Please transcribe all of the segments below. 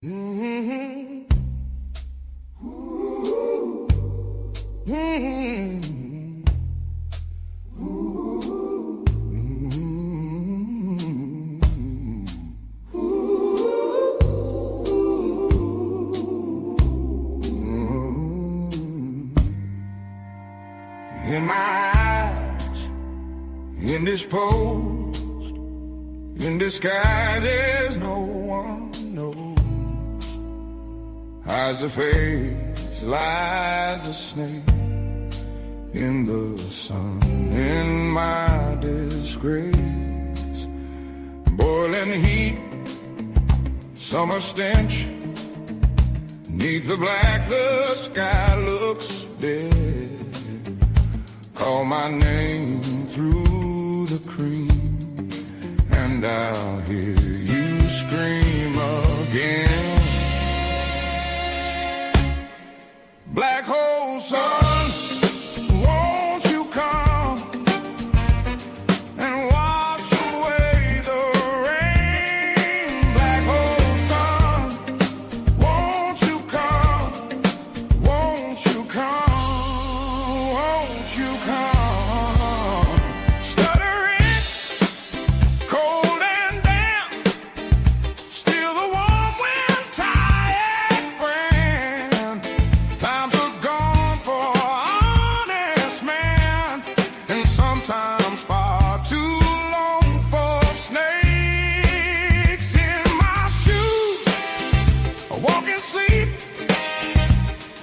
In my eyes, in this pose, in disguise, no one knows. Hides the face, lies the snake in the sun. In my disgrace, boiling heat, summer stench. Neath the black, the sky looks dead. Call my name through the cream, and I'll hear you scream again. Black hole sun, won't you come and wash away the rain? Black hole sun, won't you come, won't you come, won't you come? Stuttering, cold and damp, still the warm wind tired friend. Times are gone for honest man, and sometimes far too long for snakes in my shoes. I walk and sleep.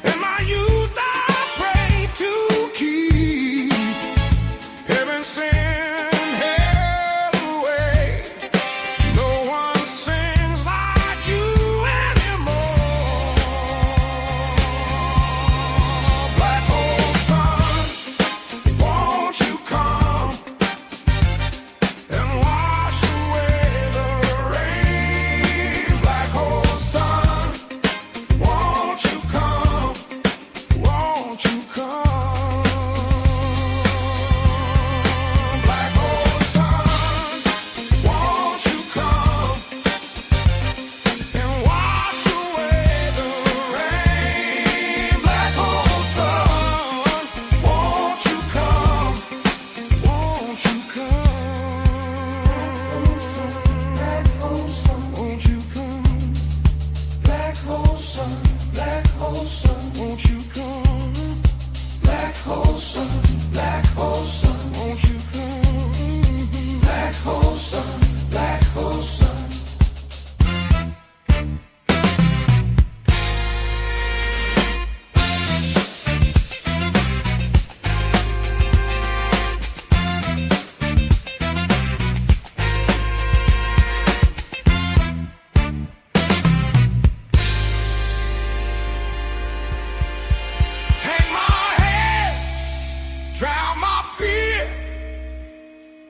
In my youth I pray to keep heaven send hell away. No one sings like you anymore. Black hole sun, won't you come and wash away the rain? Black hole sun, won't you come, won't you come? Black hole sun, won't you come and wash away the rain? Black hole sun, won't you come, won't you come? Won't you come? Black hole sun, won't you come? Black hole sun, won't you come? Black hole sun, black hole sun. Hang my head, drown my fear,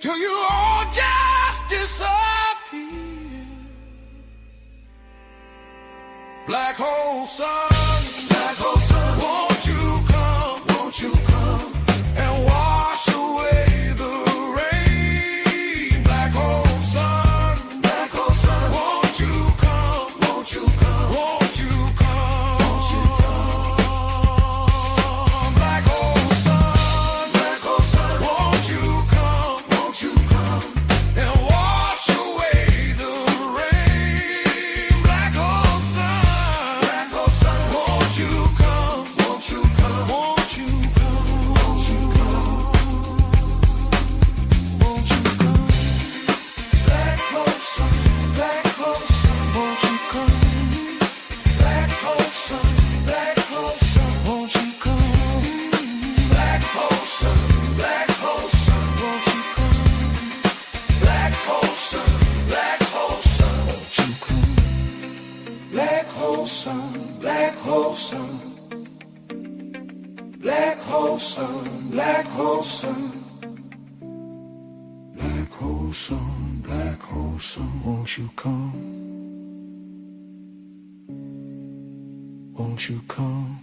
till you all just disappear. Black hole sun, won't you come and wash away the rain? Black hole sun, won't you come, won't you come, won't you come, won't you come? Black hole sun, won't you come, and wash away the rain? Black hole sun, won't you come, won't you come, won't you come, won't you come, won't you come? Black hole sun, won't you come? Black hole sun, won't you come? Black hole sun, won't you come? Black hole sun, won't you come? Black hole sun, black hole sun, black hole sun, black hole sun, black hole sun, won't you come? Won't you come?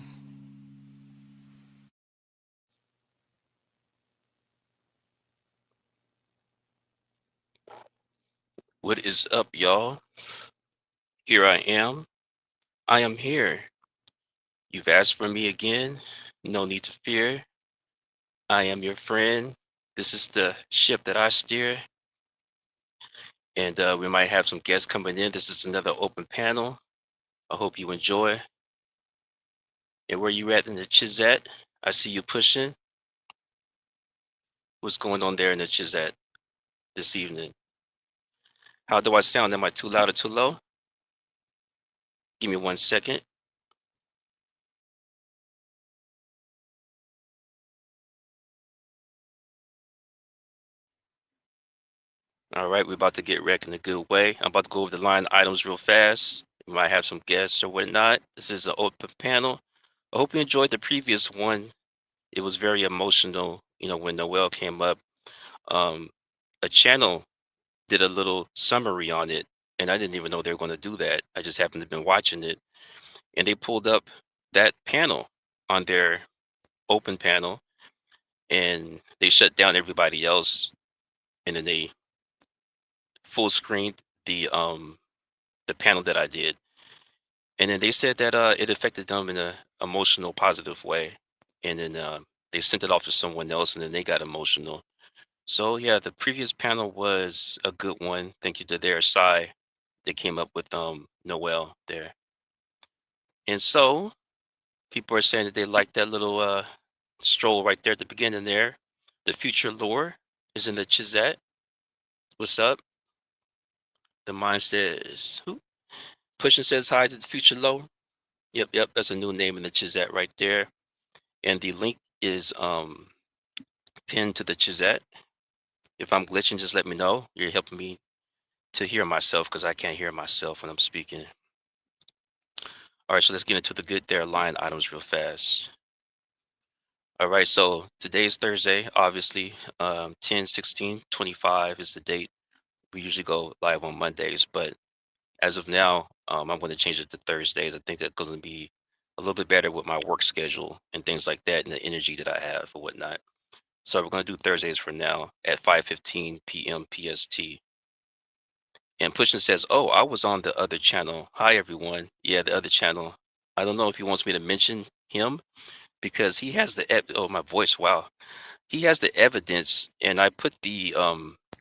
What is up, y'all? Here I am I am here. You've asked for me again. No need to fear. I am your friend. This is the ship that I steer. And we might have some guests coming in. This is another open panel. I hope you enjoy. And where you at in the Chizat? I see you pushing. What's going on there in the Chizat this evening? How do I sound? Am I too loud or too low? Give me 1 second. All right, we're about to get wrecked in a good way. I'm about to go over the line items real fast. We might have some guests or whatnot. This is an open panel. I hope you enjoyed the previous one. It was very emotional, when Noel came up. Um, a channel did a little summary on it, and I didn't even know they were going to do that. I just happened to have been watching it, and they pulled up that panel on their open panel, and they shut down everybody else, and then they full screened the panel that I did, and then they said that it affected them in a emotional, positive way, and then they sent it off to someone else, and then they got emotional. So yeah, the previous panel was a good one. Thank you to their side. They came up with Noel there, and so people are saying that they like that little stroll right there at the beginning there. The future lore is in the Chizette. What's up? The mind says who? Pushing says hi to the future low. Yep, yep. That's a new name in the Chizette right there. And the link is pinned to the Chizette. If I'm glitching, just let me know. You're helping me to hear myself because I can't hear myself when I'm speaking. All right, so let's get into the good there line items real fast. All right, so today's Thursday, obviously, 10/16/25 is the date. We usually go live on Mondays, but as of now, I'm going to change it to Thursdays. I think that's going to be a little bit better with my work schedule and things like that and the energy that I have or whatnot. So we're going to do Thursdays for now at 5:15 p.m. PST. And Pushing says, "Oh, I was on the other channel. Hi, everyone. Yeah, the other channel. I don't know if he wants me to mention him because he has the oh, my voice. Wow, he has the evidence." And I put the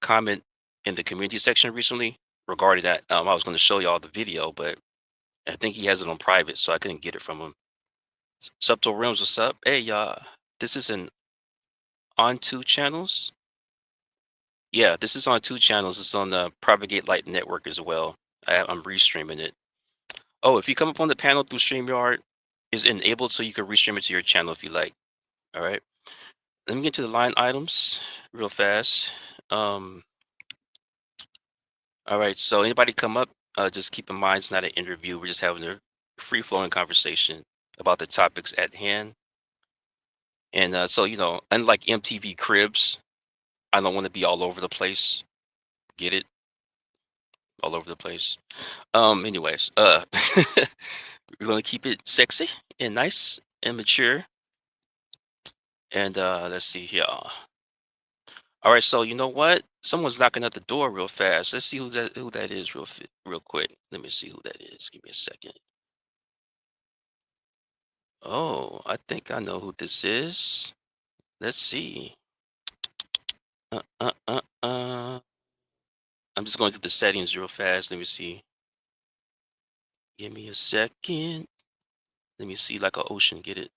comment in the community section recently regarding that. I was going to show y'all the video, but I think he has it on private, so I couldn't get it from him. Subtle Realms, what's up? Hey, y'all. This is on 2 channels. Yeah, this is on 2 channels. It's on the Propagate Light Network as well. I'm restreaming it. Oh, if you come up on the panel through StreamYard, is enabled so you can restream it to your channel if you like. All right. Let me get to the line items real fast. All right. So anybody come up, just keep in mind it's not an interview. We're just having a free flowing conversation about the topics at hand. And so, unlike MTV Cribs, I don't want to be all over the place. Get it? All over the place. Anyways, we're gonna keep it sexy and nice and mature. And let's see here. All right, so you know what? Someone's knocking at the door real fast. Let's see who that is real quick. Let me see who that is. Give me a second. Oh, I think I know who this is. Let's see. Uh, uh, uh, uh. I'm just going through the settings real fast. Let me see. Give me a second. Let me see, like an ocean. Get it?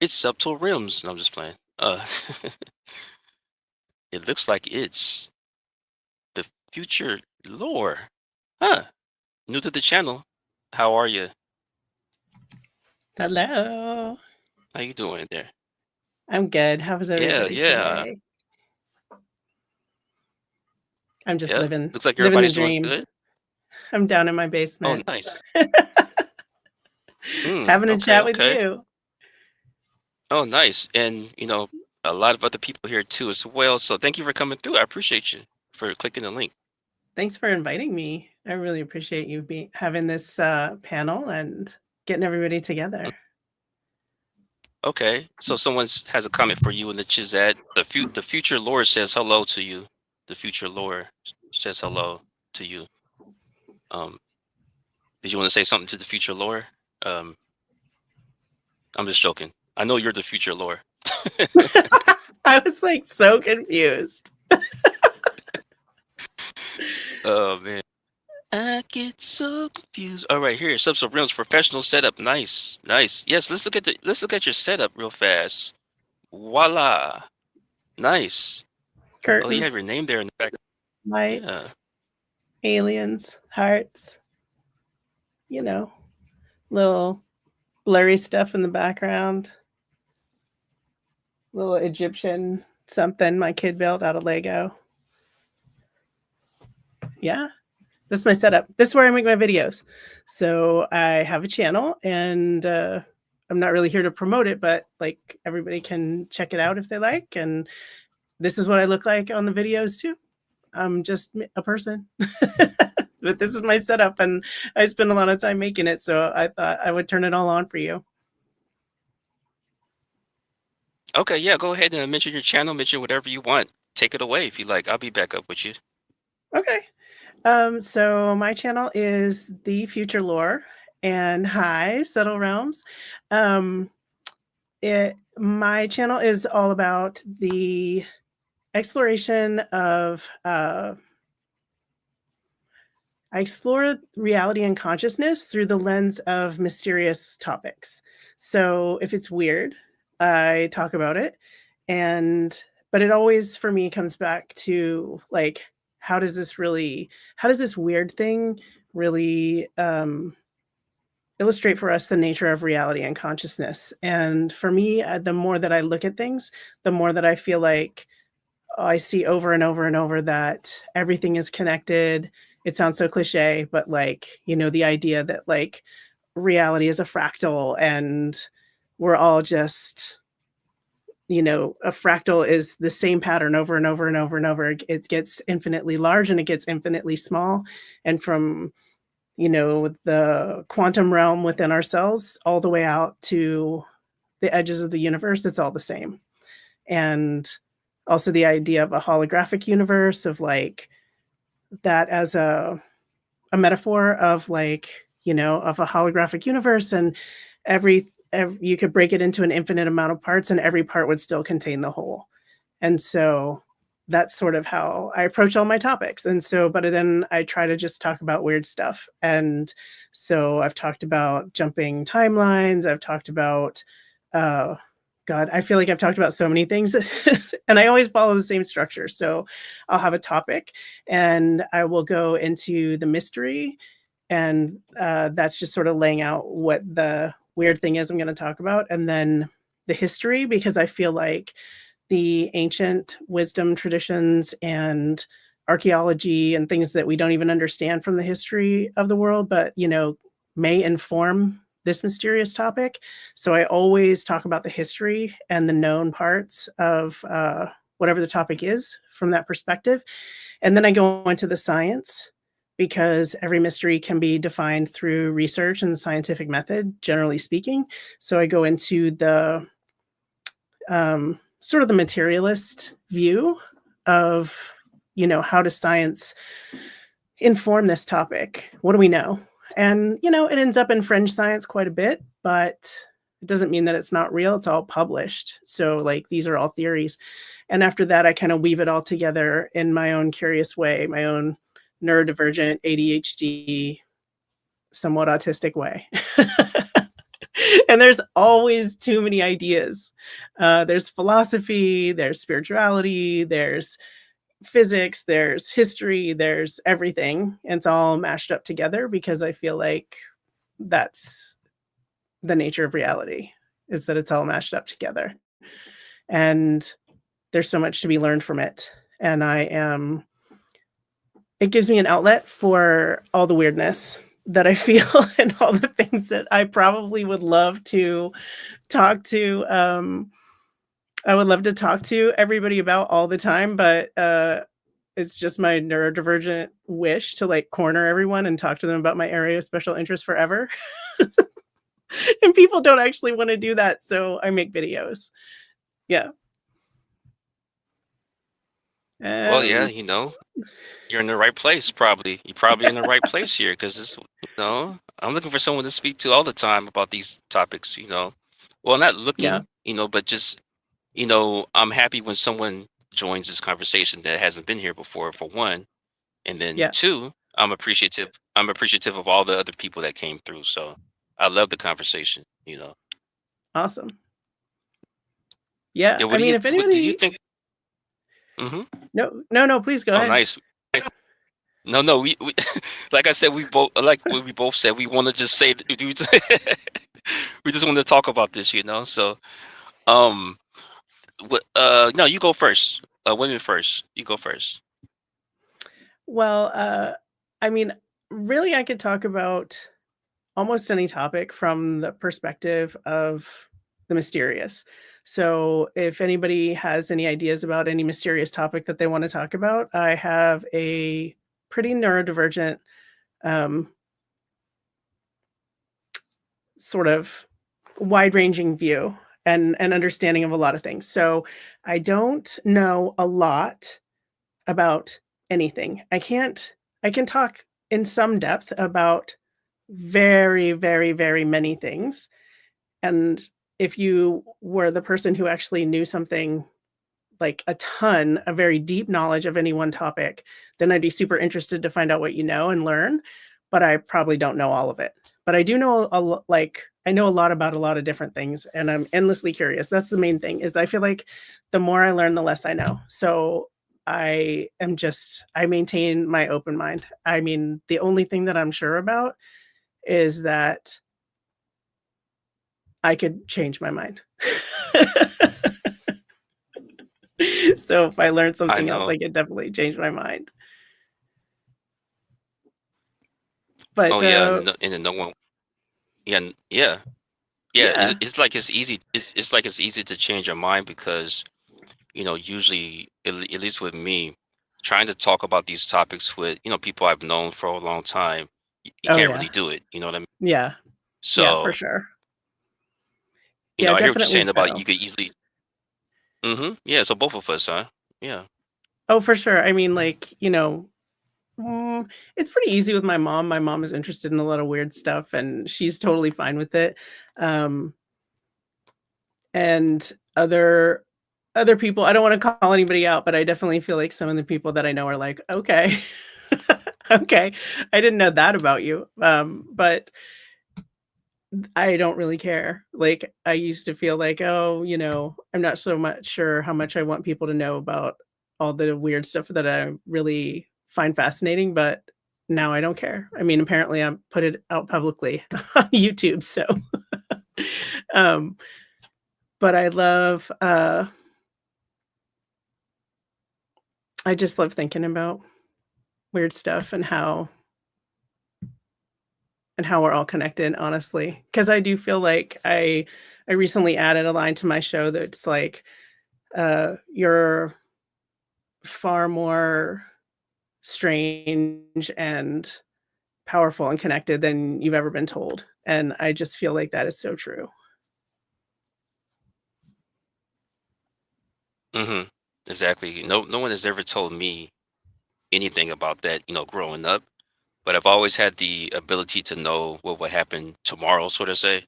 It's Subtle Rims. No, I'm just playing. It looks like it's the future lore. Huh. New to the channel. How are you? Hello. How you doing there? I'm good. How was Yeah, everybody yeah, today? I'm just yeah. living Looks like living the everybody's doing dream. good. I'm down in my Oh, basement nice. having a Okay, chat with okay. you. Oh, nice. And a lot of other people here too as well. So thank you for coming through. I appreciate you for clicking the link. Thanks for inviting me. I really appreciate you having this panel and getting everybody Mm, together. okay. So someone has a comment for you in the Chizat. The future lore says hello to you. The future lore says hello to you. Did you want to say something to the future lore? I'm just joking. I know you're the future lore. I was like so confused. Oh man, I get so confused. All right, here, Subs of Realms professional setup. Nice, nice. Yes, let's look at your setup real fast. Voila, nice. Oh, you have your Curtains, name there in the back. Yeah. lights, aliens, hearts, you know, little blurry stuff in the background, little Egyptian something my kid built out of Lego. Yeah, that's my setup. This is where I make my videos. So I have a channel, and I'm not really here to promote it, but like everybody can check it out if they like. And this is what I look like on the videos too. I'm just a person. But this is my setup, and I spend a lot of time making it, so I thought I would turn it all on for you. Okay, yeah, go ahead and mention your channel, mention whatever you want. Take it away if you like. I'll be back up with you. Okay. So my channel is The Future Lore, and hi, Subtle Realms. My channel is all about the exploration of I explore reality and consciousness through the lens of mysterious topics. So if it's weird, I talk about it, but it always for me comes back to like, how does this weird thing really illustrate for us the nature of reality and consciousness? And for me, the more that I look at things, the more that I feel like I see over and over and over that everything is connected. It sounds so cliche, but like, the idea that like reality is a fractal, and we're all just, a fractal is the same pattern over and over and over and over. It gets infinitely large and it gets infinitely small. And from, the quantum realm within ourselves all the way out to the edges of the universe, it's all the same. And also the idea of a holographic universe, of like that as a metaphor of like, of a holographic universe, and every you could break it into an infinite amount of parts and every part would still contain the whole. And so that's sort of how I approach all my topics. And so, but then I try to just talk about weird stuff. And so I've talked about jumping timelines. I've talked about, God, I feel like I've talked about so many things and I always follow the same structure. So I'll have a topic and I will go into the mystery, and that's just sort of laying out what the weird thing is I'm going to talk about. And then the history, because I feel like the ancient wisdom traditions and archaeology and things that we don't even understand from the history of the world, but, may inform this mysterious topic. So I always talk about the history and the known parts of whatever the topic is from that perspective. And then I go into the science, because every mystery can be defined through research and the scientific method, generally speaking. So I go into the sort of the materialist view of, how does science inform this topic? What do we know? And, it ends up in fringe science quite a bit, but it doesn't mean that it's not real. It's all published. So like, these are all theories. And after that, I kind of weave it all together in my own curious way, my own neurodivergent ADHD, somewhat autistic way. And there's always too many ideas. There's philosophy, there's spirituality, there's physics, there's history, there's everything. And it's all mashed up together because I feel like that's the nature of reality, is that it's all mashed up together. And there's so much to be learned from it. And it gives me an outlet for all the weirdness that I feel and all the things that I probably would love to talk to. I would love to talk to everybody about all the time, but it's just my neurodivergent wish to like corner everyone and talk to them about my area of special interest forever. And people don't actually want to do that, so I make videos. Yeah. Well, yeah, Um, you're in the right place, probably. You're probably in the right place here because I'm looking for someone to speak to all the time about these topics. Well, not yeah, looking, but just, I'm happy when someone joins this conversation that hasn't been here before, for one. And then yeah, two, I'm appreciative of all the other people that came through. So I love the conversation. awesome. Yeah, Yeah, I mean, if what do you anybody, think? hmm no, no, no, please go Oh, ahead. nice. Nice. No, no, we like I said, we both like what we both said. We want to just say we just want to talk about this. So, um, no, you go first. Women first. You go first. Well, I mean, really, I could talk about almost any topic from the perspective of the mysterious. So, if anybody has any ideas about any mysterious topic that they want to talk about, I have a pretty neurodivergent um, sort of wide-ranging view and understanding of a lot of things. So, I don't know a lot about anything. I can talk in some depth about very, very, very many things. And if you were the person who actually knew something like a ton, a very deep knowledge of any one topic, then I'd be super interested to find out what you know and learn, but I probably don't know all of it. But I do know I know a lot about a lot of different things and I'm endlessly curious. That's the main thing is I feel like the more I learn, the less I know. So I maintain my open mind. I mean, the only thing that I'm sure about is that I could change my mind. So if I learn I something else, know. I could definitely change my mind. Oh But, yeah, and then no one. Yeah, yeah, yeah. It's, yeah. it's like it's easy. It's like it's easy to change your mind because usually, at least with me, trying to talk about these topics with people I've known for a long time, you Oh, can't yeah. really do it. You know what I mean? Yeah. Yeah, for So, sure. Yeah, I hear what you're definitely saying about you so. could easily. Yeah. So both of us, huh? Yeah. Oh, for sure. I mean, it's pretty easy with my mom. My mom is interested in a lot of weird stuff, and she's totally fine with it. Um, and other people, I don't wanna call anybody out, but I definitely feel like some of the people that I know are like, "Okay. Okay. I didn't know that about you." But I don't really care. Like, I used to feel like, "Oh, I'm not so much sure how much I want people to know about all the weird stuff that I really find fascinating," but now I don't care. I mean, apparently, I put it out publicly on YouTube, so, um, but I just love thinking about weird stuff and how we're all connected, honestly. Because I do feel like I recently added a line to my show that's like, "You're far more strange and powerful and connected than you've ever been told." And I just feel like that is so true. hmm Exactly. No one has ever told me anything about that. Growing up. But I've always had the ability to know what will happen tomorrow, so to say.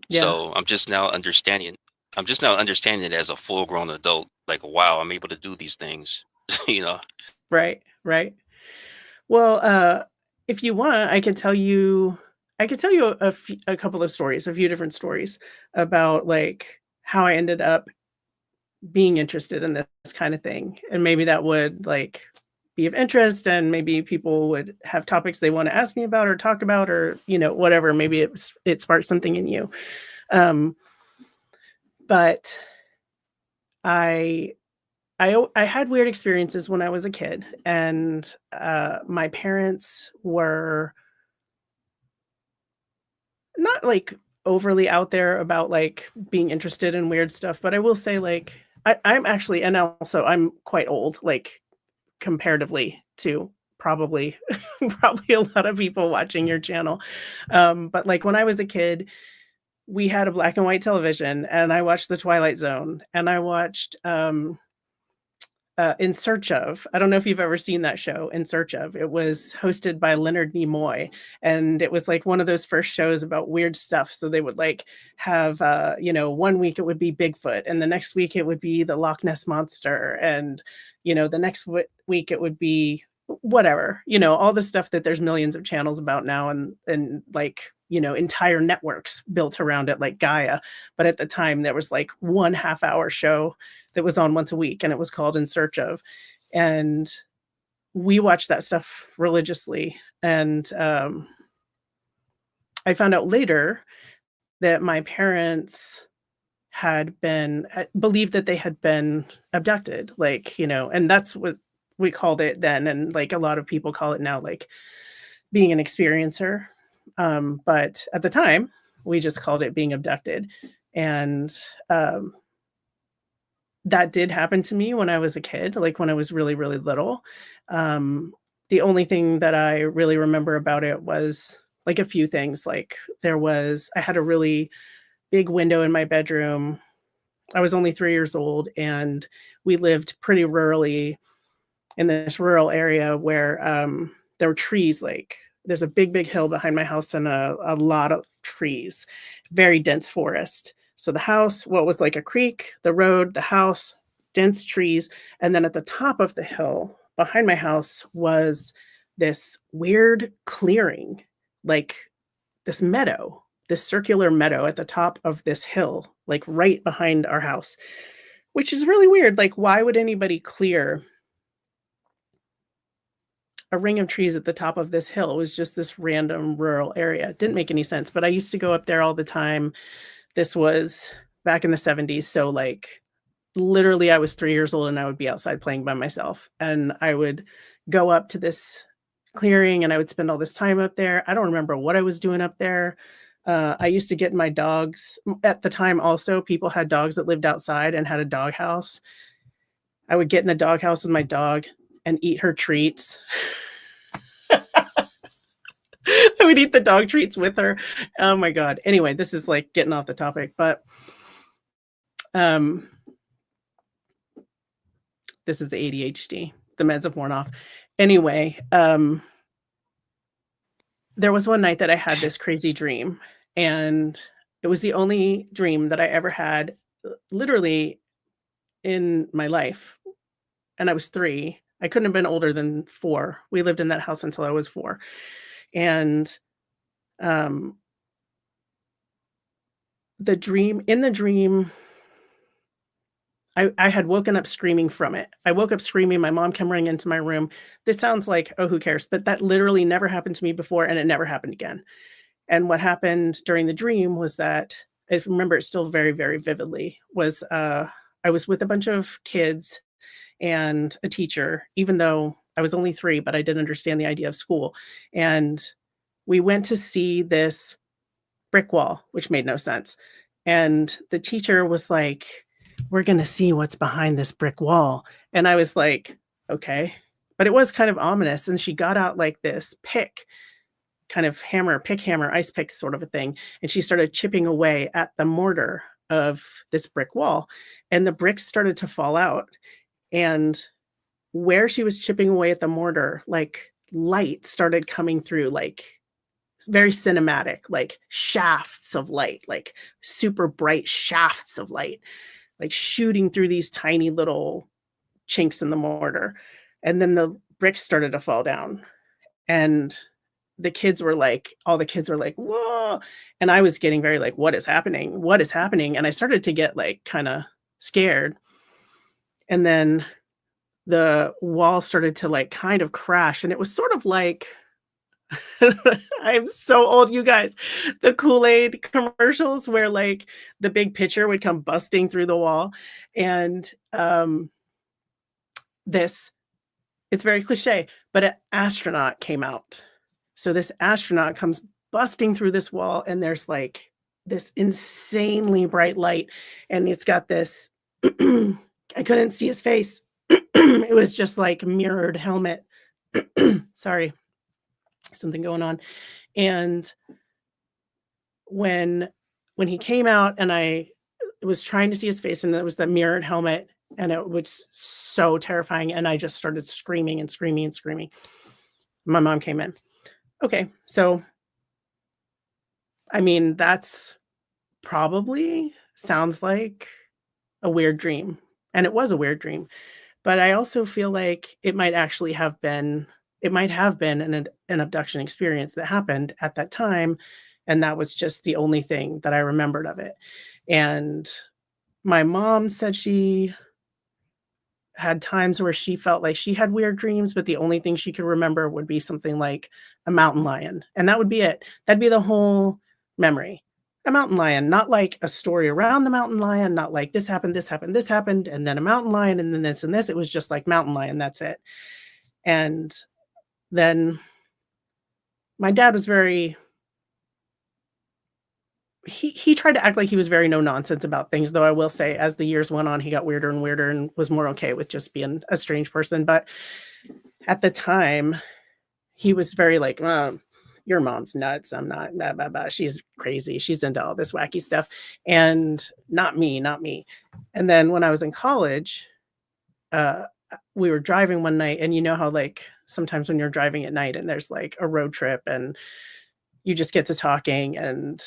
Yeah. So I'm just now understanding. I'm just now understanding it as a full-grown adult. Like, wow, I'm able to do these things. you know. Right, right. Well, if you want, I could tell you a couple of stories, a few different stories about, like, how I ended up being interested in this kind of thing, and maybe that would, like, be of interest, and maybe people would have topics they wanna ask me about or talk about or, whatever, maybe it sparked something in you. Um, but I I had weird experiences when I was a kid, and, my parents were not, like, overly out there about, like, being interested in weird stuff, but I will say, like, I'm actually and also I'm quite old, like, comparatively to probably probably a lot of people watching your channel. But, like, when I was a kid, we had a black and white television, and I watched The Twilight Zone, and I watched, In Search Of. I don't know if you've ever seen that show, In Search Of. It was hosted by Leonard Nimoy, and it was like one of those first shows about weird stuff. So they would like have, you know, one week it would be Bigfoot, and the next week it would be the Loch Ness Monster, and, you know, the next week it would be whatever, you know, all the stuff that there's millions of channels about now, and like, you know, entire networks built around it like Gaia. But at the time there was like 1 half-hour show that was on once a week, and it was called In Search Of. And we watched that stuff religiously. And I found out later that my parents had been believed that they had been abducted, like, you know, and that's what we called it then, and like a lot of people call it now, like being an experiencer. But at the time we just called it being abducted. And that did happen to me when I was a kid, like when I was really, really little. The only thing that I really remember about it was like a few things. Like I had a really big window in my bedroom. I was only 3 years old, and we lived pretty rurally in this rural area where there were trees. Like there's a big, big hill behind my house and a lot of trees, very dense forest. So the house, what was like a creek, the road, the house, dense trees. And then at the top of the hill behind my house was this weird clearing, like this meadow, this circular meadow at the top of this hill, like right behind our house, which is really weird. Like, why would anybody clear a ring of trees at the top of this hill? It was just this random rural area. It didn't make any sense, but I used to go up there all the time. This was back in the 70s. So like literally I was 3 years old, and I would be outside playing by myself, and I would go up to this clearing, and I would spend all this time up there. I don't remember what I was doing up there. I used to get my dogs at the time. Also, people had dogs that lived outside and had a dog house. I would get in the dog house with my dog and eat her treats. I would eat the dog treats with her. Oh my God. Anyway, this is like getting off the topic, but this is the ADHD. The meds have worn off. Anyway, there was one night that I had this crazy dream, and it was the only dream that I ever had literally in my life. And I was 3. I couldn't have been older than 4. We lived in that house until I was 4. And in the dream, I had woken up screaming from it. I woke up screaming. My mom came running into my room. This sounds like, oh, who cares? But that literally never happened to me before, and it never happened again. And what happened during the dream was that, I remember it still very, very vividly, was I was with a bunch of kids and a teacher, even though I was only 3, but I didn't understand the idea of school. And we went to see this brick wall, which made no sense. And the teacher was like, we're going to see what's behind this brick wall. And I was like, okay. But it was kind of ominous. And she got out like this pick, kind of pick hammer, ice pick sort of a thing. And she started chipping away at the mortar of this brick wall. And the bricks started to fall out. And where she was chipping away at the mortar, like light started coming through, like very cinematic, like shafts of light, like super bright shafts of light, like shooting through these tiny little chinks in the mortar. And then the bricks started to fall down. And all the kids were like, whoa. And I was getting very like, what is happening? What is happening? And I started to get like kind of scared. And then the wall started to like kind of crash. And it was sort of like, I'm so old, you guys. The Kool-Aid commercials where like the big pitcher would come busting through the wall. And it's very cliche, but an astronaut came out. So this astronaut comes busting through this wall, and there's like this insanely bright light. And it's got this, I couldn't see his face. It was just like mirrored helmet. Sorry. Something going on. And when he came out, and I was trying to see his face, and it was the mirrored helmet, And it was so terrifying. And I just started screaming and screaming and screaming. My mom came in. Okay. So, I mean, that's probably sounds like a weird dream. And it was a weird dream. But I also feel like it might have been an abduction experience that happened at that time, and that was just the only thing that I remembered of it. And my mom said she had times where she felt like she had weird dreams, but the only thing she could remember would be something like a mountain lion, and that would be it. That'd be the whole memory. A mountain lion, not like a story around the mountain lion, not like this happened, this happened, this happened, and then a mountain lion, and then this and this. It was just like mountain lion, that's it. And then my dad was very he tried to act like he was very no nonsense about things, though I will say as the years went on, he got weirder and weirder and was more okay with just being a strange person. But at the time, he was very like, your mom's nuts. I'm not, blah, blah, blah. She's crazy. She's into all this wacky stuff. And not me, not me. And then when I was in college, we were driving one night, and you know how like sometimes when you're driving at night and there's like a road trip and you just get to talking and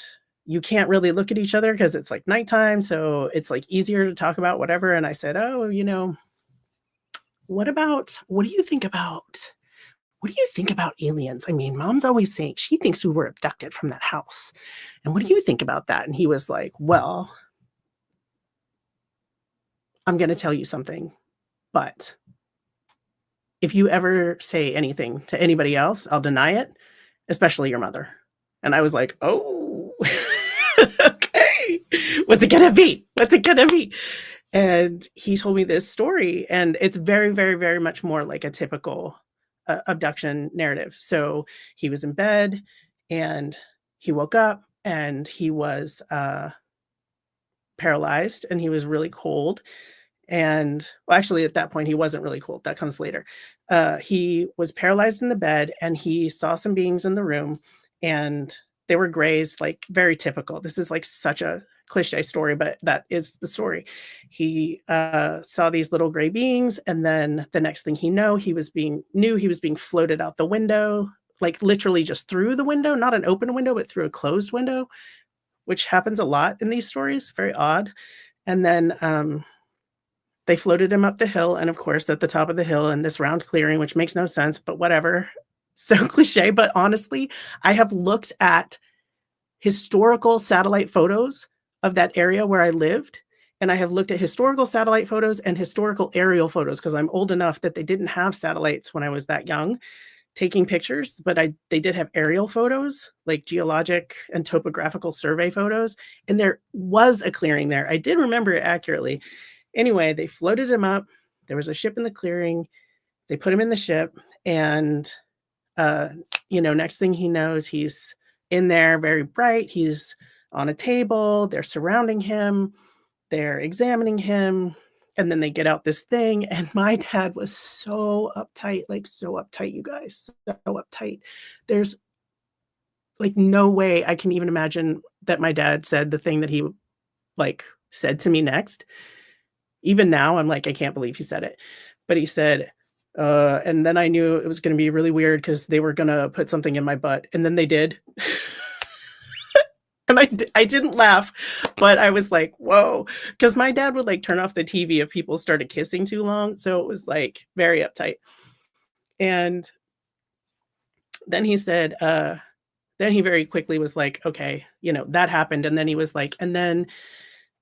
you can't really look at each other because it's like nighttime. So it's like easier to talk about whatever. And I said, oh, what do you think about aliens? I mean, mom's always saying she thinks we were abducted from that house. And what do you think about that? And he was like, well, I'm going to tell you something, but if you ever say anything to anybody else, I'll deny it, especially your mother. And I was like, oh, okay. What's it going to be? What's it going to be? And he told me this story, and it's very, very, very much more like a typical abduction narrative. So he was in bed and he woke up and he was paralyzed and he was really cold. And well, actually, at that point, he wasn't really cold. That comes later. He was paralyzed in the bed and he saw some beings in the room, and they were grays, like very typical. This is like such a cliche story, but that is the story. He saw these little gray beings, and then the next thing he knew, he was being floated out the window, like literally just through the window, not an open window, but through a closed window, which happens a lot in these stories. Very odd. And then they floated him up the hill, and of course, at the top of the hill in this round clearing, which makes no sense, but whatever. So cliche, but honestly, I have looked at historical satellite photos of that area where I lived, and I have looked at historical satellite photos and historical aerial photos because I'm old enough that they didn't have satellites when I was that young taking pictures, but they did have aerial photos, like geologic and topographical survey photos, and there was a clearing there. I did remember it accurately. Anyway, they floated him up. There was a ship in the clearing. They put him in the ship, and next thing he knows, he's in there, very bright. He's on a table. They're surrounding him. They're examining him. And then they get out this thing. And my dad was so uptight, like so uptight, you guys, so uptight. There's like no way I can even imagine that my dad said the thing that he like said to me next. Even now, I'm like, I can't believe he said it. But he said, and then I knew it was going to be really weird because they were going to put something in my butt. And then they did. And I didn't laugh, but I was like, whoa. Because my dad would like turn off the TV if people started kissing too long. So it was like very uptight. And then he said, then he very quickly was like, okay, that happened. And then he was like, and then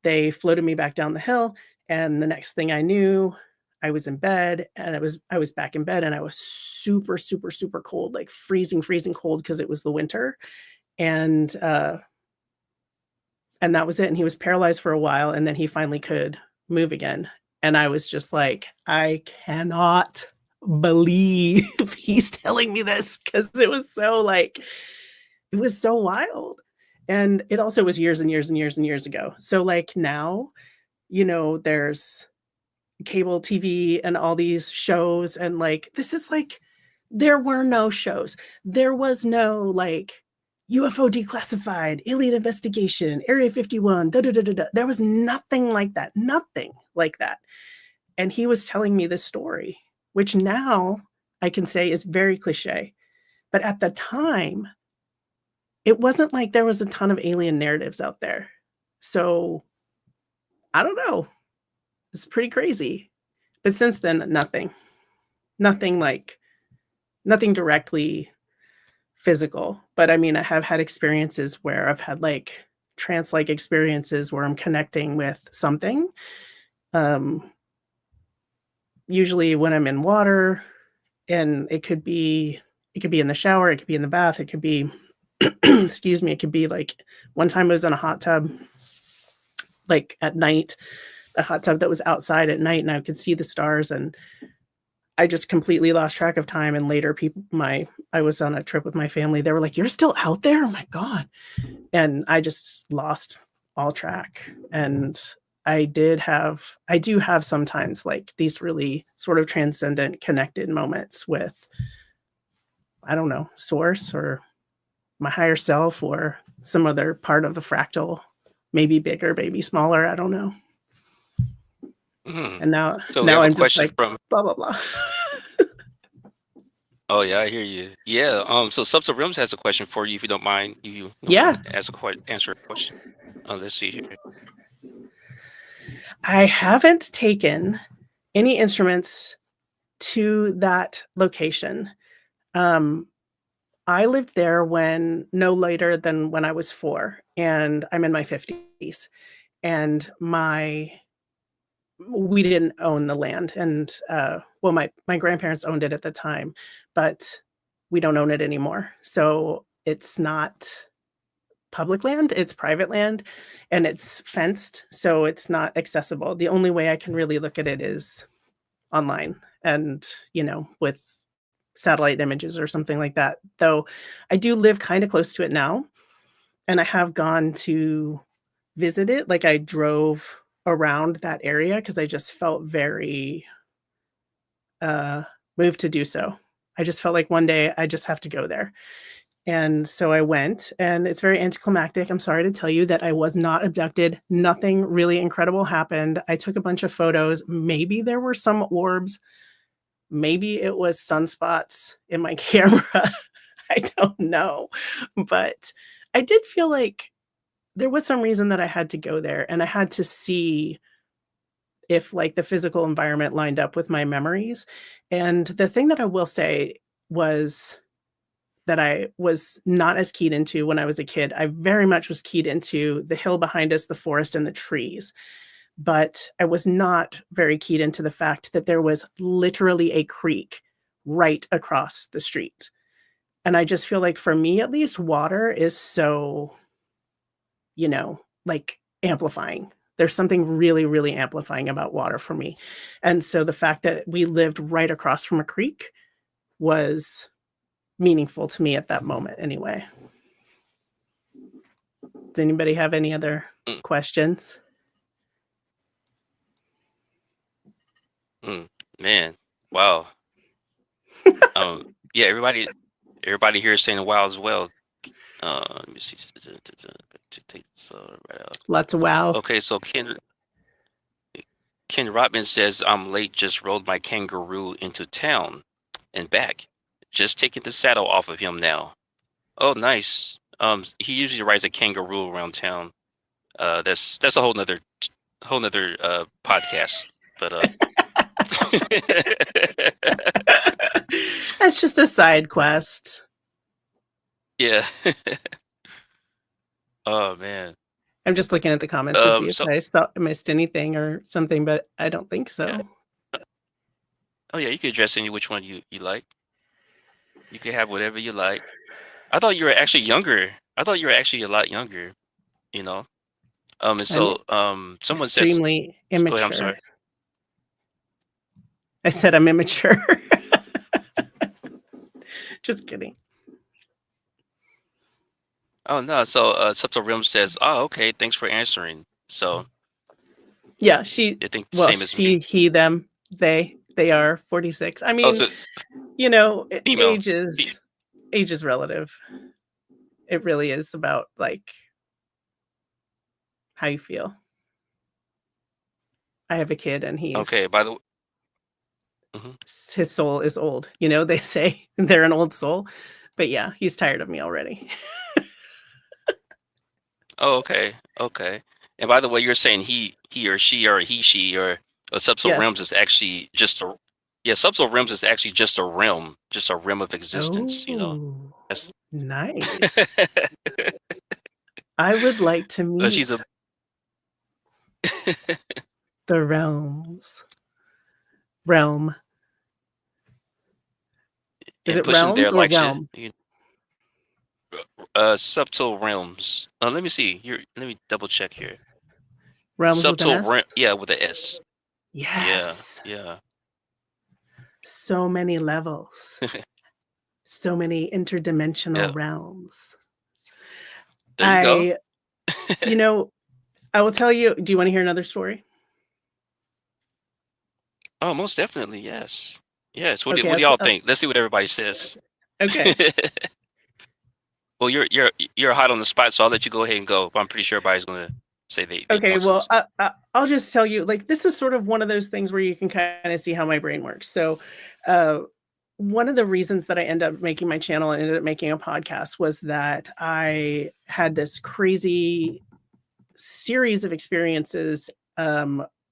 they floated me back down the hill. And the next thing I knew, I was in bed, and I was back in bed, and I was super, super, super cold, like freezing cold because it was the winter. And that was it. And he was paralyzed for a while, and then he finally could move again. And I was just like, I cannot believe he's telling me this, because it was so wild. And it also was years and years and years and years ago. So like now, there's cable TV and all these shows, and like this is like there were no shows. There was no like UFO declassified, alien investigation, Area 51, da da da da da. There was nothing like that. Nothing like that. And he was telling me this story, which now I can say is very cliche. But at the time, it wasn't like there was a ton of alien narratives out there. So I don't know. It's pretty crazy. But since then, nothing. Nothing directly physical. But I mean, I have had experiences where I've had like trance-like experiences where I'm connecting with something. Usually when I'm in water, and it could be in the shower, it could be in the bath, it could be excuse me, it could be like one time I was in a hot tub, like at night, a hot tub that was outside at night, and I could see the stars, and I just completely lost track of time. And later I was on a trip with my family. They were like, "You're still out there? Oh my God." And I just lost all track. And I do have sometimes like these really sort of transcendent connected moments with, I don't know, source or my higher self or some other part of the fractal, maybe bigger, maybe smaller. I don't know. And now So we have a I'm just question like, from. blah, blah, blah. Oh yeah, I hear you. Yeah. So Subtle Realms has a question for you, if you don't mind. If you don't Yeah. mind answer a question. Let's see here. I haven't taken any instruments to that location. I lived there no later than when I was 4, and I'm in my 50s. And we didn't own the land, and well, my grandparents owned it at the time, but we don't own it anymore. So it's not public land, it's private land, and it's fenced, so it's not accessible. The only way I can really look at it is online and, with satellite images or something like that. Though I do live kind of close to it now, and I have gone to visit it. Like I drove around that area because I just felt very moved to do so. I just felt like one day I just have to go there. And so I went, and it's very anticlimactic. I'm sorry to tell you that I was not abducted. Nothing really incredible happened. I took a bunch of photos. Maybe there were some orbs. Maybe it was sunspots in my camera. I don't know. But I did feel like there was some reason that I had to go there, and I had to see if like the physical environment lined up with my memories. And the thing that I will say was that I was not as keyed into when I was a kid. I very much was keyed into the hill behind us, the forest, and the trees. But I was not very keyed into the fact that there was literally a creek right across the street. And I just feel like for me, at least, water is so, like amplifying. There's something really, really amplifying about water for me. And so the fact that we lived right across from a creek was meaningful to me at that moment anyway. Does anybody have any other questions? Man, wow. Yeah, everybody here is saying wow as well. Let me see. Take this right out. Lots of wow. Okay, so Ken Rodman says, "I'm late. Just rode my kangaroo into town and back. Just taking the saddle off of him now." Oh, nice. He usually rides a kangaroo around town. That's a whole nother podcast. But That's just a side quest. yeah. Oh man. I'm just looking at the comments to see if I missed anything or something, but I don't think so. Yeah. Oh yeah, you could address which one you like. You could have whatever you like. I thought you were actually younger. I thought you were actually a lot younger. And so someone says extremely immature. Go ahead, I'm sorry. I said I'm immature. Just kidding. Oh no, so Subtle Realm says, "Oh, okay, thanks for answering." So yeah, I think the same as me. he, them, they are 46. I mean, female. age is relative. It really is about like how you feel. I have a kid and Okay. By the way, mhm. his soul is old. You know, they say they're an old soul. But yeah, he's tired of me already. Oh, okay. Okay. And by the way, you're saying he or she or he she or subtle Yes. realms is actually just a yeah, subtle realms is actually just a realm of existence, you know. Oh, That's nice. I would like to she's meet a the realms. Realm. Is and it pushing their realms or like shit. realm? Subtle realms. Let me see. Let me double check here. Realms with an Subtle S? realm. Yeah, with a S. Yeah. Yes. Yeah. So many levels. So many interdimensional Yeah. realms. There you go. You know, I will tell you, do you want to hear another story? Oh, most definitely. Yes. Yes. What do Okay, what do y'all think? Let's see what everybody says. okay. Well, you're hot on the spot, so I'll let you go ahead and go. But I'm pretty sure everybody's gonna say they Okay, want to. well, I'll just tell you, like, this is sort of one of those things where you can kind of see how my brain works. So, uh, one of the reasons that I ended up making my channel and ended up making a podcast was that I had this crazy series of experiences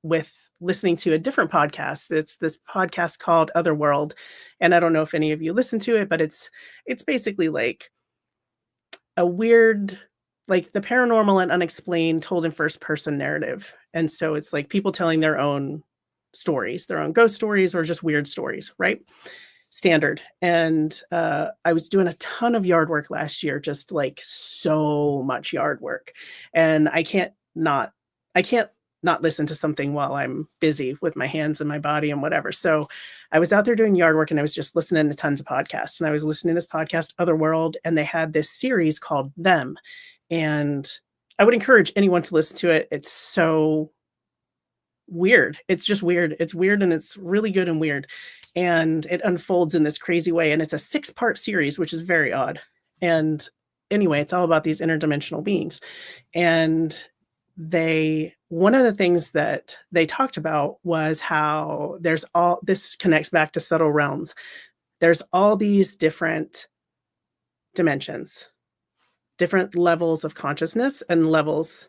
with listening to a different podcast. It's this podcast called Otherworld, and I don't know if any of you listen to it, but it's basically like a weird, like the paranormal and unexplained told in first person narrative. And so it's like people telling their own stories, their own ghost stories or just weird stories, right? Standard. And I was doing a ton of yard work last year, just like so much yard work. And I can't not listen to something while I'm busy with my hands and my body and whatever. So I was out there doing yard work and I was just listening to tons of podcasts. And I was listening to this podcast, Otherworld, and they had this series called Them. And I would encourage anyone to listen to it. It's so weird. It's just weird. It's weird and it's really good and weird. And it unfolds in this crazy way. And it's a 6-part series, which is very odd. And anyway, it's all about these interdimensional beings. And one of the things that they talked about was how this connects back to subtle realms. There's all these different dimensions, different levels of consciousness and levels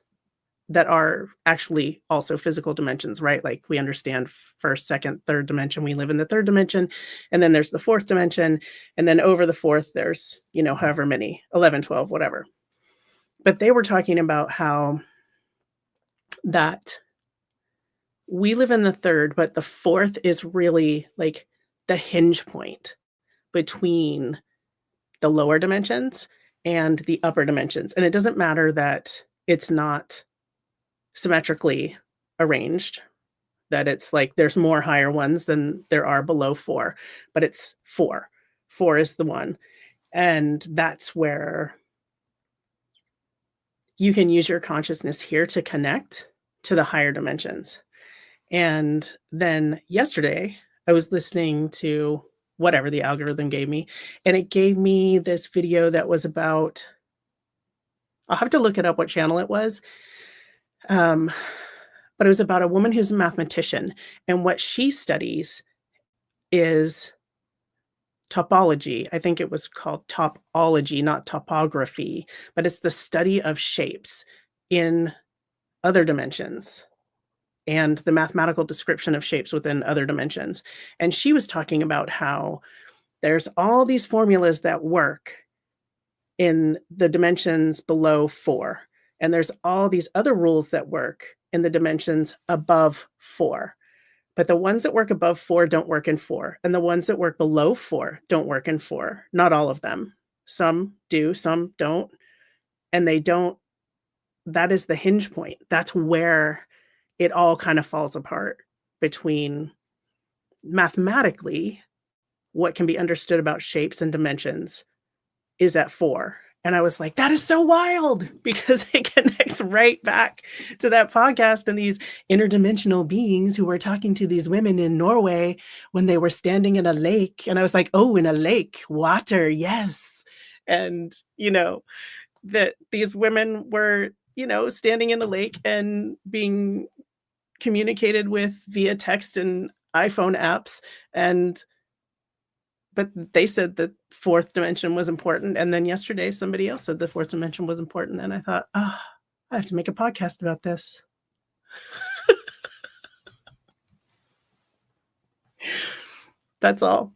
that are actually also physical dimensions, right? Like we understand first, second, third dimension. We live in the third dimension. And then there's the fourth dimension. And then over the fourth, there's, however many, 11, 12, whatever. But they were talking about how that we live in the third, but the fourth is really like the hinge point between the lower dimensions and the upper dimensions. And it doesn't matter that it's not symmetrically arranged, that it's like there's more higher ones than there are below 4, but it's 4. 4 is the one. And that's where you can use your consciousness here to connect to the higher dimensions. And then yesterday, I was listening to whatever the algorithm gave me, and it gave me this video that was about, I'll have to look it up what channel it was. But it was about a woman who's a mathematician, and what she studies is topology. I think it was called topology, not topography, but it's the study of shapes in other dimensions and the mathematical description of shapes within other dimensions. And she was talking about how there's all these formulas that work in the dimensions below 4. And there's all these other rules that work in the dimensions above 4. But the ones that work above 4 don't work in 4. And the ones that work below 4 don't work in 4. Not all of them. Some do, some don't. And they don't, that is the hinge point. That's where it all kind of falls apart between mathematically what can be understood about shapes and dimensions is at 4. And I was like, that is so wild, because it connects right back to that podcast and these interdimensional beings who were talking to these women in Norway when they were standing in a lake. And I was like, oh, in a lake, water, yes. And, that these women were, standing in a lake and being communicated with via text and iPhone apps, but they said the fourth dimension was important. And then yesterday, somebody else said the fourth dimension was important. And I thought, oh, I have to make a podcast about this. That's all.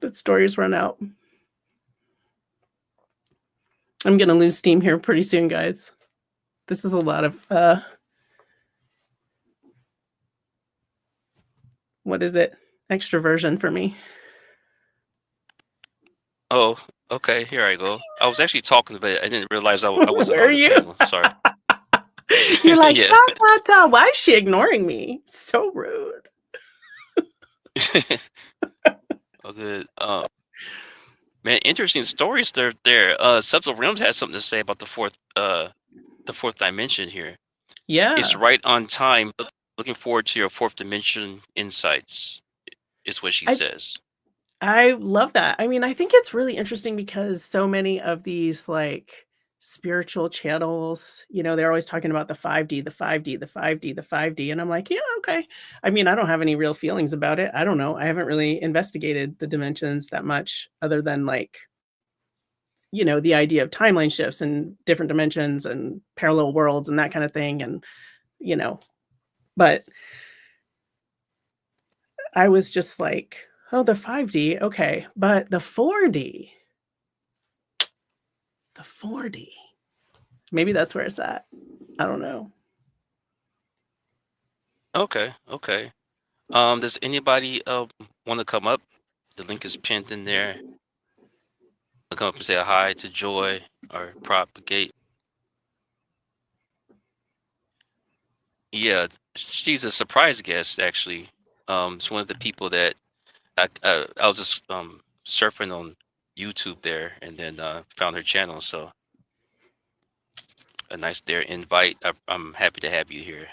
The stories run out. I'm going to lose steam here pretty soon, guys. This is a lot of, what is it? Extroversion for me. Oh, okay. Here I go. I was actually talking, but I didn't realize I wasn't Where on are the you? panel. Sorry. You're like, Yeah. why is she ignoring me? So rude. Oh, good. Man, interesting stories there. Subtle Realms has something to say about the fourth dimension here. Yeah. It's right on time. Looking forward to your fourth dimension insights, is what she says. I love that. I mean, I think it's really interesting because so many of these like spiritual channels, they're always talking about the 5D, the 5D, the 5D, the 5D. And I'm like, yeah, okay. I mean, I don't have any real feelings about it. I don't know. I haven't really investigated the dimensions that much other than like, the idea of timeline shifts and different dimensions and parallel worlds and that kind of thing. And, but I was just like, oh, the 5D, okay. But the 4D, maybe that's where it's at. I don't know. Okay. Does anybody want to come up? The link is pinned in there. I'll come up and say a hi to Joy or Propagate. Yeah, she's a surprise guest actually. It's one of the people that I was just surfing on YouTube there and then found her channel. So a nice there invite. I'm happy to have you here.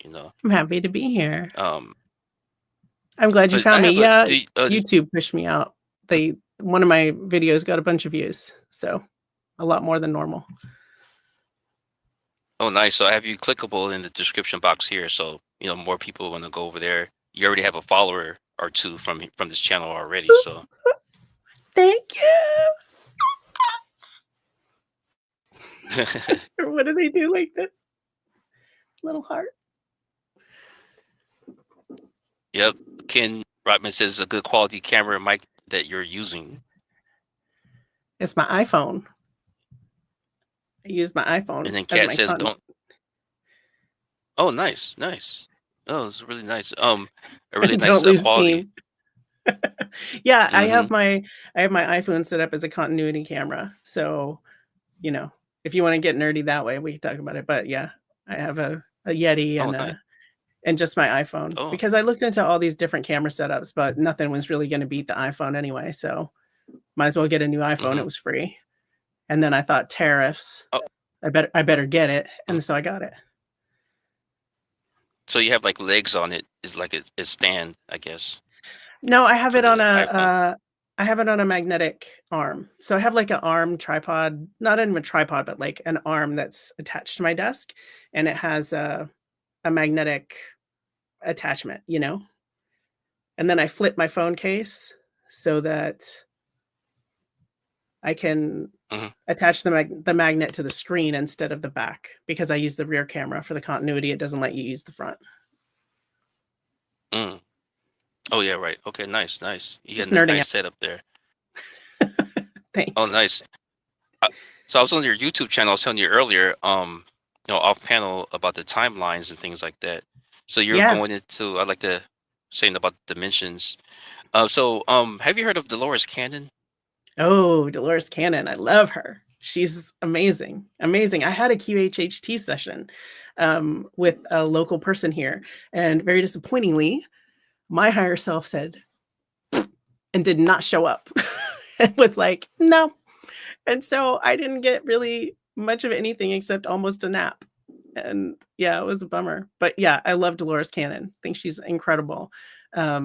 I'm happy to be here. Um, I'm glad you but found me. Yeah, do YouTube pushed me out. One of my videos got a bunch of views, so a lot more than normal. Oh, nice. So I have you clickable in the description box here. So, more people want to go over there. You already have a follower or two from this channel already. So thank you. Or what do they do like this? Little heart. Yep. Ken Rodman says a good quality camera mic that you're using. It's my iPhone. I use my iPhone. And then Kat says, "Don't." Oh, nice. Oh, it's really nice. A really nice don't lose quality. Steam. Yeah, I have my iPhone set up as a continuity camera. So, if you want to get nerdy that way, we can talk about it. But yeah, I have a Yeti and nice. And just my iPhone because I looked into all these different camera setups, but nothing was really going to beat the iPhone anyway. So might as well get a new iPhone. It was free. And then I thought tariffs. I better get it. And so I got it. So you have like legs on it. It's like a stand, I guess. No, I have it on a magnetic arm. So I have like an arm tripod, not even a tripod, but like an arm that's attached to my desk, and it has a magnetic attachment, and then I flip my phone case so that I can attach the magnet to the screen instead of the back, because I use the rear camera for the continuity. It doesn't let you use the front. Oh yeah, right. Okay, nice. You Just got a nice out. setup there. Thanks. Oh, nice. So I was on your YouTube channel. I was telling you earlier, off panel about the timelines and things like that. So you're going into, I like to saying about dimensions. So have you heard of Dolores Cannon? Oh, Dolores Cannon. I love her. She's amazing. I had a QHHT session with a local person here, and very disappointingly, my higher self said, and did not show up. It was like, no. And so I didn't get really much of anything except almost a nap. And yeah, it was a bummer. But yeah, I love Dolores Cannon. I think she's incredible. I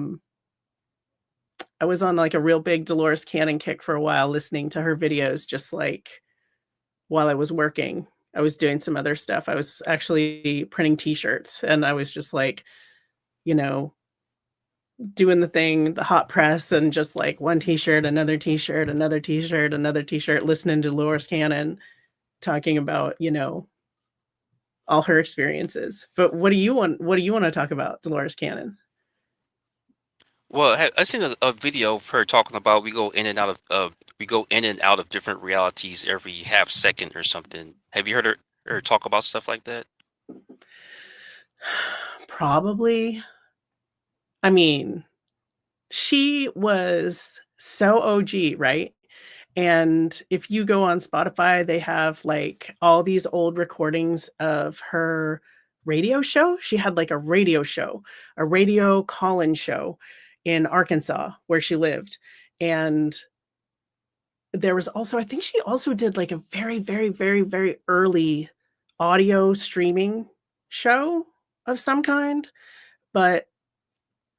was on like a real big Dolores Cannon kick for a while, listening to her videos just like while I was working. I was doing some other stuff. I was actually printing t-shirts, and I was just like, you know, doing the thing, the hot press, and just like one t-shirt, another t-shirt, another t-shirt, another t-shirt, listening to Dolores Cannon talking about, all her experiences. But what do you want to talk about, Dolores Cannon? Well, I seen a video of her talking about we go in and out of different realities every half second or something. Have you heard her talk about stuff like that? Probably. I mean, she was so OG, right? And if you go on Spotify, they have like all these old recordings of her radio show. She had like a radio show, a radio call-in show in Arkansas where she lived. And there was also, I think she also did like a very, very, very, very early audio streaming show of some kind, but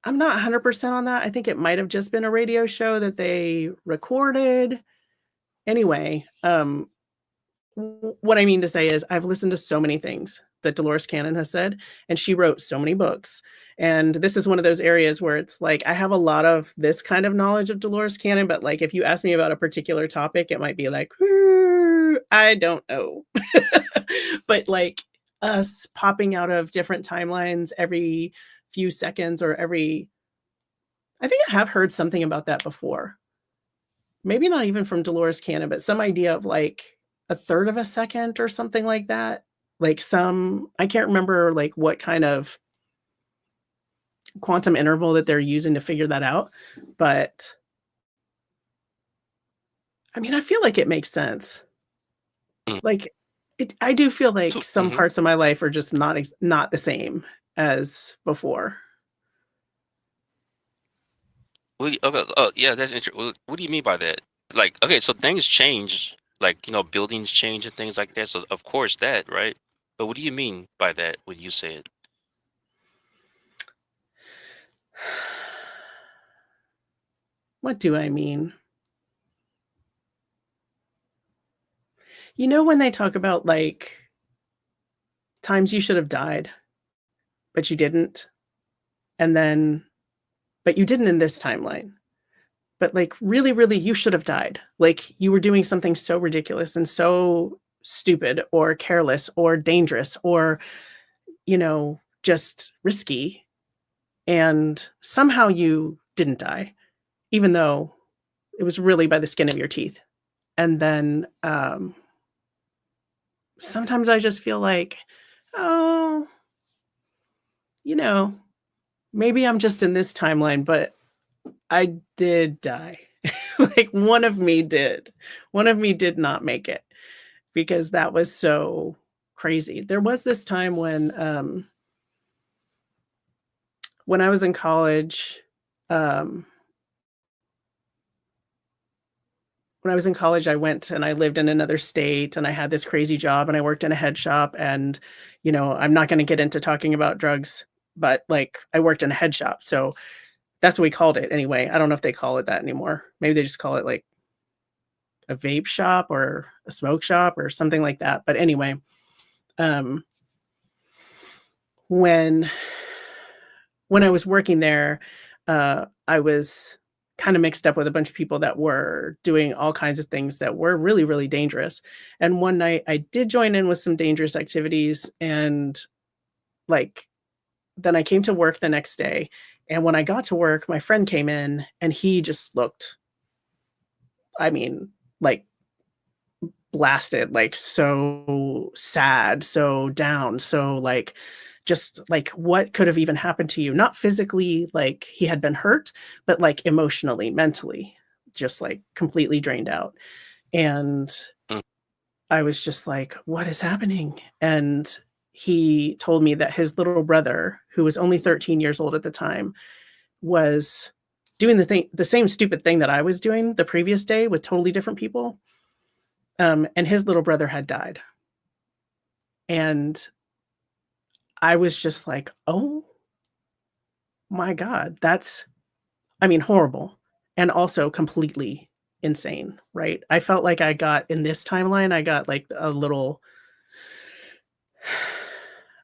I'm not 100% on that. I think it might have just been a radio show that they recorded. Anyway, what I mean to say is I've listened to so many things that Dolores Cannon has said, and she wrote so many books. And this is one of those areas where it's like I have a lot of this kind of knowledge of Dolores Cannon, but like if you ask me about a particular topic, it might be like, I don't know. But like us popping out of different timelines every few seconds or I think I have heard something about that before. Maybe not even from Dolores Cannon, but some idea of like a third of a second or something like that. Like I can't remember like what kind of quantum interval that they're using to figure that out. But I mean, I feel like it makes sense. Mm. Like I do feel like some Mhm. parts of my life are just not the same as before. Okay, yeah, that's interesting. What do you mean by that? Like, okay, so things change, like, buildings change and things like that. So of course that, right? But what do you mean by that when you say it? What do I mean? When they talk about like times you should have died, but you didn't, and then but you didn't in this timeline. But like really, really, you should have died. Like you were doing something so ridiculous and so stupid or careless or dangerous or, just risky. And somehow you didn't die, even though it was really by the skin of your teeth. And then sometimes I just feel like, oh, maybe I'm just in this timeline, but I did die. Like one of me did. One of me did not make it because that was so crazy. There was this time when I was in college, I went and I lived in another state and I had this crazy job and I worked in a head shop and, I'm not going to get into talking about drugs, but like I worked in a head shop. So that's what we called it anyway. I don't know if they call it that anymore. Maybe they just call it like a vape shop or a smoke shop or something like that. But anyway, when I was working there, I was kind of mixed up with a bunch of people that were doing all kinds of things that were really, really dangerous. And one night I did join in with some dangerous activities and like then I came to work the next day. And when I got to work, my friend came in and he just looked, I mean, like blasted, like so sad, so down, so like just like what could have even happened to you? Not physically, like he had been hurt, but like emotionally, mentally, just like completely drained out. And Mm. I was just like, what is happening? And he told me that his little brother, who was only 13 years old at the time, was doing the same stupid thing that I was doing the previous day with totally different people. And his little brother had died. And I was just like, oh my God, that's, horrible. And also completely insane, right? I felt like I got in this timeline, I got like a little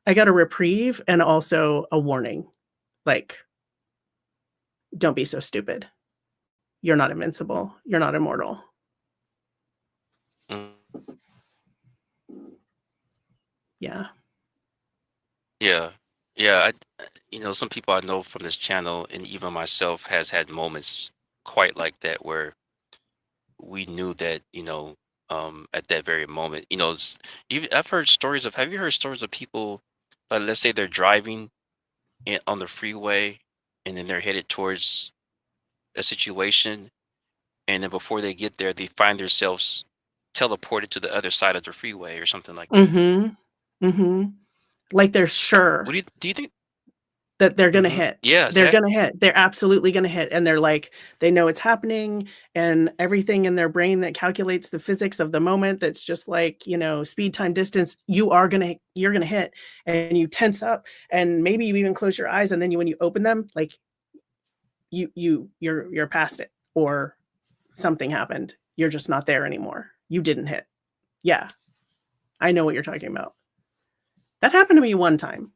I got a reprieve and also a warning. Like, don't be so stupid. You're not invincible. You're not immortal. Mm. Yeah. Yeah. Yeah. Some people I know from this channel and even myself has had moments quite like that where we knew that, at that very moment, I've heard stories have you heard stories of people, like, let's say they're driving on the freeway and then they're headed towards a situation, and then before they get there, they find themselves teleported to the other side of the freeway or something like that. Mhm. Mhm. Like they're What sure do you think? that they're gonna Hmm. hit. Yeah, They're exactly. gonna hit. They're absolutely gonna hit, and they're like, they know it's happening, and everything in their brain that calculates the physics of the moment that's just like, speed, time, distance, you're gonna hit, and you tense up, and maybe you even close your eyes, and then when you open them, like, you're past it, or something happened. You're just not there anymore. You didn't hit. Yeah, I know what you're talking about. That happened to me one time.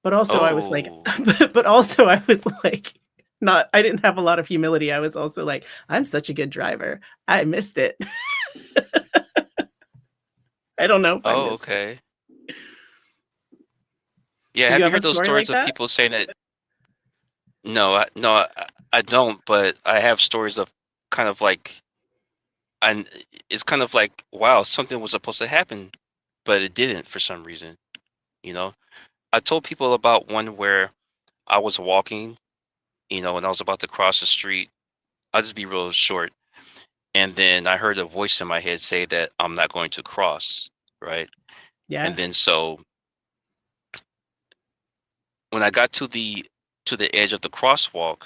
But also I was like Oh, but also I was like, not I didn't have a lot of humility. I was also like, "I'm such a good driver. I missed it." I don't know if I oh, missed it. okay. Yeah, Do you have you have a heard those story stories like of that? people saying that? No, I don't, but I have stories of kind of like, and it's kind of like, wow, something was supposed to happen, but it didn't for some reason, you know? I told people about one where I was walking, and I was about to cross the street. I'll just be real short. And then I heard a voice in my head say that I'm not going to cross, right? And Yeah. then so when I got to the edge of the crosswalk,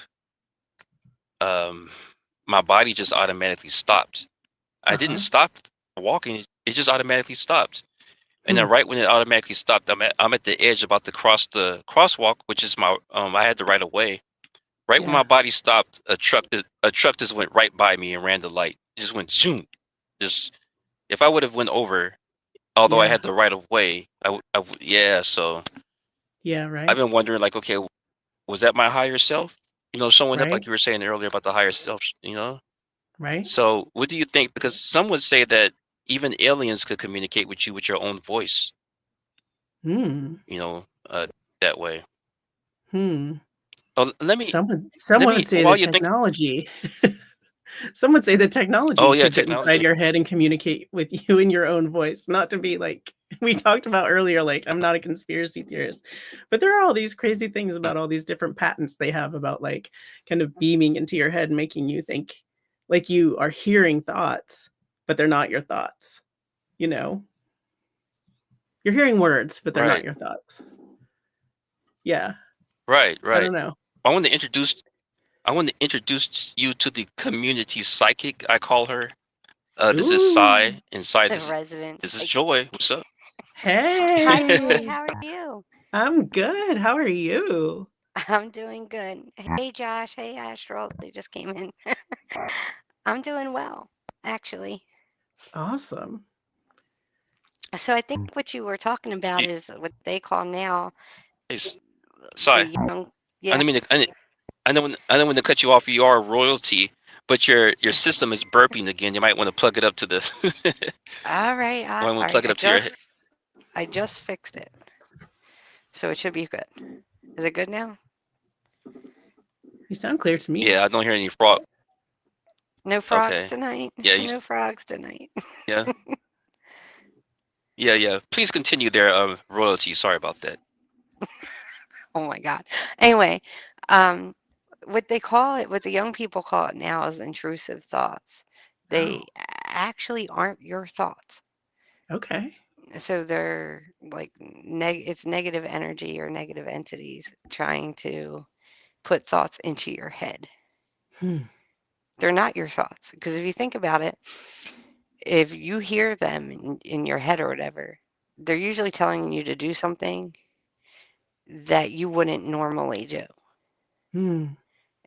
um, my body just automatically stopped. I didn't Uh-huh. stop walking; it just automatically stopped. And then Hmm. right when it automatically stopped, I'm at the edge about to cross the crosswalk, which is I had the right of way. Right when Yeah. my body stopped, a truck just went right by me and ran the light. It just went zoom. Just if I would have went over, although I Yeah. had the right of way, yeah. So Yeah, I've right? been wondering, like, okay, was that my higher self? Showing up, Right? like you were saying earlier about the higher self. Right? So what do you think? Because some would say that even aliens could communicate with you with your own voice, Hmm. you know, uh, that way. Hmm. Oh, Someone would say while that you think, technology some would say that technology oh yeah, could get inside technology. your head and communicate with you in your own voice, not to be like we talked about earlier, like, I'm not a conspiracy theorist, but there are all these crazy things Mm. about all these different patents they have about, like, kind of beaming into your head, making you think like you are hearing thoughts, but they're not your thoughts, you know? You're hearing words, but they're not Right, your thoughts. Yeah, right, I right. don't know. I want to introduce I want to introduce you to the community psychic. I call her. This is Ooh, Sai. Inside The this resident this is psychic. Joy. What's up? Hi, Joy. hey, How are you? I'm good. How are you? I'm doing good. Hey, Josh. Hey, Astral. They just came in. I'm doing well, actually. Awesome. So I think what you were talking about You- is what they call now Hey, the Sai. young. I Yeah. didn't mean to. I don't want to cut you off. You are royalty, but your system is burping again. You might want to plug it up to the. All right. Might want to All right. plug it up to your head. I just fixed it, so it should be good. Is it good now? You sound clear to me. Yeah, I don't hear any frog. No frogs Okay. tonight. Yeah. No frogs tonight. Yeah. Yeah. Yeah. Please continue there. Royalty. Sorry about that. Oh my God. Anyway, um, what they call it, what the young people call it now is intrusive thoughts. Oh, They actually aren't your thoughts. okay. So they're like it's negative energy or negative entities trying to put thoughts into your head. Hmm. They're not your thoughts. Because if you think about it, if you hear them in your head or whatever, they're usually telling you to do something that you wouldn't normally do. Hmm.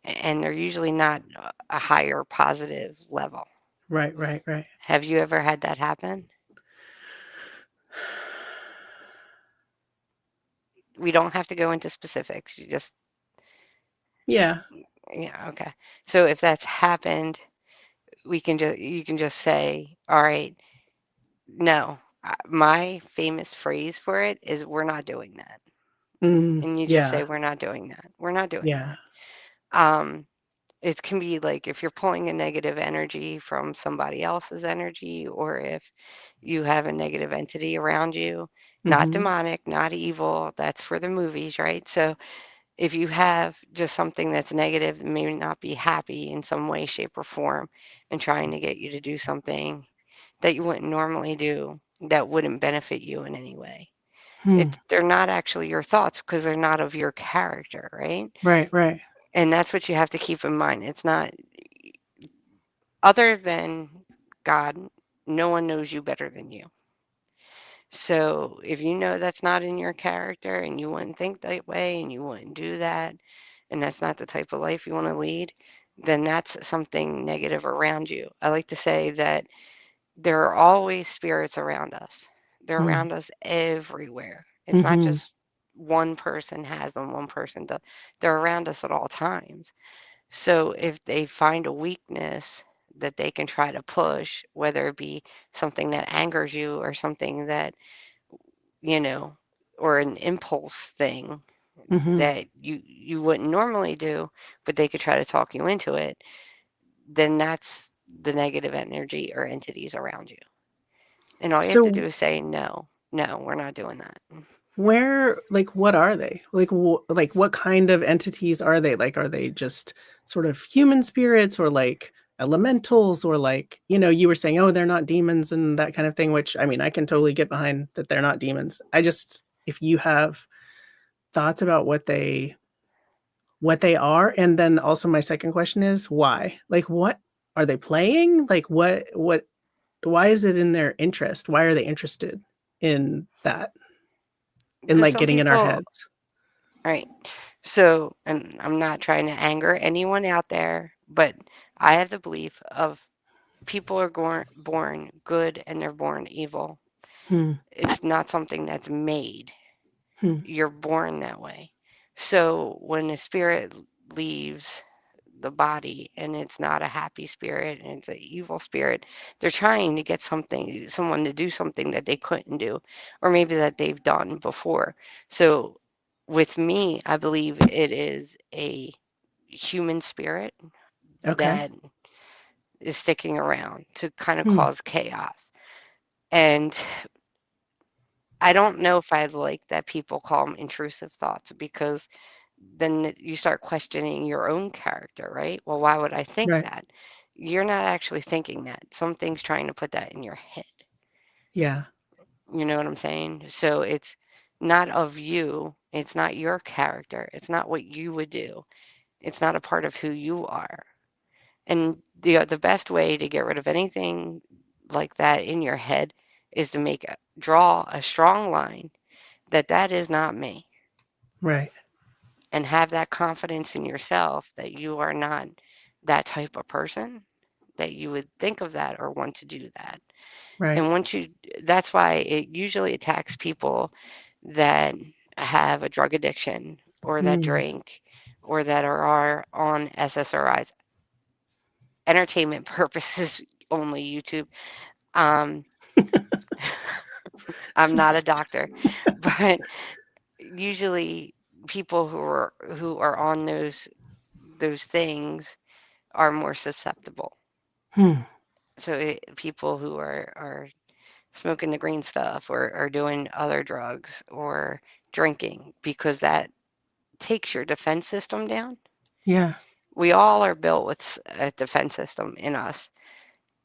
And they're usually not a higher positive level. Right, right, right. Have you ever had that happen? we don't have to go into specifics. You just, Yeah. yeah, okay. So if that's happened, you can just say, all right, no. My famous phrase for it is, we're not doing that. And you just say, Yeah. we're not doing that. We're not doing Yeah. that. It can be like if you're pulling a negative energy from somebody else's energy, or if you have a negative entity around you, not Mm-hmm. demonic, not evil, that's for the movies, right? So if you have just something that's negative, may not be happy in some way, shape, or form, and trying to get you to do something that you wouldn't normally do, that wouldn't benefit you in any way. Hmm. They're not actually your thoughts, because they're not of your character, right? Right. Right. And that's what you have to keep in mind. It's not, other than God, no one knows you better than you. So if you know that's not in your character, and you wouldn't think that way, and you wouldn't do that, and that's not the type of life you want to lead, then that's something negative around you. I like to say that there are always spirits around us. They're Mm. around us everywhere. It's not Mm-hmm. just one person has them, one person does. They're around us at all times. So if they find a weakness that they can try to push, whether it be something that angers you, or something that, you know, or an impulse thing Mm-hmm. that you wouldn't normally do, but they could try to talk you into it, then that's the negative energy or entities around you. And all you have to do So is say, no, no, we're not doing that. where, like, what are they? Like, like, what kind of entities are they? Like, are they just sort of human spirits, or like elementals, or like, you were saying, oh, they're not demons and that kind of thing, which, I mean, I can totally get behind that they're not demons. If you have thoughts about what they are, and then also my second question is why? Like, what are they playing? Like, why is it in their interest? Why are they interested in that? In Because like some getting in our people, heads? right? So, and I'm not trying to anger anyone out there, but I have the belief of people are born good and they're born evil. Hmm. It's not something that's made. Hmm. You're born that way. So when a spirit leaves the body, and it's not a happy spirit and it's an evil spirit, they're trying to get someone to do something that they couldn't do, or maybe that they've done before. So with me, I believe it is a human spirit Okay. that is sticking around to kind of Hmm. cause chaos. And I don't know if I like that people call them intrusive thoughts, because then you start questioning your own character, right? Well, why would I think Right. that? You're not actually thinking that. Something's trying to put that in your head. Yeah. You know what I'm saying? So it's not of you. It's not your character. It's not what you would do. It's not a part of who you are. And the best way to get rid of anything like that in your head is to draw a strong line that that is not me, Right. and have that confidence in yourself that you are not that type of person, that you would think of that or want to do that. Right. And that's why it usually attacks people that have a drug addiction, or that Hmm. drink, or that are on SSRIs, entertainment purposes only, YouTube. Um, I'm not a doctor, but usually people who are on those things are more susceptible. Hmm. So people who are smoking the green stuff, or are doing other drugs, or drinking, because that takes your defense system down. Yeah. We all are built with a defense system in us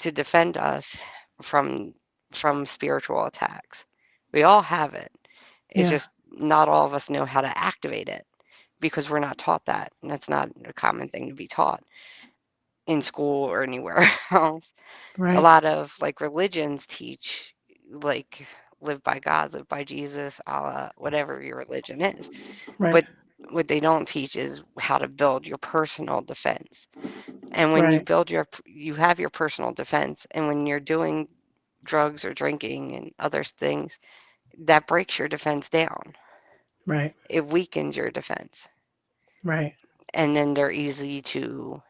to defend us from from spiritual attacks. We all have it. It's Yeah. just not all of us know how to activate it, because we're not taught that. And that's not a common thing to be taught in school or anywhere else. A Right. lot of like religions teach, like, live by God, live by Jesus, Allah, whatever your religion is. Right. But what they don't teach is how to build your personal defense. And when Right. you have your personal defense, and when you're doing drugs or drinking and other things, that breaks your defense down. Right. It weakens your defense. Right. And then they're easy to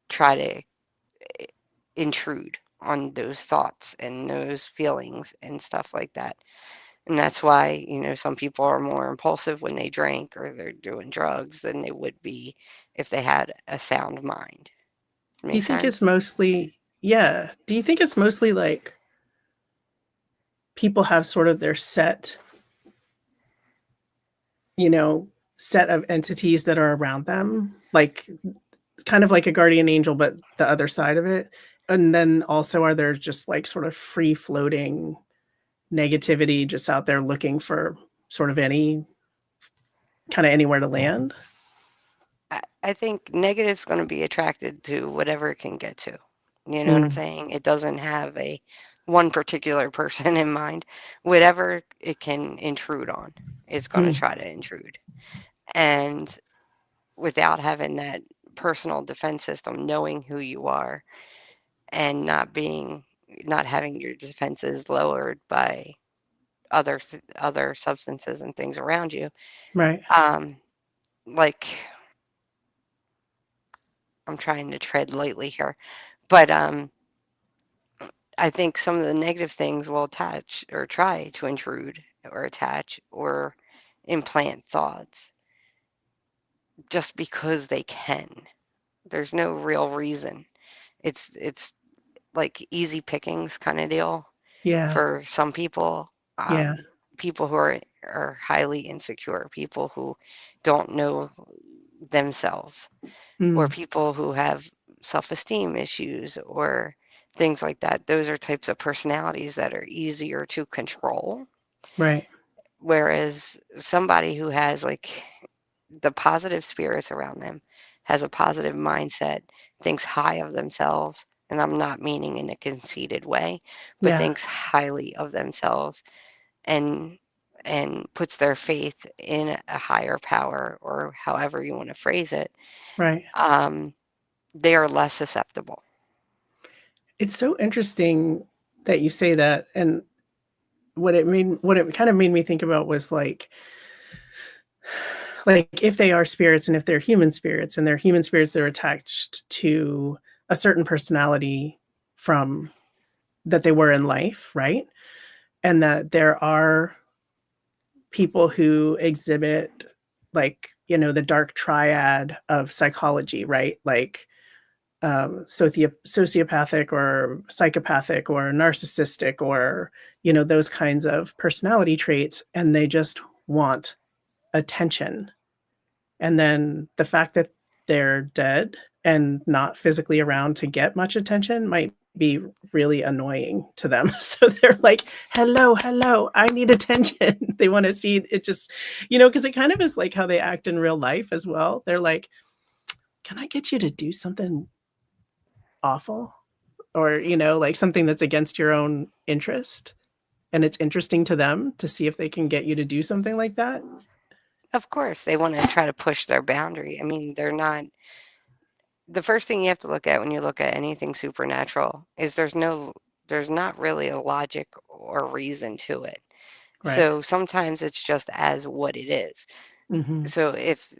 try to intrude on those thoughts and those feelings and stuff like that. And that's why, some people are more impulsive when they drink or they're doing drugs than they would be if they had a sound mind. Do you Make think it's sense? mostly, yeah. Do you think it's mostly like people have sort of their set, set of entities that are around them, like kind of like a guardian angel, but the other side of it? And then also, are there just like sort of free floating negativity just out there looking for sort of any kind of anywhere to land? I think negative's going to be attracted to whatever it can get to. You know what I'm saying? It doesn't have one particular person in mind. Whatever it can intrude on, it's going to try to intrude. And without having that personal defense system, knowing who you are, and not having your defenses lowered by other substances and things around you. Right. Like, I'm trying to tread lightly here, but I think some of the negative things will attach or try to intrude or attach or implant thoughts just because they can. There's no real reason. It's like easy pickings kind of deal. Yeah. For some people. Yeah. People who are highly insecure, people who don't know themselves, or people who have self-esteem issues or things like that. Those are types of personalities that are easier to control. Right. Whereas somebody who has like the positive spirits around them, has a positive mindset, thinks high of themselves, and I'm not meaning in a conceited way, but thinks highly of themselves and puts their faith in a higher power, or however you want to phrase it. Right. They are less susceptible. It's so interesting that you say that. And what it kind of made me think about was like if they are spirits and if they're human spirits and they're human spirits, they're attached to a certain personality from that they were in life, right? And that there are people who exhibit like, the dark triad of psychology, right? Like sociopathic or psychopathic or narcissistic or, those kinds of personality traits. And they just want attention. And then the fact that they're dead and not physically around to get much attention might be really annoying to them. So they're like, hello, I need attention. They want to see it, just, because it kind of is like how they act in real life as well. They're like, can I get you to do something awful? Or, like something that's against your own interest. And it's interesting to them to see if they can get you to do something like that. Of course, they want to try to push their boundary. I mean, they're not. The first thing you have to look at when you look at anything supernatural is there's not really a logic or reason to it. Right. So sometimes it's just as what it is. So if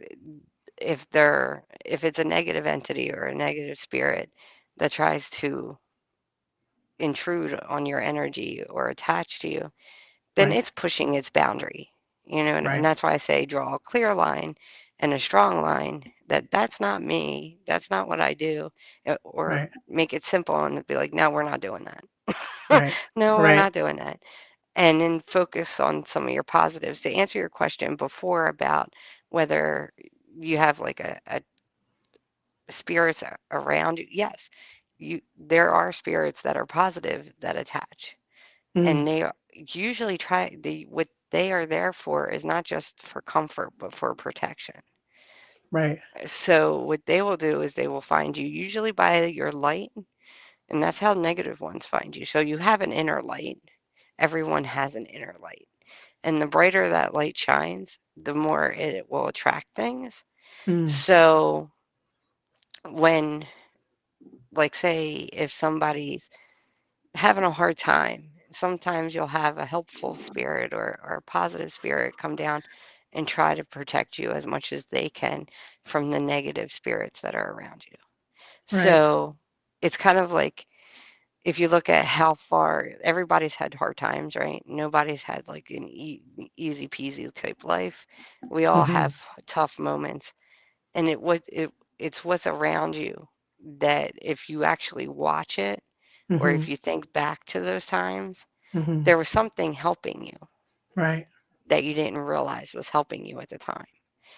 it's a negative entity or a negative spirit that tries to intrude on your energy or attach to you, then it's pushing its boundary, and that's why I say draw a clear line and a strong line that's not me, that's not what I do, or make it simple and be like, no, we're not doing that. No, we're not doing that. And then focus on some of your positives. To answer your question before about whether you have like a spirits around you, yes, there are spirits that are positive that attach. And they usually what they are there for is not just for comfort, but for protection. Right. So what they will do is they will find you usually by your light, and that's how negative ones find you. So you have an inner light. Everyone has an inner light. And the brighter that light shines, the more it will attract things. So when, like, say, if somebody's having a hard time, sometimes you'll have a helpful spirit or a positive spirit come down and try to protect you as much as they can from the negative spirits that are around you. Right. So it's kind of like, if you look at how far everybody's had hard times, right? Nobody's had like an easy peasy type life. We all Hmm. have tough moments, and it's what's around you that if you actually watch it, or Hmm. if you think back to those times, Hmm. there was something helping you Right. that you didn't realize was helping you at the time.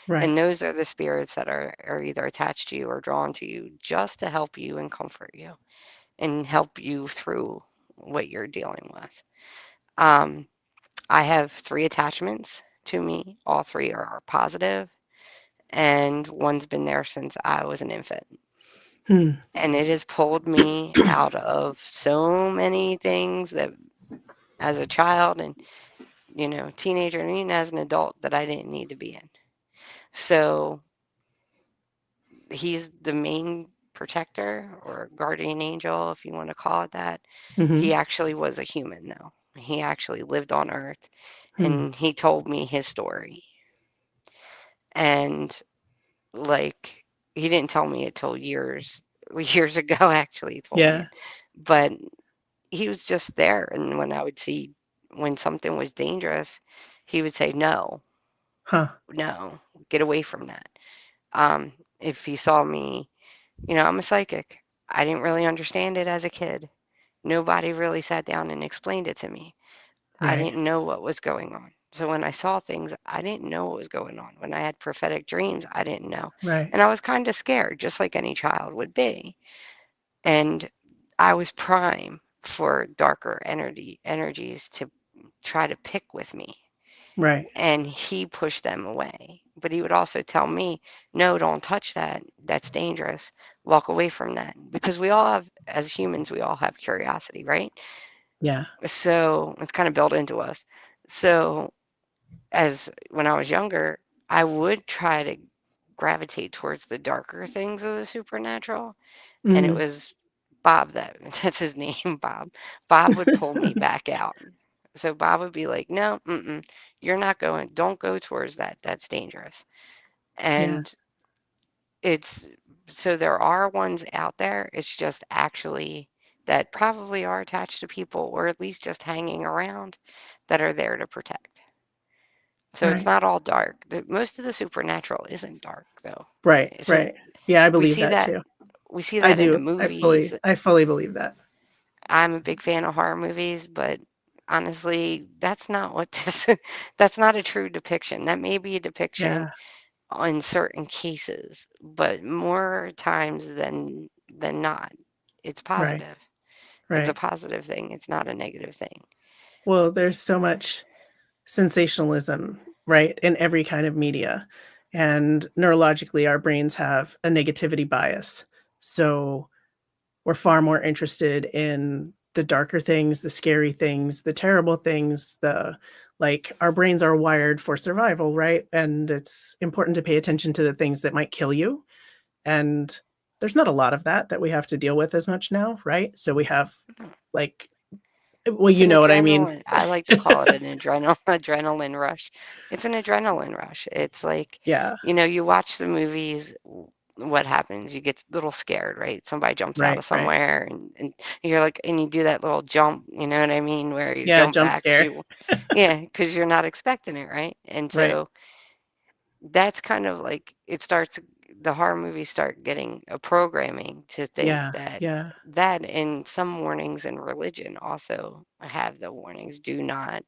Right. And those are the spirits that are either attached to you or drawn to you just to help you and comfort you and help you through what you're dealing with. Um, I have 3 attachments to me. All 3 are positive, and one's been there since I was an infant. Hmm. And it has pulled me out of so many things that as a child and, teenager and even as an adult that I didn't need to be in. So he's the main protector or guardian angel, if you want to call it that. Hmm. He actually was a human, though. He actually lived on Earth, Hmm. and he told me his story. And like, he didn't tell me it till years ago. Actually, he told me Yeah. it, but he was just there. And when I would see when something was dangerous, he would say, "No, Huh. no, get away from that." If he saw me, I'm a psychic. I didn't really understand it as a kid. Nobody really sat down and explained it to me. I Right. didn't know what was going on. So when I saw things, I didn't know what was going on. When I had prophetic dreams, I didn't know. Right. And I was kind of scared, just like any child would be. And I was prime for darker energies to try to pick with me. Right. And he pushed them away. But he would also tell me, no, don't touch that. That's dangerous. Walk away from that. Because we all have, as humans, we all have curiosity, right? Yeah. So it's kind of built into us. So as when I was younger, I would try to gravitate towards the darker things of the supernatural. And it Mm. was Bob that's his name, Bob. Bob would pull me back out. So Bob would be like, "No, you're not going. Don't go towards that. That's dangerous." Yeah. And it's so there are ones out there. It's just actually that probably are attached to people or at least just hanging around that are there to protect. So it's Right. not all dark. Most of the supernatural isn't dark though. Right. So Right. Yeah, I we believe see that that too. we see I that in the do. movies. I fully believe that. I'm a big fan of horror movies, but honestly, that's not what this that's not a true depiction. That may be a depiction Yeah. in certain cases, but more times than not, it's Right. positive. It's a Right. positive thing. It's not a negative thing. Well, there's so much sensationalism, right, in every kind of media. And neurologically, our brains have a negativity bias. So we're far more interested in the darker things, the scary things, the terrible things, our brains are wired for survival, right? And it's important to pay attention to the things that might kill you. And there's not a lot of that we have to deal with as much now, right? So we have like, well, It's you an know what I mean. adrenaline. I like to call it an adrenaline rush. It's an adrenaline rush. It's like, Yeah. you watch the movies, what happens? You get a little scared, right? Somebody jumps out Right. of Right. somewhere and you're like, and you do that little jump, you know what I mean? Where you Yeah. jump Jump back 'cause scare. yeah, because you're not expecting it, right? And Right. so that's kind of like the horror movies start getting a programming to think Yeah. that Yeah. and some warnings in religion also have the warnings, do not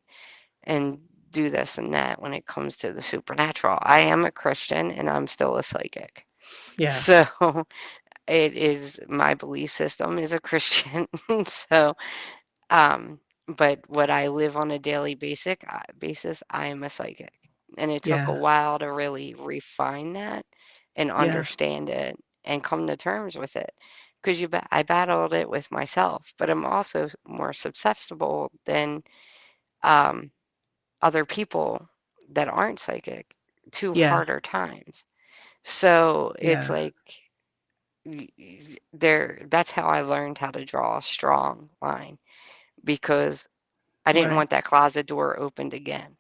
and do this and that when it comes to the supernatural. I am a Christian and I'm still a psychic. Yeah. So it is my belief system is a Christian. So um but what I live on a daily basis, I am a psychic. And it took a Yeah. while to really refine that and Yeah. understand it and come to terms with it. Because I battled it with myself, but I'm also more susceptible than um, other people that aren't psychic to Yeah. harder times. So it's Yeah. like that's how I learned how to draw a strong line because I didn't Right. want that closet door opened again.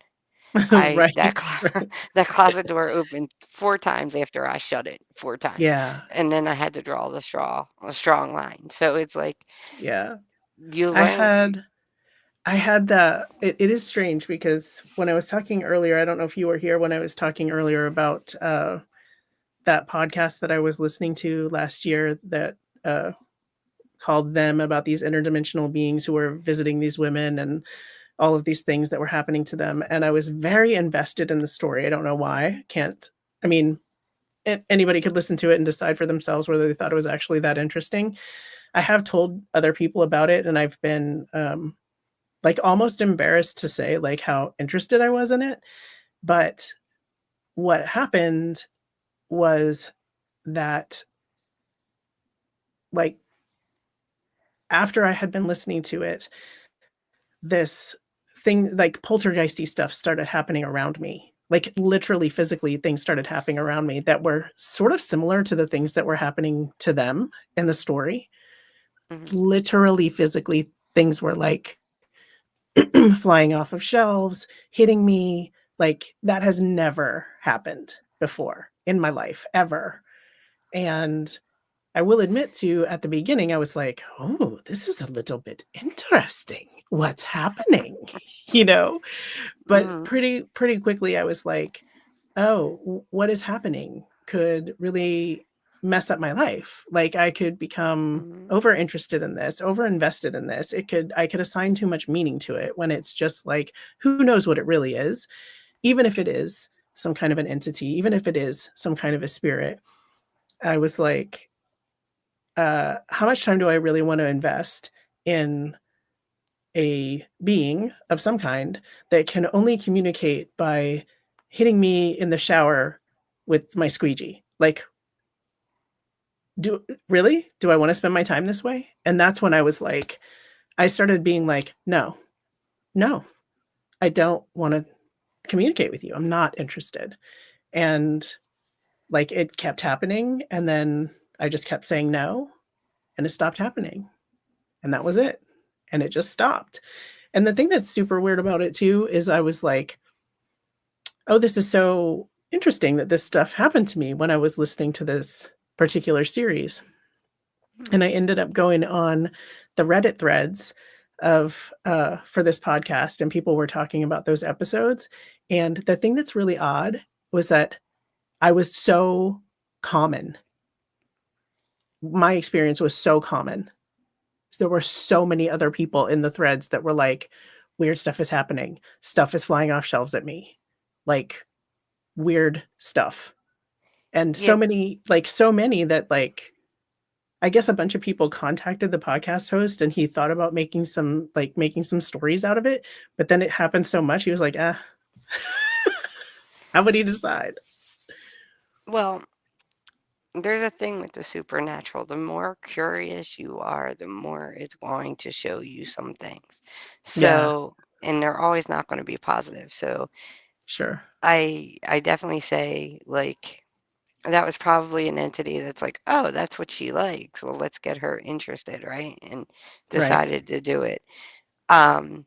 I that Right. Right. that closet door opened 4 times after I shut it 4 times, Yeah. and then I had to draw a strong line. So it's like Yeah. you I learn. had I had that. It is strange because when I was talking earlier, I don't know if you were here when I was talking earlier about that podcast that I was listening to last year that called them about these interdimensional beings who were visiting these women and all of these things that were happening to them. And I was very invested in the story. I don't know why. Can't, I mean, anybody could listen to it and decide for themselves whether they thought it was actually that interesting. I have told other people about it, and I've been like almost embarrassed to say like how interested I was in it. But what happened was that, like, after I had been listening to it, this thing like poltergeisty stuff started happening around me. Like literally physically things started happening around me that were sort of similar to the things that were happening to them in the story. Mhm. Literally physically things were like flying off of shelves, hitting me. Like that has never happened before in my life ever. And I will admit to at the beginning, I was like, oh, this is a little bit interesting. What's happening? You know? But Mhm. pretty quickly, I was like, oh, what is happening could really mess up my life. Like I could become Mhm. over interested in this, over invested in this. I could assign too much meaning to it when it's just like, who knows what it really is, even if it is some kind of an entity, even if it is some kind of a spirit. I was like, how much time do I really want to invest in a being of some kind that can only communicate by hitting me in the shower with my squeegee? Like, do I want to spend my time this way? And that's when I was like, I started being like, no, no, I don't want to communicate with you. I'm not interested. And like it kept happening. And then I just kept saying no, and it stopped happening. And that was it. And it just stopped. And the thing that's super weird about it too is I was like, oh, this is so interesting that this stuff happened to me when I was listening to this particular series. And I ended up going on the Reddit threads of for this podcast, and people were talking about those episodes. And the thing that's really odd was that I was so common. My experience was so common. There were so many other people in the threads that were like, weird stuff is happening. Stuff is flying off shelves at me. Like weird stuff. And Yeah. so many that like, I guess a bunch of people contacted the podcast host and he thought about making some stories out of it. But then it happened so much. He was like, how would he decide? Well, there's a thing with the supernatural. The more curious you are, the more it's going to show you some things. Yeah, So, and they're always not going to be positive. So, sure. I definitely say like that was probably an entity that's like, oh, that's what she likes. Well, let's get her interested, right? And Right. decided to do it. Um,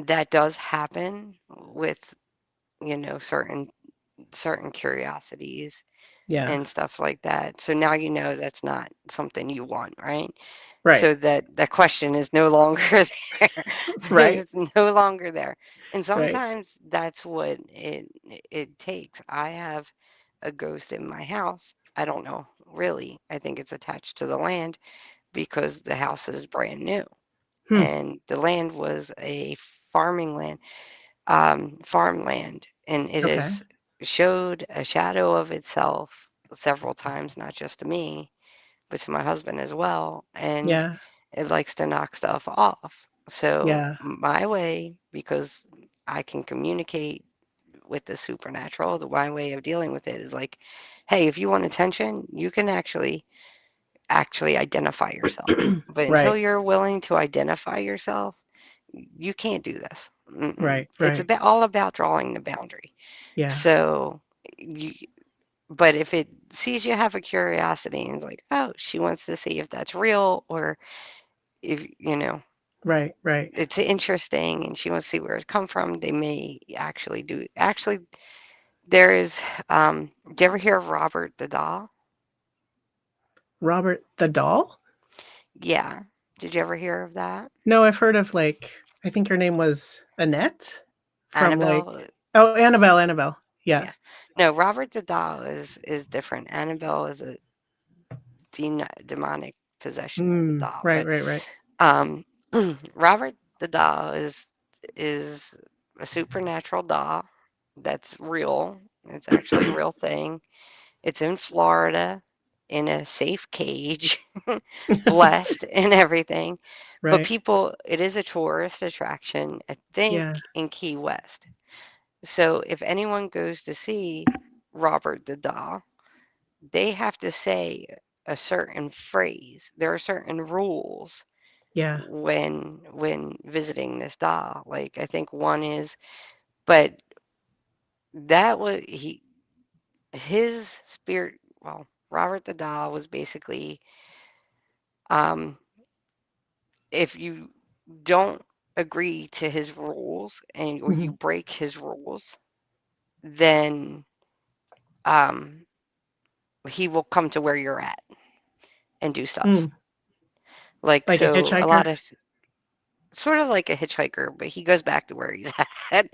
that does happen with, certain curiosities Yeah. and stuff like that. So now you know that's not something you want, right? Right. So that question is no longer there. Right. It's no longer there. And Right. sometimes that's what it takes. I have a ghost in my house. I don't know, really. I think it's attached to the land because the house is brand new. Hmm. And the land was a farming land, farmland, and it Okay. is showed a shadow of itself several times, not just to me, but to my husband as well. And Yeah. it likes to knock stuff off. So Yeah. my way, because I can communicate with the supernatural, my way of dealing with it is like, hey, if you want attention, you can actually identify yourself. But until Right. you're willing to identify yourself, you can't do this. Mm-mm. Right. It's Right. all about drawing the boundary. Yeah. So, you, but if it sees you have a curiosity and is like, oh, she wants to see if that's real, or if. Right, right. It's interesting, and she wants to see where it come from. They may actually do. Actually, there is. Did you ever hear of Robert the doll? Robert the doll? Yeah. Did you ever hear of that? No, I've heard of like I think her name was Annette from like Annabelle. oh Annabelle, Annabelle. Yeah. Yeah. No, Robert the doll is different. Annabelle is a demonic possession of a doll, Right, but right, right. um, Robert the doll is a supernatural doll that's real. It's actually a real thing. It's in Florida in a safe cage, blessed and everything. But Right. people, it is a tourist attraction, I think, Yeah. in Key West. So if anyone goes to see Robert the doll, they have to say a certain phrase. There are certain rules Yeah. when visiting this doll. Like I think one is, but that was his spirit. Well, Robert the doll was basically, um, if you don't agree to his rules and or you Mhm. break his rules, then um, he will come to where you're at and do stuff. Mm. Like Like a so, a lot hitchhiker? of sort of like a hitchhiker, but he goes back to where he's at.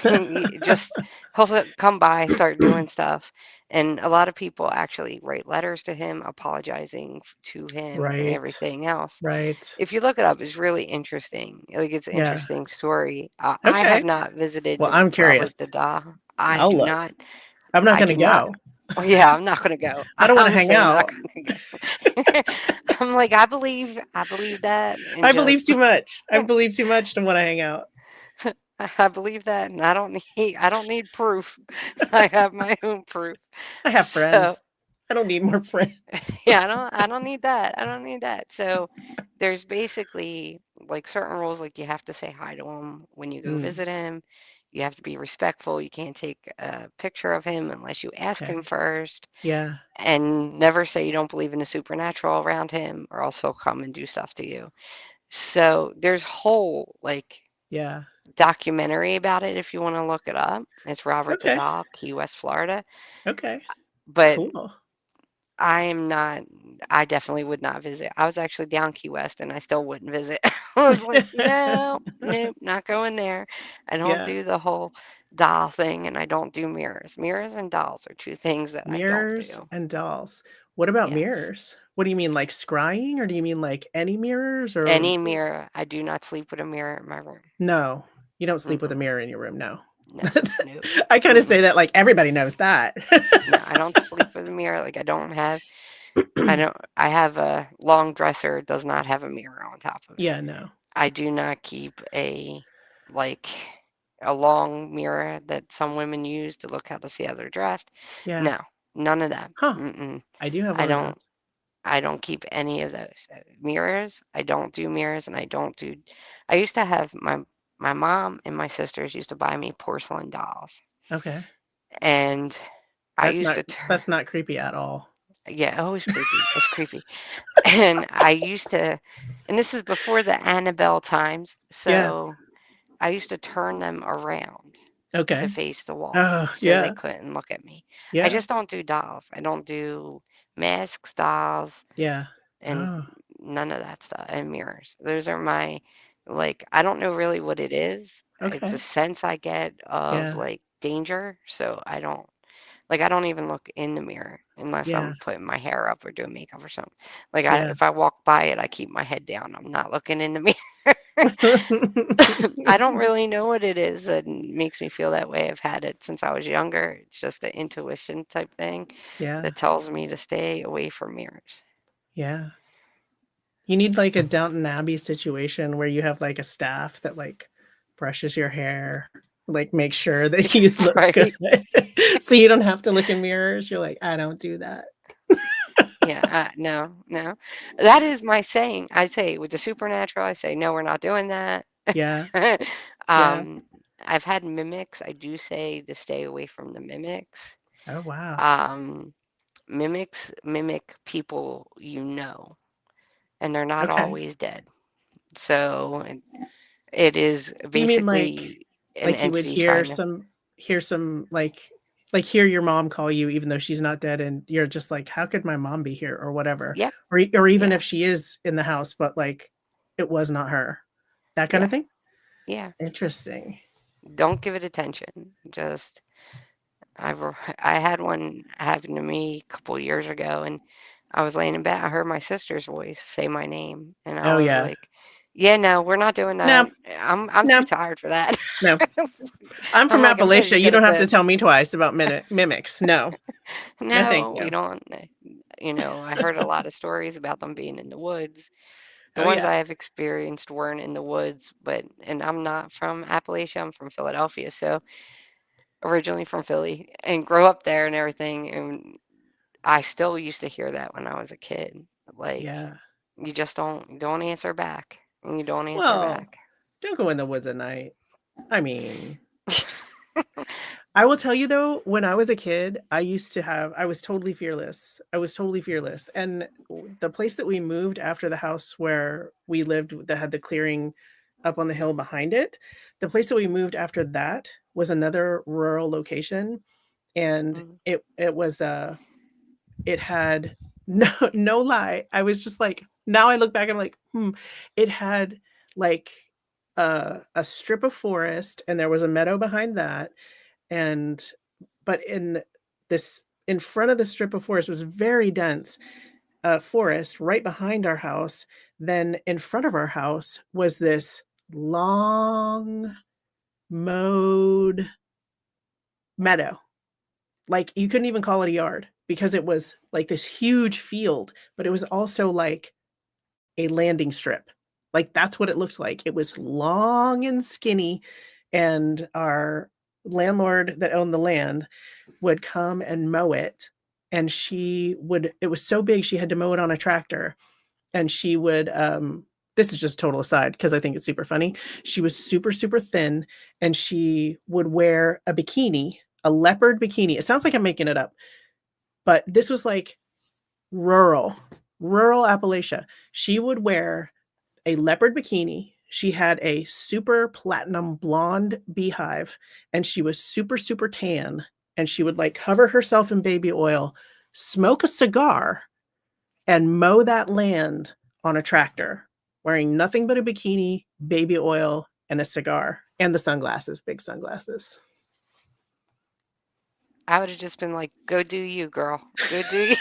And just he'll come by, start doing stuff, and a lot of people actually write letters to him, apologizing to him, and Right. everything else. Right. If you look it up, it's really interesting. Like it's an Yeah. interesting story. I have Okay. not visited Well, the I'm Robert curious. the Doll. I I'll do look. not. I'm not I gonna do not. go. Oh yeah, I'm not gonna go. I don't want to I'm hang so not out. gonna go. I'm like, I believe that, and I believe just too much. I believe too much to want to hang out. I believe that, and I don't need proof. I have my own proof. I have So friends. I don't need more friends. yeah, I don't need that. I don't need that. So there's basically like certain rules, like you have to say hi to him when you go Mm. visit him. You have to be respectful. You can't take a picture of him unless you ask him Okay. first, Yeah. and never say you don't believe in the supernatural around him, or else he'll come and do stuff to you. So there's whole like Yeah. documentary about it if you want to look it up. It's Robert the Okay. Doll, Key West, Florida. Okay. But Cool. I am not, I definitely would not visit. I was actually down Key West and I still wouldn't visit. I was like, no, nope, not going there. I don't Yeah. do the whole doll thing and I don't do mirrors. Mirrors and dolls are two things that I don't Mirrors do. and dolls. What about Yes. mirrors? What do you mean, like scrying, or do you mean like any mirrors, or Any mirror. I do not sleep with a mirror in my room. no? You don't sleep with a Mm-mm. mirror in your room, no. No, nope. I kind of say Mm-mm. that like everybody knows that. No, I don't sleep with a mirror. Like I have a long dresser, does not have a mirror on top of it. Yeah, no. I do not keep like a long mirror that some women use to look how to see how they're dressed. Yeah. No, none of that. Huh. Mm-mm. I do have I one of those. don't I don't keep any of those. Mirrors, I don't do mirrors and I used to have my mom and my sisters used to buy me porcelain dolls. Okay. And I That's used not to turn that's not creepy at all. yeah, oh, it's creepy. It's creepy. And I used to, and this is before the Annabelle times, Yeah. so I used to turn them around to Okay. face the wall Oh, so they yeah. couldn't look at me. I Yeah. just don't do dolls. I don't do masks, dolls, Yeah. and Oh, none of that stuff, and mirrors. Those are my, like, I don't know really what it is. It's a okay. sense I get of Yeah. like danger, so I don't even look in the mirror unless Yeah. I'm putting my hair up or doing makeup or something. Like Yeah. if I walk by it, I keep my head down. I'm not looking in the mirror. I don't really know what it is that makes me feel that way. I've had it since I was younger. It's just an intuition type thing Yeah. that tells me to stay away from mirrors. Yeah. You need like a Downton Abbey situation where you have like a staff that like brushes your hair, like make sure that you look good. Right? So you don't have to look in mirrors. You're like, I don't do that. Yeah, no, no. That is my saying. I say with the supernatural, I say, no, we're not doing that. Yeah. Yeah. um, I've had mimics. I do say to stay away from the mimics. Oh, wow. Um, Mimics mimic people you know, and they're not Okay. always dead. So it is Do you mean basically an you would entity trying to. hear some hear your mom call you even though she's not dead, and you're just like, how could my mom be here or whatever? Yep. Or even Yeah. if she is in the house, but like it was not her. That kind Yeah. of thing? Yeah. Interesting. Don't give it attention. Just I had one happen to me a couple years ago, and I was laying in bed. I heard my sister's voice say my name, and I Oh was yeah. like, "Yeah, no, we're not doing No, that. I'm too no, tired for that." no. I'm I'm from like, I'm ready to Appalachia. go You to don't have to bed. tell me twice about mimics. No. No, thank No, we you. don't. I heard a lot of stories about them being in the woods. The Oh ones yeah. I have experienced weren't in the woods, and I'm not from Appalachia. I'm from Philadelphia, so originally from Philly, and grew up there and everything. And I still used to hear that when I was a kid. Like, Yeah. you just don't answer back, and you don't answer Well, back. don't go in the woods at night. I mean, I will tell you though, when I was a kid, I was totally fearless. I was totally fearless. And the place that we moved after the house where we lived that had the clearing up on the hill behind it, the place that we moved after that was another rural location. And Mm. it was it had no lie. I was just like, now I look back, I'm like, it had like a strip of forest, and there was a meadow behind that. And but in front of the strip of forest was very dense forest right behind our house. Then in front of our house was this long mowed meadow. Like you couldn't even call it a yard because it was like this huge field, but it was also like a landing strip. Like that's what it looked like. It was long and skinny, and our landlord that owned the land would come and mow it. And it was so big, she had to mow it on a tractor. And she would, this is just total aside because I think it's super funny. She was super, super thin, and she would wear a bikini, a leopard bikini. It sounds like I'm making it up, but this was like rural Appalachia. She would wear a leopard bikini. She had a super platinum blonde beehive, and she was super, super tan. And she would like cover herself in baby oil, smoke a cigar, and mow that land on a tractor, wearing nothing but a bikini, baby oil, and a cigar, and the sunglasses, big sunglasses. I would have just been like, "Go do you, girl. Go do you.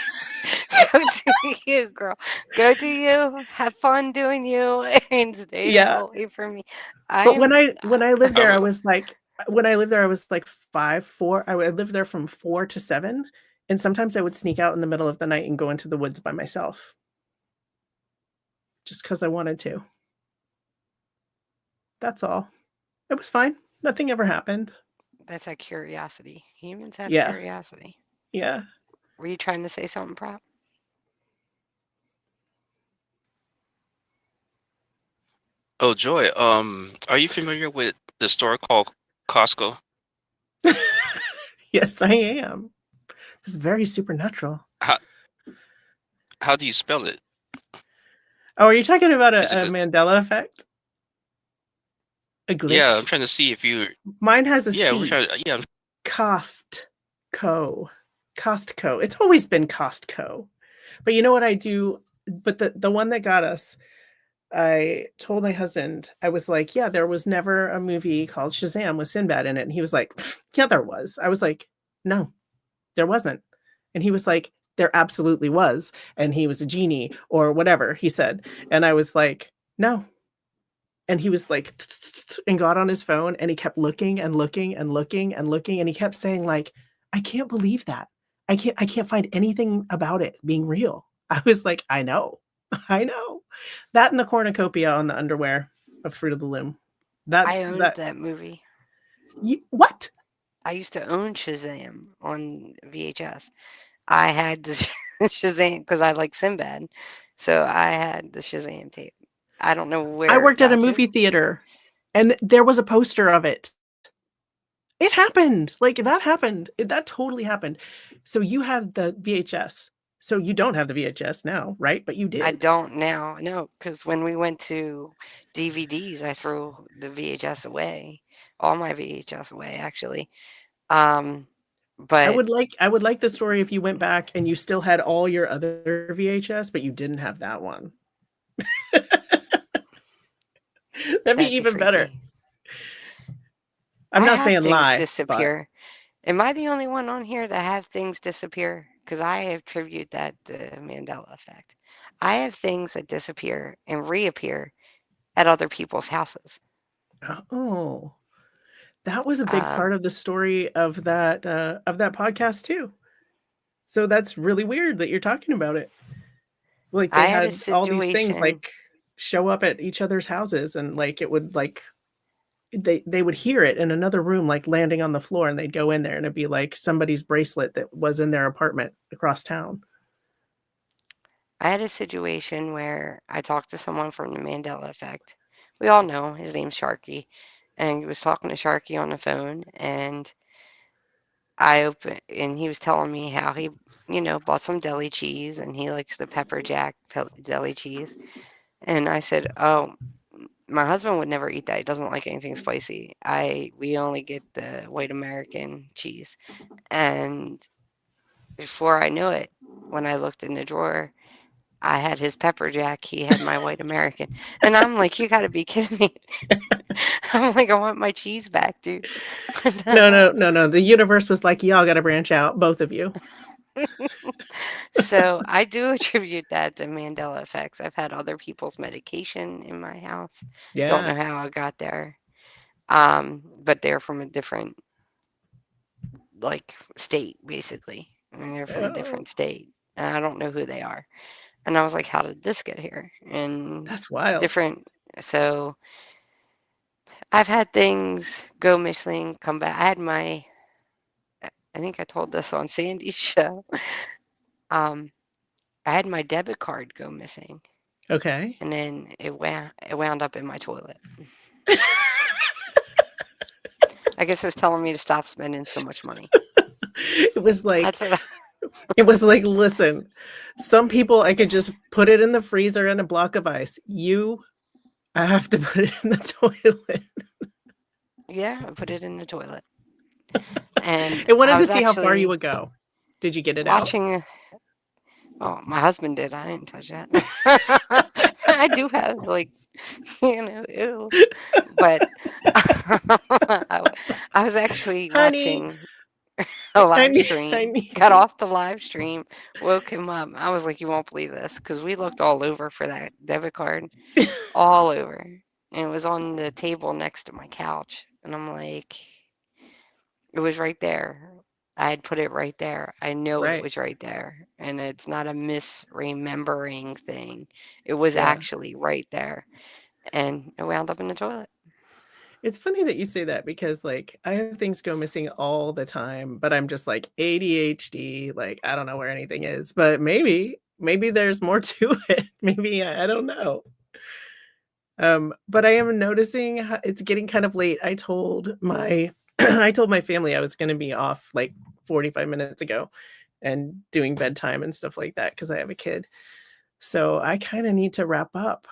Go do you, girl. Go do you. Have fun doing you, and stay the Yeah. hell away from me." I But am. when I lived there, I'm I was like, 5'4". I lived there from 4 to 7, and sometimes I would sneak out in the middle of the night and go into the woods by myself, just because I wanted to. That's all. It was fine. Nothing ever happened. That's a curiosity. Humans have Yeah, curiosity. yeah. Were you trying to say something, Prop? Oh, Joy. Are you familiar with the store called Costco? Yes, I am. It's very supernatural. How how do you spell it? Oh, are you talking about Is it a the Mandela effect? A Yeah, I'm glitch? trying to see if you Mine has a yeah, we're C. trying to yeah. Costco. Costco. It's always been Costco. But you know what I do? But the one that got us, I told my husband, I was like, yeah, there was never a movie called Shazam with Sinbad in it. And he was like, yeah, there was. I was like, no, there wasn't. And he was like, there absolutely was. And he was a genie or whatever he said. And I was like, no. And he was like, and got on his phone, and he kept looking and looking and looking and looking. And he kept saying like, I can't believe that. I can't find anything about it being real. I was like, I know. I know. That and the cornucopia on the underwear of Fruit of the Loom. I That's owned that. that movie. What? I used to own Shazam on VHS. I had the Shazam because I like Sinbad, so I had the Shazam tape. I don't know I where it worked at a got to. movie theater, and there was a poster of it. It happened. Like that happened. That totally happened. So you had the VHS. So you don't have the VHS now, right? But you I did. don't now, no, because when we went to DVDs, I threw the VHS away, all my VHS away, actually. I But would like the story if you went back and you still had all your other VHS, but you didn't have that one. That'd be that'd be even better. freaky. I'm I not have saying things lie, but disappear. Am I the only one on here that have things disappear? Because I attribute that to the Mandela effect. I have things that disappear and reappear at other people's houses. oh, that was a big part Um, of the story of that podcast too. So that's really weird that you're talking about it. Like they I had a had all these things situation. like show up at each other's houses, and like it would like they would hear it in another room, like landing on the floor, and they'd go in there and it'd be like somebody's bracelet that was in their apartment across town. I had a situation where I talked to someone from the Mandela effect. We all know his name's Sharky, and he was talking to Sharky on the phone, and he was telling me how he, bought some deli cheese, and he likes the pepper jack deli cheese. And I said, "Oh, my husband would never eat that. He doesn't like anything spicy. We only get the white American cheese." And before I knew it, when I looked in the drawer, I had his pepper jack, he had my white American. And I'm like, "You gotta be kidding me." I'm like, "I want my cheese back, dude." No. The universe was like, y'all got to branch out, both of you. So I do attribute that to Mandela effects. I've had other people's medication in my house. Don't know Yeah. how I got there. But they're from a different state, basically. I mean, they're from a Oh, different state, and I don't know who they are. And I was like, "How did this get here?" And that's wild. different. So I've had things go missing, come back. I think I told this on Sandy's show. Um, I had my debit card go missing, Okay. and then it wound up in my toilet. I guess it was telling me to stop spending so much money. It was like, That's what listen, some people I could just put it in the freezer in a block of ice. I have to put it in the toilet. yeah, I put it in the toilet. And I wanted I to was see how far you actually would go. Did you get it out? watching. Oh, my husband did. I didn't touch that. I do have ew. But I was actually Honey, watching a I live need, I stream. need Got you. off the live stream, woke him up. I was like, "You won't believe this," because we looked all over for that debit card, all over, and it was on the table next to my couch. And I'm like, it was right there. I had put it right there. I know it Right. was right there, and it's not a misremembering thing. It was Yeah. actually right there, and it wound up in the toilet. It's funny that you say that because like I have things go missing all the time, but I'm just like ADHD, like I don't know where anything is, but maybe there's more to it. Maybe I don't know. But I am noticing it's getting kind of late. I told my I told my family I was going to be off like 45 minutes ago and doing bedtime and stuff like that because I have a kid. So I kind of need to wrap up.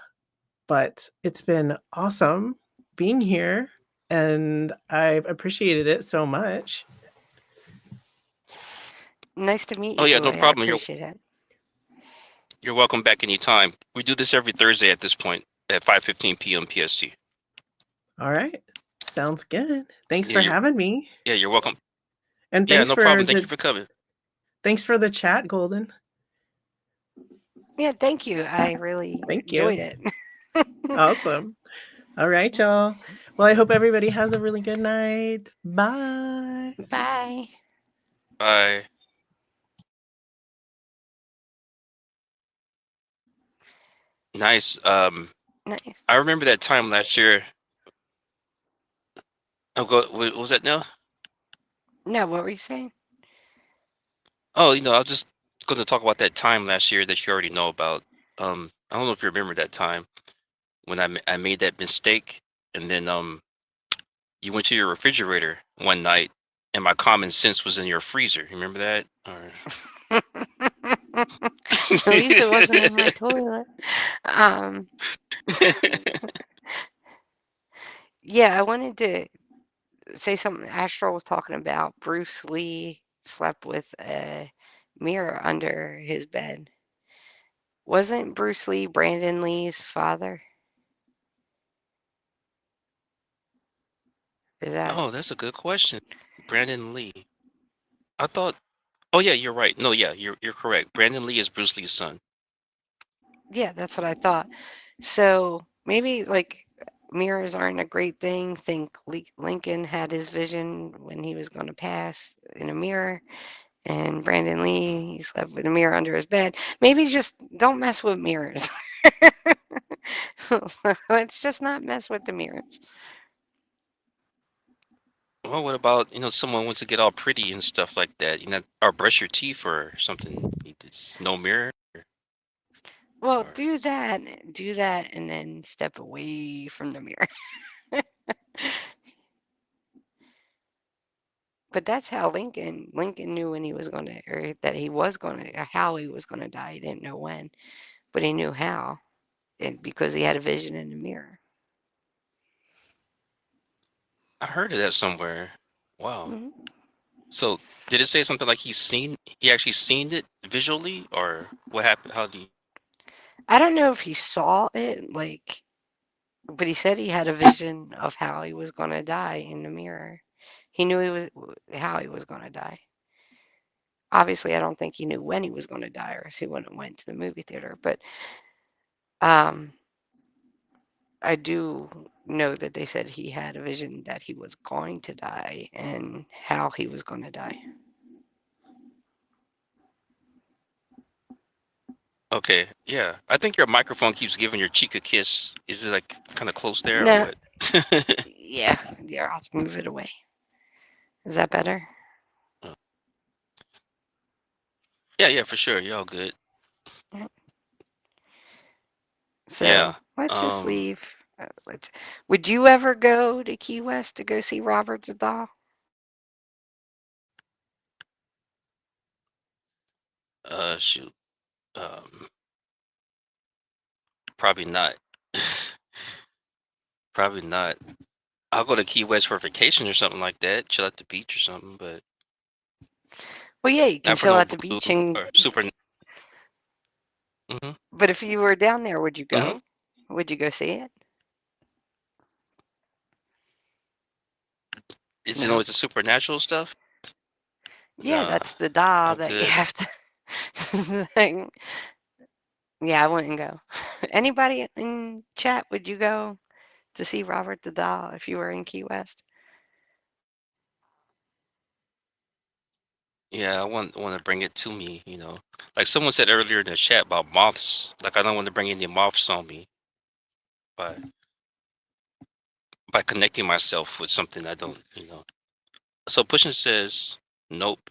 But it's been awesome being here and I've appreciated it so much. Nice to meet Oh you, yeah, no Joy. I problem. appreciate it. You're welcome back anytime. We do this every Thursday at this point at 5:15 p.m. PST. All right. Sounds good. Thanks Yeah, for having me. you're welcome. And Yeah, no problem. Thank you for coming. thanks for the chat, Golden. Yeah, thank you. I really Thank enjoyed you. it. Awesome. All right, y'all. Well, I hope everybody has a really good night. Bye. Bye. Bye. Nice. Nice. I remember that time last year. What was that now? No, what were you saying? Oh, I was just going to talk about that time last year that you already know about. I don't know if you remember that time when I made that mistake, and then you went to your refrigerator one night, and my common sense was in your freezer. You remember that? Or At least it wasn't in my toilet. Um, yeah, I wanted to say something. Astral was talking about Bruce Lee slept with a mirror under his bed. Wasn't Bruce Lee Brandon Lee's father? Is that? Oh, that's a good question. Brandon Lee. I thought. Oh yeah, you're right. No, yeah, you're correct. Brandon Lee is Bruce Lee's son. Yeah, that's what I thought. So maybe like mirrors aren't a great thing. Think Lincoln had his vision when he was going to pass in a mirror, and Brandon Lee, he slept with a mirror under his bed. Maybe just don't mess with mirrors. Let's just not mess with the mirrors. Well, what about someone wants to get all pretty and stuff like that? Or brush your teeth or something. It's no mirror. Well, Or do that, and then step away from the mirror. But that's how Lincoln knew when he was going to, or that he was going to, or how he was going to die. He didn't know when, but he knew how, and because he had a vision in the mirror. I heard of that somewhere. Wow. Hmm. So did it say something like he actually seen it visually, or what happened? How do you? I don't know if he saw it, like, but he said he had a vision of how he was going to die in the mirror. He knew how he was going to die. Obviously, I don't think he knew when he was going to die, or else he wouldn't have went to the movie theater. But um, I do know that they said he had a vision that he was going to die and how he was going to die. Okay, yeah. I think your microphone keeps giving your cheek a kiss. Is it like kind of close there or No, what? yeah, I'll move it away. Is that better? Yeah, yeah, for sure. Y'all good. Yeah. So Yeah. let's just leave. Would you ever go to Key West to go see Robert the Doll? Shoot. Probably not. Probably not. I'll go to Key West for vacation or something like that. Chill at the beach or something, but Well, yeah, you can not for chill no at the blue beach and. or super. Hmm. But if you were down there, would you Hmm. go? Would you go see it? Is it No. always the supernatural stuff? Yeah, Nah, that's the doll I'm that you good. have to. Like, yeah, I wouldn't go. Anybody in chat, would you go to see Robert the Doll if you were in Key West? Yeah, I want to bring it to me. Like someone said earlier in the chat about moths. Like I don't want to bring any moths on me by connecting myself with something I don't. So Pushing says nope.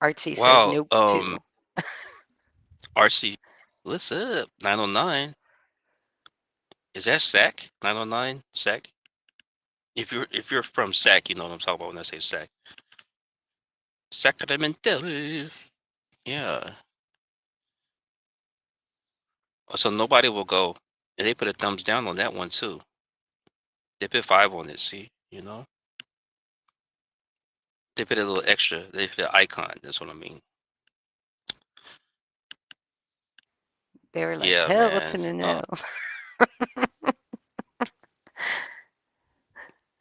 Artsy says Wow. nope too. RC, what's up? 909. Is that SAC? 909 SAC? If you're from SAC, you know what I'm talking about when I say SAC. Sacramento. Yeah. So nobody will go. And they put a thumbs down on that one too. They put 5 on it, see? They put a little extra. They put an icon. That's what I mean. They were like, Yeah, hell man. to the no.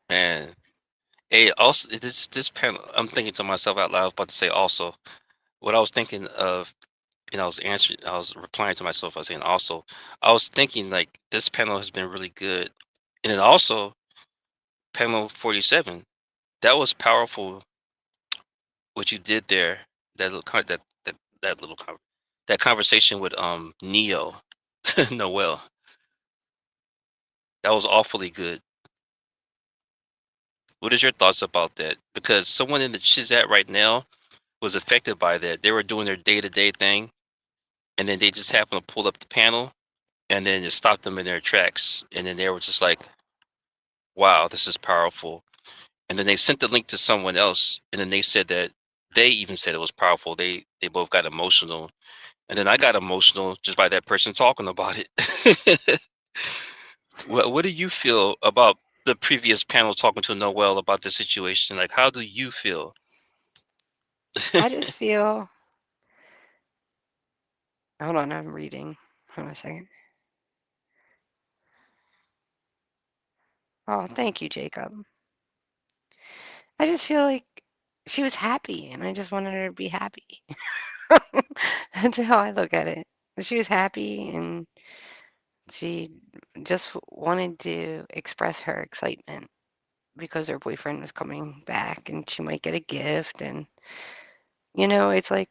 Man. Hey, also this panel. I'm thinking to myself out loud. I was about to say also. What I was thinking of, I was replying to myself. I was saying also. I was thinking like this panel has been really good, and then also panel 47. That was powerful. What you did there. That little that little that conversation with Neo, Noel. That was awfully good. What is your thoughts about that? Because someone in the chat right now was affected by that. They were doing their day-to-day thing, and then they just happened to pull up the panel, and then it stopped them in their tracks. And then they were just like, wow, this is powerful. and then they sent the link to someone else, and then they said that they even said it was powerful. They both got emotional, and then I got emotional just by that person talking about it. What do you feel about the previous panel talking to Noel about the situation? Like, how do you feel? I just feel. Hold on, I'm reading. Hold on a second. Oh, thank you, Jacob. I just feel like she was happy, and I just wanted her to be happy. That's how I look at it. She was happy, and she just wanted to express her excitement because her boyfriend was coming back, and she might get a gift. And it's like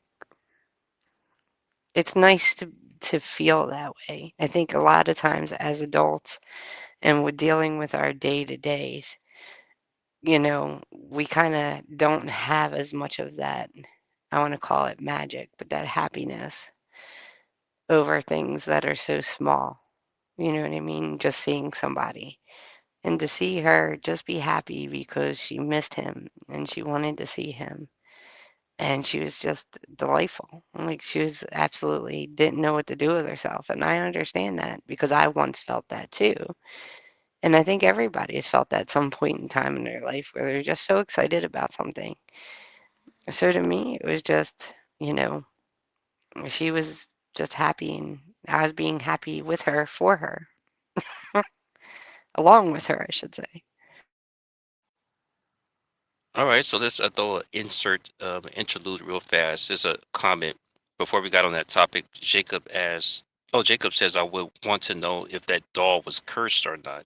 it's nice to feel that way. I think a lot of times as adults, and with dealing with our day-to-days, we kind of don't have as much of that. I want to call it magic, but that happiness over things that are so small. You know what I mean? Just seeing somebody. And to see her just be happy because she missed him and she wanted to see him. And she was just delightful. Like, she was absolutely didn't know what to do with herself. And I understand that because I once felt that too. And I think everybody has felt that at some point in time in their life where they're just so excited about something. So to me, it was just, she was just happy, and I was being happy with her, for her, along with her, I should say. All right, so let's throw an interlude real fast. There's a comment before we got on that topic. Jacob asks, oh, Jacob says, I would want to know if that doll was cursed or not.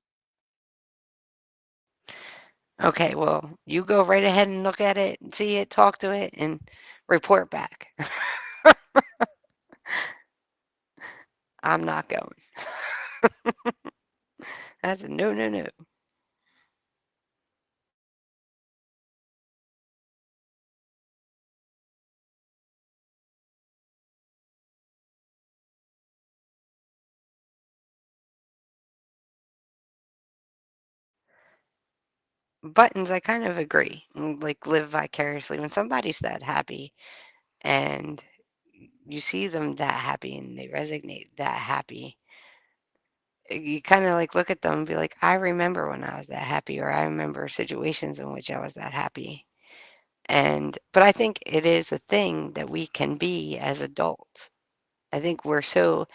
Okay, well, you go right ahead and look at it and see it, talk to it, and report back. I'm not going. That's a no, no, no. Buttons, I kind of agree. Like, live vicariously. When somebody's that happy and you see them that happy and they resonate that happy, you kind of like look at them and be like, I remember when I was that happy, or I remember situations in which I was that happy. But I think it is a thing that we can be as adults. I think we're so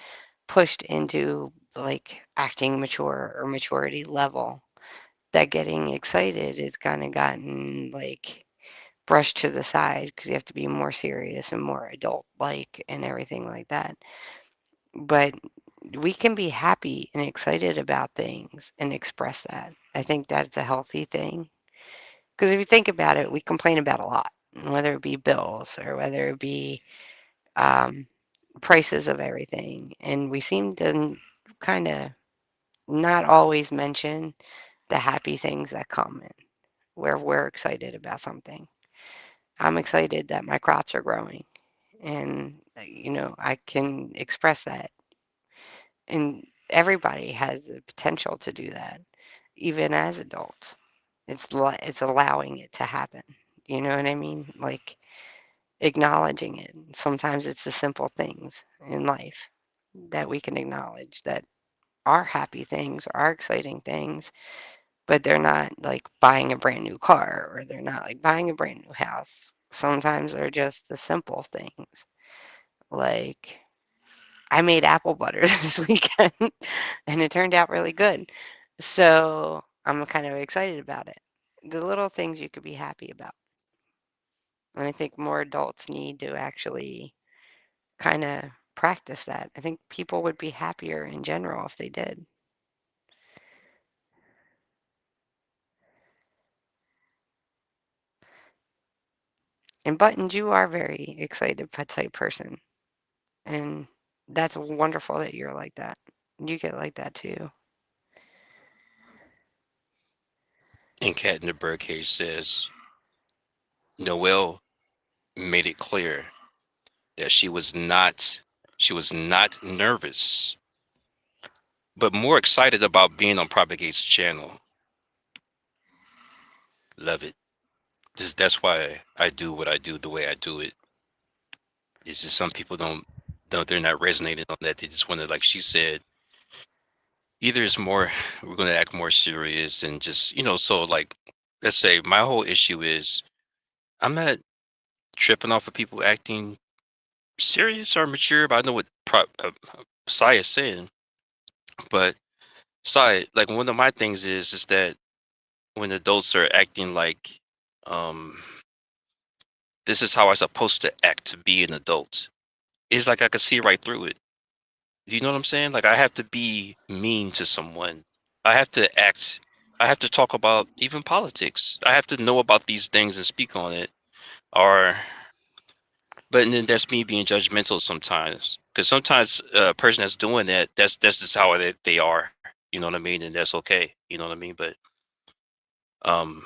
pushed into like acting mature or maturity level that getting excited is kind of gotten like brushed to the side because you have to be more serious and more adult like and everything like that. But we can be happy and excited about things and express that. I think that's a healthy thing. Because if you think about it, we complain about a lot, whether it be bills or whether it be um, prices of everything. And we seem to kind of not always mention the happy things that come in where we're excited about something. I'm excited that my crops are growing, and I can express that. And everybody has the potential to do that, even as adults. It's allowing it to happen. You know what I mean? Like, acknowledging it. Sometimes it's the simple things in life that we can acknowledge that are happy things, are exciting things, but they're not like buying a brand new car, or they're not like buying a brand new house. Sometimes they're just the simple things. Like, I made apple butter this weekend and it turned out really good. So I'm kind of excited about it. The little things you could be happy about. And I think more adults need to actually kind of practice that. I think people would be happier in general if they did. And Buttons, you are very excited type person. And that's wonderful that you're like that. You get like that too. And Cat in the Birdcage says, Noelle made it clear that she was not nervous, but more excited about being on Propagate's channel. Love it. That's why I do what I do the way I do it. It's just some people don't they're not resonating on that. They just want to, like she said, either it's more we're going to act more serious and just so like let's say my whole issue is I'm not tripping off of people acting serious or mature, but I know what Sai is saying. But Sai, like one of my things is that when adults are acting like um this is how I'm supposed to act to be an adult, it's like I can see right through it. Do you know what I'm saying? Like I have to be mean to someone. I have to act. I have to talk about even politics. I have to know about these things and speak on it. Or, but then that's me being judgmental sometimes. Because sometimes a person that's doing that, that's just how they are. You know what I mean? And that's okay. You know what I mean? But um,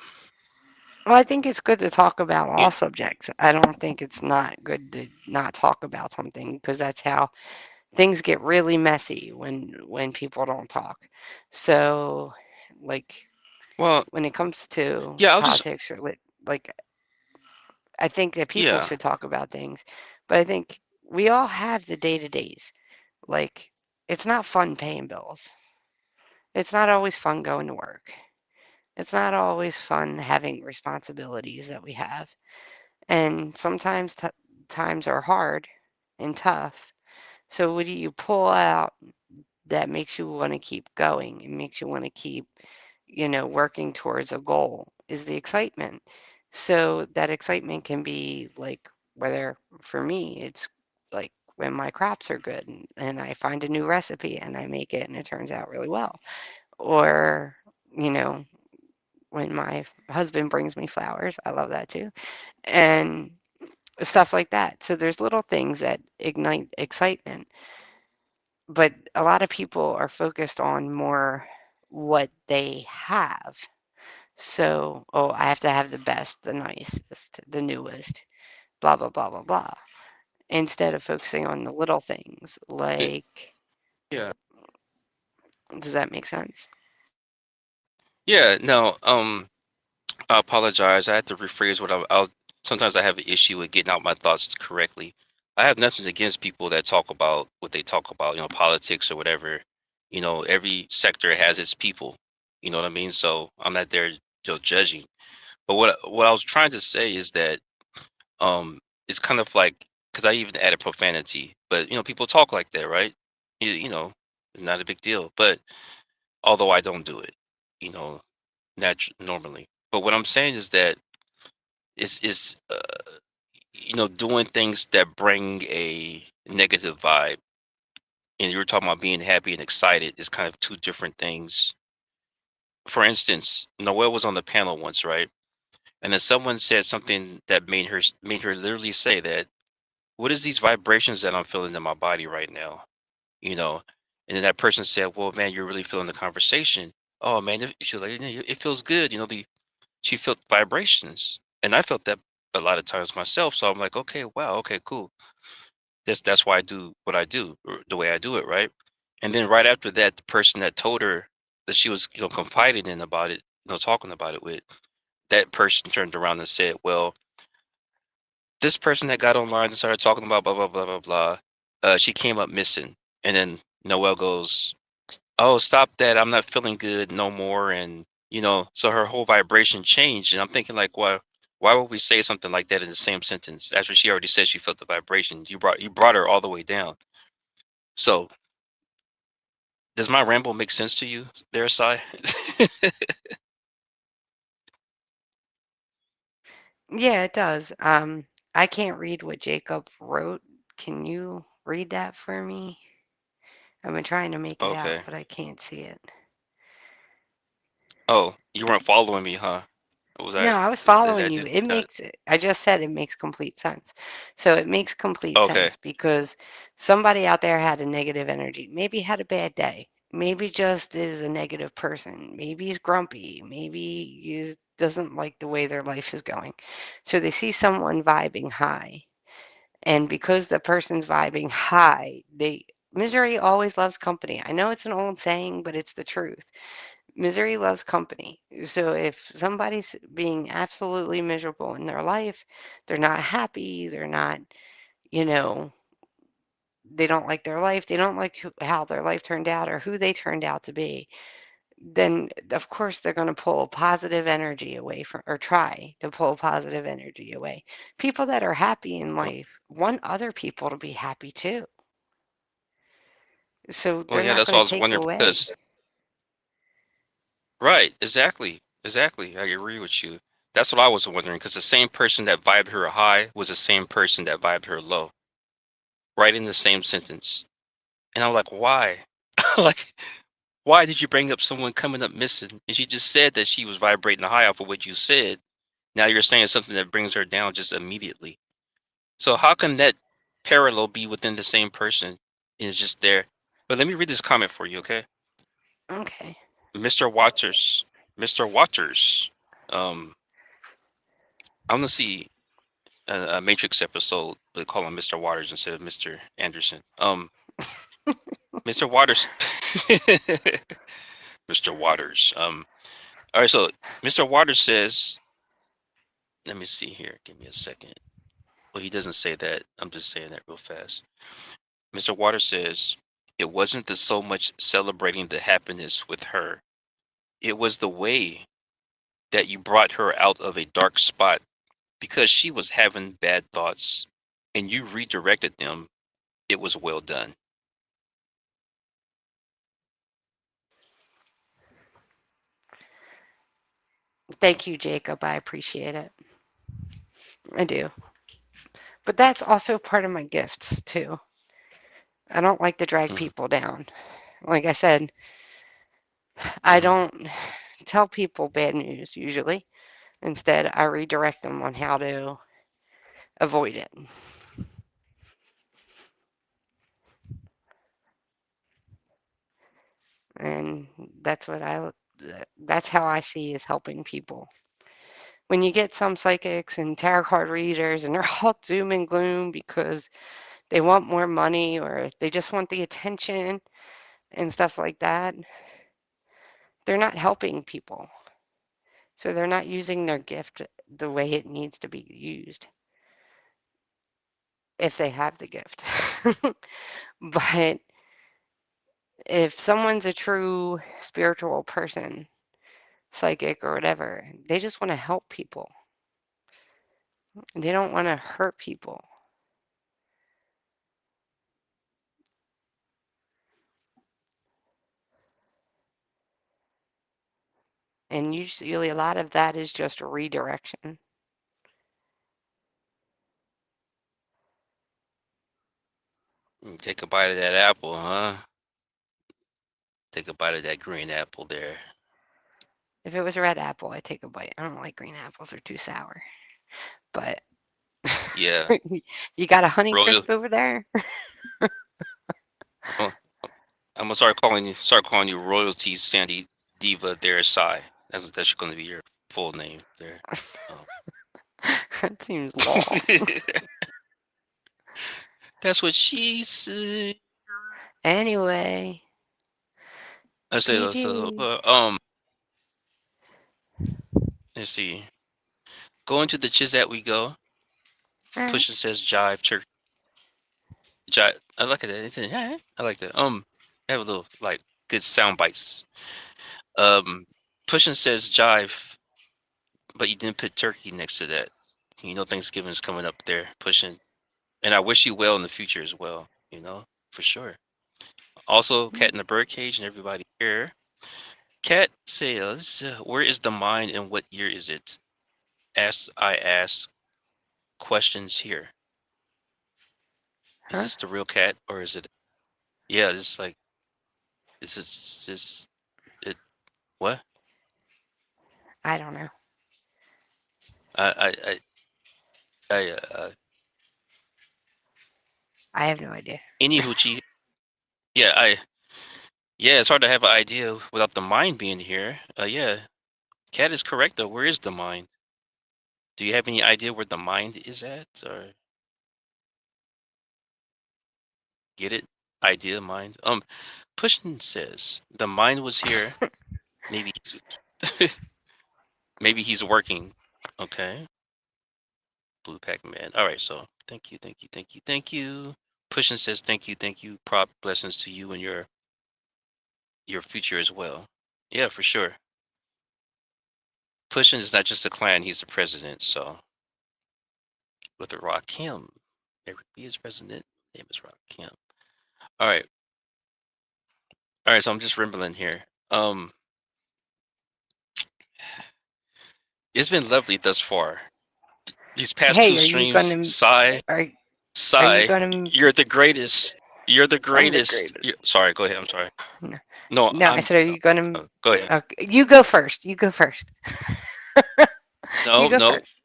Well, I think it's good to talk about yeah. all subjects. I don't think it's not good to not talk about something because that's how things get really messy when people don't talk. So, like Well, when it comes to yeah. I'll just politics or like I think that people yeah. should talk about things, but I think we all have the day-to-days. Like it's not fun paying bills. It's not always fun going to work. It's not always fun having responsibilities that we have. And sometimes times are hard and tough. So what do you pull out that makes you want to keep going? It makes you want to keep, working towards a goal is the excitement. So that excitement can be like whether for me it's like when my crops are good and I find a new recipe and I make it and it turns out really well. Or, you know, when my husband brings me flowers, I love that too. And stuff like that. So there's little things that ignite excitement, but a lot of people are focused on more what they have. So, oh, I have to have the best, the nicest, the newest, blah, blah, blah, blah, blah, instead of focusing on the little things. It, Like, yeah. does that make sense? Yeah. No. I apologize. I had to rephrase what I'll. Sometimes I have an issue with getting out my thoughts correctly. I have nothing against people that talk about what they talk about, politics or whatever. Every sector has its people. You know what I mean? So I'm not there, judging. But what I was trying to say is that it's kind of like because I even added profanity, but people talk like that, right? It's not a big deal. But although I don't do it, you know, normally. But what I'm saying is that is doing things that bring a negative vibe, and you were talking about being happy and excited is kind of two different things. For instance, Noelle was on the panel once, right? And then someone said something that made her literally say that, what is these vibrations that I'm feeling in my body right now? you know and then that person said, well, man, you're really feeling the conversation. Oh man, she's like, it feels good, she felt vibrations, and I felt that a lot of times myself. So I'm like, okay, wow, okay, cool. That's why I do what I do, or the way I do it, right? And then right after that, the person that told her that she was, confiding in about it, talking about it with, that person turned around and said, well, this person that got online and started talking about blah blah blah blah blah, she came up missing. And then Noelle goes, oh, stop that, I'm not feeling good no more. And so her whole vibration changed. And I'm thinking like, why would we say something like that in the same sentence after she already said she felt the vibration? You brought her all the way down. So does my ramble make sense to you there, Sai? Yeah, it does. I can't read what Jacob wrote. Can you read that for me? I've been trying to make it out, Okay. but I can't see it. Oh, you weren't following me, huh? Was I No, I was did I following you. did It makes it, I just said it makes complete sense. So it makes complete Okay. sense because somebody out there had a negative energy, maybe had a bad day, maybe just is a negative person, maybe he's grumpy, maybe he doesn't like the way their life is going. So they see someone vibing high, and because the person's vibing high, misery always loves company. I know it's an old saying, but it's the truth. Misery loves company. So if somebody's being absolutely miserable in their life, they're not happy, they're not, you know, they don't like their life, they don't like how their life turned out or who they turned out to be, then of course they're going to pull positive energy away from, or try to pull positive energy away. People that are happy in Well, life want other people to be happy too. So well, they're yeah, not that's what I going to was take wondering away. because, right, exactly, exactly. I agree with you. That's what I was wondering because the same person that vibed her high was the same person that vibed her low, right in the same sentence. And I'm like, why? Like, why did you bring up someone coming up missing? And she just said that she was vibrating high off of what you said. Now you're saying something that brings her down just immediately. So how can that parallel be within the same person? And it's just there. But let me read this comment for you, okay? Okay. Mr. Waters. Mr. Waters. I want to see a Matrix episode, but call him Mr. Waters instead of Mr. Anderson. Mr. Waters. Mr. Waters. All right, so Mr. Waters says, let me see here. Give me a second. Well, he doesn't say that. I'm just saying that real fast. Mr. Waters says, it wasn't the so much celebrating the happiness with her. It was the way that you brought her out of a dark spot because she was having bad thoughts and you redirected them. It was well done. Thank you, Jacob. I appreciate it. I do. But that's also part of my gifts too. I don't like to drag Mm, people down. Like I said, I mm. don't tell people bad news usually. Instead, I redirect them on how to avoid it. And that's what that's how I see is helping people. When you get some psychics and tarot card readers and they're all doom and gloom because they want more money or they just want the attention and stuff like that, they're not helping people. So they're not using their gift the way it needs to be used if they have the gift. But if someone's a true spiritual person, psychic or whatever, they just want to help people. They don't want to hurt people. And usually a lot of that is just a redirection. Take a bite of that apple, huh? Take a bite of that green apple there. If it was a red apple, I'd take a bite. I don't like green apples, they're too sour. But Yeah. you got a Honey Royal. Crisp over there? Oh, I'm gonna start calling you Royalty Sandy Diva there, Psy. That's going to be your full name there. Oh. That seems long. That's what she said. Anyway, I say so. PG. Let's see. Going to the Chizat we go. Alright. Pusha says jive turkey. Jive. I like that. It's yeah, I like that. I have a little like good sound bites. Um, Pushin says jive, but you didn't put turkey next to that. You know Thanksgiving is coming up there. Pushing, and I wish you well in the future as well. You know, for sure. Also, Cat in the Birdcage and everybody here. Cat says, where is the mind and what year is it? I ask questions here. Is Huh? this the real cat or is it? Yeah, this like this it. What? I don't know. I I have no idea. any hoochie. Yeah, yeah. It's hard to have an idea without the mind being here. Yeah, cat is correct though. Where is the mind? Do you have any idea where the mind is at or get it? Idea mind. Pushing says the mind was here Maybe he's maybe he's working. Okay. Blue Pac-Man. All right, so thank you, thank you, thank you, thank you. Pushing says thank you. Prop blessings to you and your future as well. Yeah, for sure. Pushing is not just a clan, he's the president, so with the Rock Kim. Eric B is president. Name is Rock Kim. All right. All right, so I'm just rambling here. It's been lovely thus far. These past two Hey, are you streams, gonna are you Sai, gonna? you're the greatest. You're the I'm the greatest. greatest. Sorry, go ahead. I'm sorry. No, No, no, I I'm. said, are you gonna? Go ahead. Okay, you go first. You go first. You No, go no. first.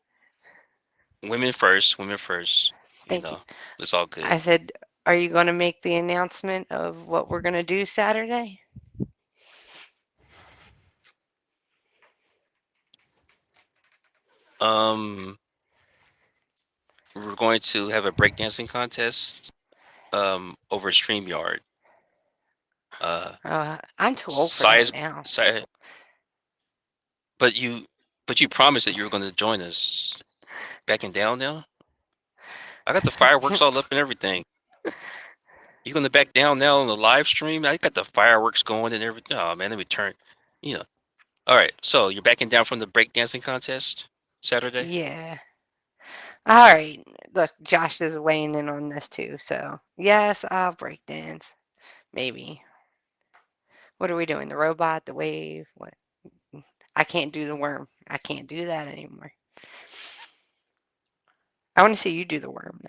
Women first. Women first. You Thank you. know, it's all good. I said, are you gonna make the announcement of what we're gonna do Saturday? We're going to have a breakdancing contest. Over StreamYard. I'm too old for that Size. now. Size. But you promised that you were going to join us. Backing down now. I got the fireworks all up and everything. You gonna back down now on the live stream? I got the fireworks going and everything. Oh man, let me turn. You know. All right. So you're backing down from the breakdancing contest Saturday? Yeah. All right. Look, Josh is weighing in on this too. So yes, I'll break dance. Maybe. What are we doing? The robot, the wave? What? I can't do the worm. I can't do that anymore. I want to see you do the worm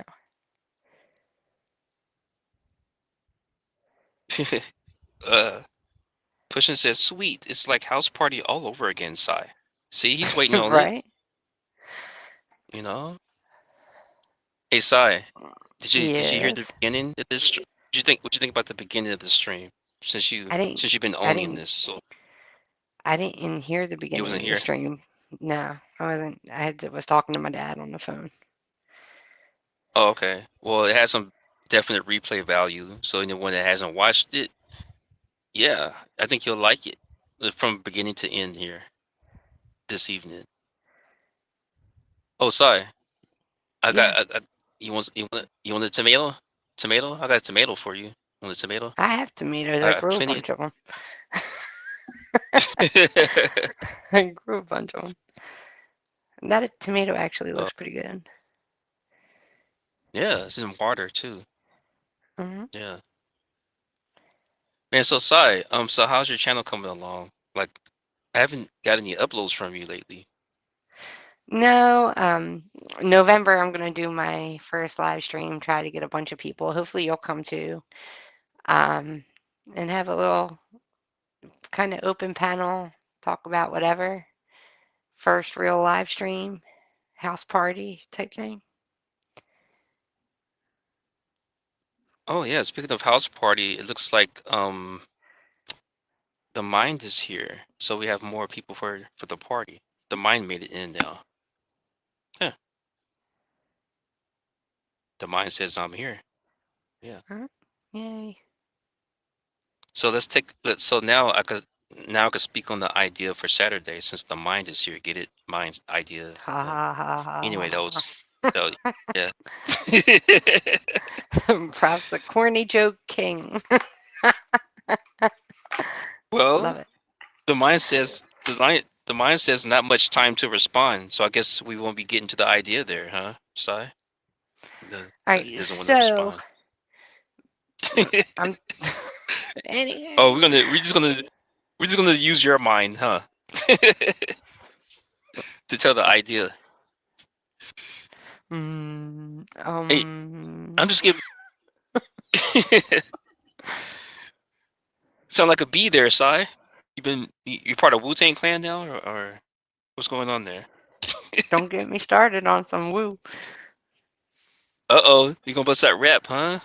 Pushing says, "Sweet. It's like house party all over again." Sai. See, he's waiting now. on it. Right? You know. Hey, Sai. Did you hear the Yes. beginning of this? What you think about the beginning of the stream? I didn't. Since you've been I owning didn't. this, so I didn't hear the you beginning wasn't of the here. stream. No, I wasn't. Was talking to my dad on the phone. Oh, okay. Well, it has some definite replay value. So anyone that hasn't watched it, yeah, I think you'll like it from beginning to end here this evening. Oh, sorry. Yeah, You want a tomato? Tomato? I got a tomato for you. Want a tomato? I have tomatoes. I I got grew a plenty. bunch of them. I grew a bunch of them. That tomato actually Oh, looks pretty good. yeah, it's in water too. Hmm. Yeah. Man, so sorry. So how's your channel coming along? Like, I haven't got any uploads from you lately. No, November I'm gonna do my first live stream. Try to get a bunch of people. Hopefully you'll come too. Um, and have a little kind of open panel, talk about whatever. First real live stream, house party type thing. Oh yeah, speaking of house party, it looks like the mind is here, so we have more people for the party. The mind made it in now. Huh. The mind says I'm here. Yeah. Huh? Yay. So so now I could speak on the idea for Saturday since the mind is here. Get it? Mind's idea. Ha ha ha Anyway, ha that was yeah. ha. Perhaps the corny joke king. Well, Love it. the mind says not much time to respond, so I guess we won't be getting to the idea there, huh? Sai? All He right, doesn't want to so respond. I'm anyway. Oh, we're just gonna use your mind, huh? To tell the idea. Hey, I'm just giving. Sound like a bee there, Sai. You're part of Wu-Tang Clan now, or what's going on there? Don't get me started on some woo. Uh-oh, you gonna bust that rap, huh?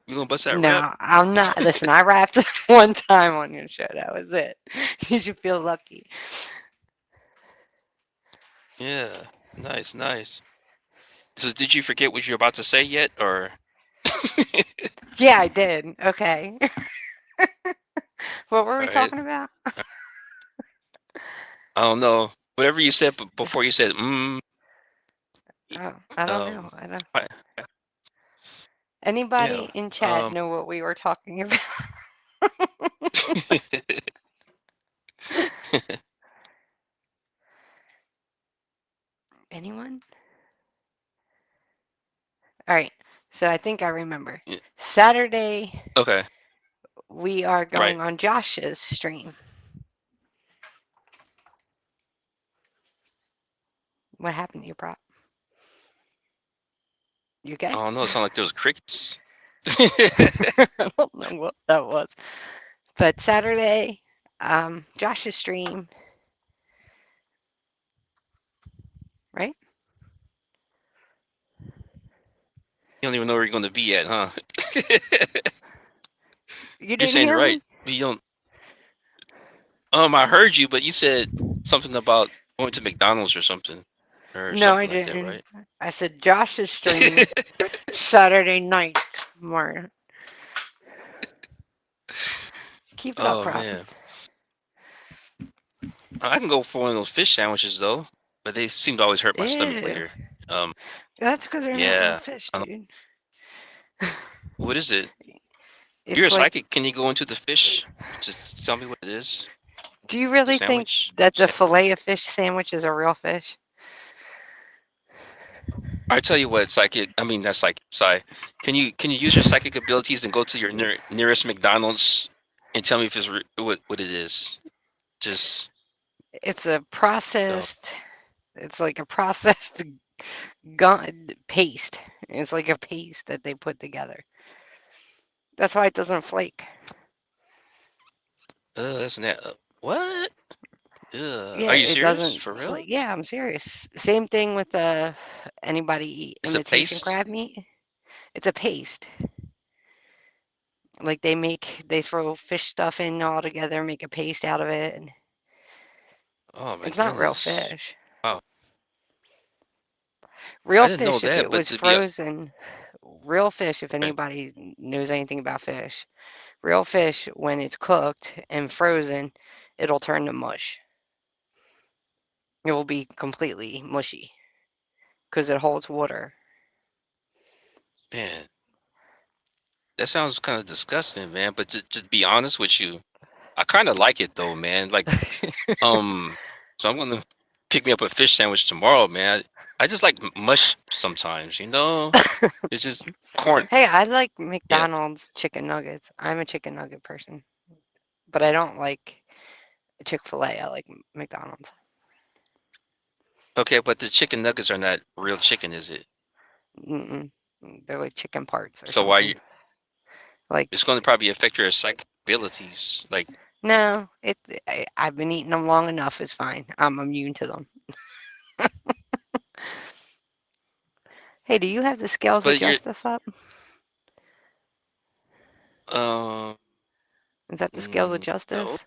You gonna bust that rap? No, I'm not. Listen, I rapped one time on your show. That was it. You should feel lucky. Yeah, nice, nice. So did you forget what you're about to say yet, or? Yeah, I did. Okay. What were we All right. talking about? I don't know. Whatever you said before you said Oh, I don't know. um I don't. I- Anybody yeah. in chat know what we were talking about? Anyone? All right. So I think I remember. Yeah, Saturday, okay. we are Right. going on Josh's stream. What happened to your prop? You I okay? don't know. It sounded like there was crickets. I don't know what that was. But Saturday, Josh's stream, right? You don't even know where you're going to be at, huh? You You're didn't saying hear right. me? But you don't. I heard you, but you said something about going to McDonald's or something, or No, I something like that, didn't. right? I said Josh's stream Saturday night, Martin. Keep it up, Oh prop. man, I can go for one of those fish sandwiches though, but they seem to always hurt my stomach Ew. later. Um, That's because they're not real yeah. fish, I don't, dude. what is it? You're It's a like, psychic. Can you go into the fish? Just tell me what it is. do you The really think sandwich. that the fillet of fish sandwich is a real fish? I tell you what, psychic. I mean, that's psychic. Psy. Can you use your psychic abilities and go to your nearest McDonald's and tell me if it's what it is? Just It's a no. processed, it's like a processed paste. It's like a paste that they put together. That's why it doesn't flake. That's not. What? Yeah, Are you it serious? doesn't For flake. real? Yeah, I'm serious. Same thing with anybody eat It's a imitation paste? crab meat. It's a paste. Like they throw fish stuff in all together, make a paste out of it, and Oh my it's not real goodness. fish. Wow. Real I didn't know fish, if that, it but was to be frozen, real fish, if okay. anybody knows anything about fish, real fish, when it's cooked and frozen, it'll turn to mush. It will be completely mushy because it holds water. Man, that sounds kind of disgusting, man. But to be honest with you, I kind of like it though, man. Like, so I'm gonna pick me up a fish sandwich tomorrow, man. I just like mush sometimes, you know? It's just corn. Hey, I like Yeah. McDonald's chicken nuggets. I'm a chicken nugget person, but I don't like Chick-fil-A. I like McDonald's. Okay, but the chicken nuggets are not real chicken, is it? Mm-mm. They're like chicken parts or So why something. you, Like, it's going to probably affect your psychic abilities. Like, no, I've been eating them long enough. It's fine. I'm immune to them. Hey, do you have the scales but you're adjust us up? um Is that the scales adjust no. us?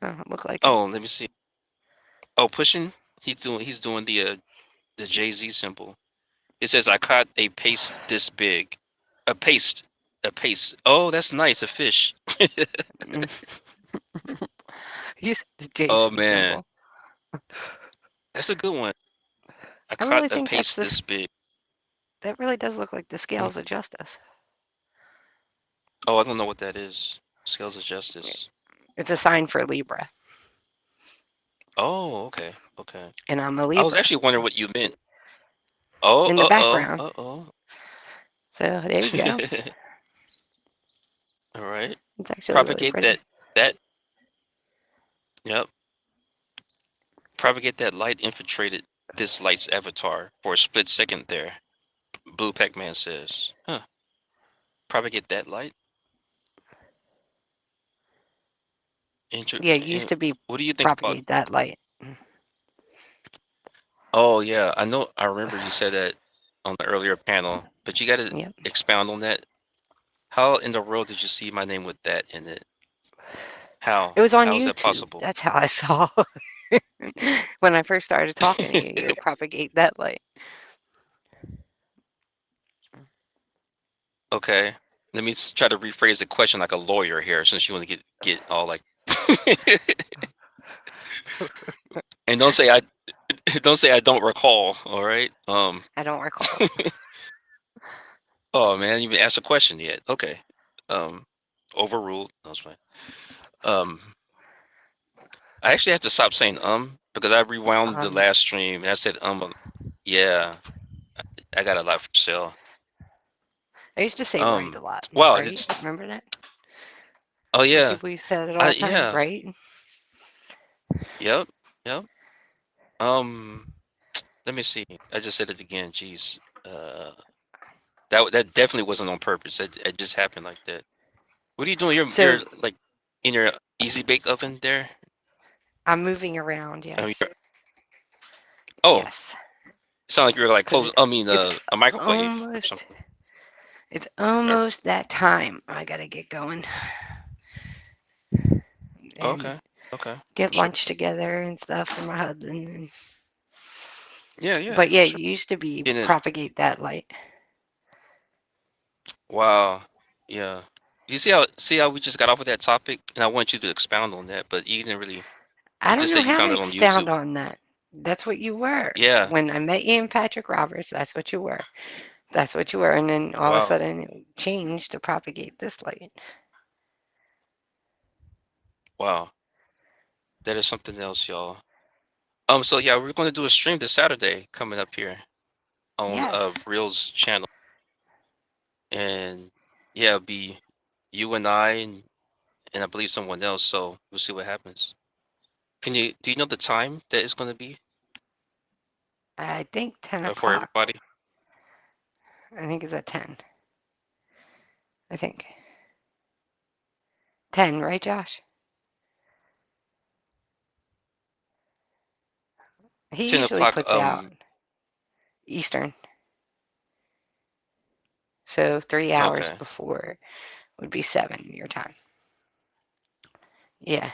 Oh, it looked like it. Oh, let me see. Oh, pushing. He's doing the Jay-Z symbol. It says I caught a paste this big. A paste. A paste. Oh, that's nice. A fish. Use the Jay-Z Oh man, symbol. that's a good one. I I caught really a think paste this big. that really does look like the Mm. scales adjust us. Oh, I don't know what that is. Scales of justice. It's a sign for Libra, Oh, okay, okay. and I'm a I was Libra actually wondering what you meant. Oh, in the uh-oh, background. uh-oh. So there you go. All right. It's actually really Propagate pretty. that. Yep. Propagate that light infiltrated this light's avatar for a split second there. Blue Pac-Man says. Huh. Propagate that light? Yeah, it used to be What do you think about? propagate that light. Oh yeah, I know. I remember you said that on the earlier panel, but you got to Yep. expound on that. How in the world did you see my name with that in it? How? It was on How is that YouTube. possible? That's how I saw when I first started talking to you. You go propagate that light. Okay. Let me try to rephrase the question like a lawyer here, since you want to get all like. And don't say I don't say I don't recall. All right. I don't recall. Oh man, you even asked a question yet? Okay. Um, overruled. That's fine. Um, I actually have to stop saying because I rewound the last stream and I said yeah, I got a lot for sale. I used to say right a lot, Wow, right? it's Remember that? oh Some yeah, people used to say it all the time, yeah, right? yep, yep. Um, let me see. I just said it again. Jeez. Uh, that definitely wasn't on purpose. It just happened like that. What are you doing? You're So like in your easy bake oven there. I'm moving around, Oh, yes. oh, Yes. it sounded like you're like Because close. I mean, it's a microwave or almost something. it's Or- almost that time. I gotta get going and okay, okay, get for sure. lunch together and stuff for my husband. Yeah, yeah, But yeah, for it sure. used to be In it. propagate that light. Wow. Yeah. You see how we just got off of that topic, and I want you to expound on that, but you didn't really. I You don't just know said you how to found it on YouTube. expound on that. That's what you were. Yeah. When I met you and Patrick Roberts, that's what you were. That's what you were. And then all of a Wow. sudden it changed to propagate this light. Wow. That is something else, y'all. So yeah, we're going to do a stream this Saturday coming up here on Yes. Real's channel, and yeah, it'll be you and I and I believe someone else. So we'll see what happens. Do you know the time that it's going to be I think 10 for o'clock. everybody? I think it's at 10. I think. 10, right, Josh? He 10 usually o'clock. puts out Eastern. So 3 hours Okay. before would be 7 your time. Yeah.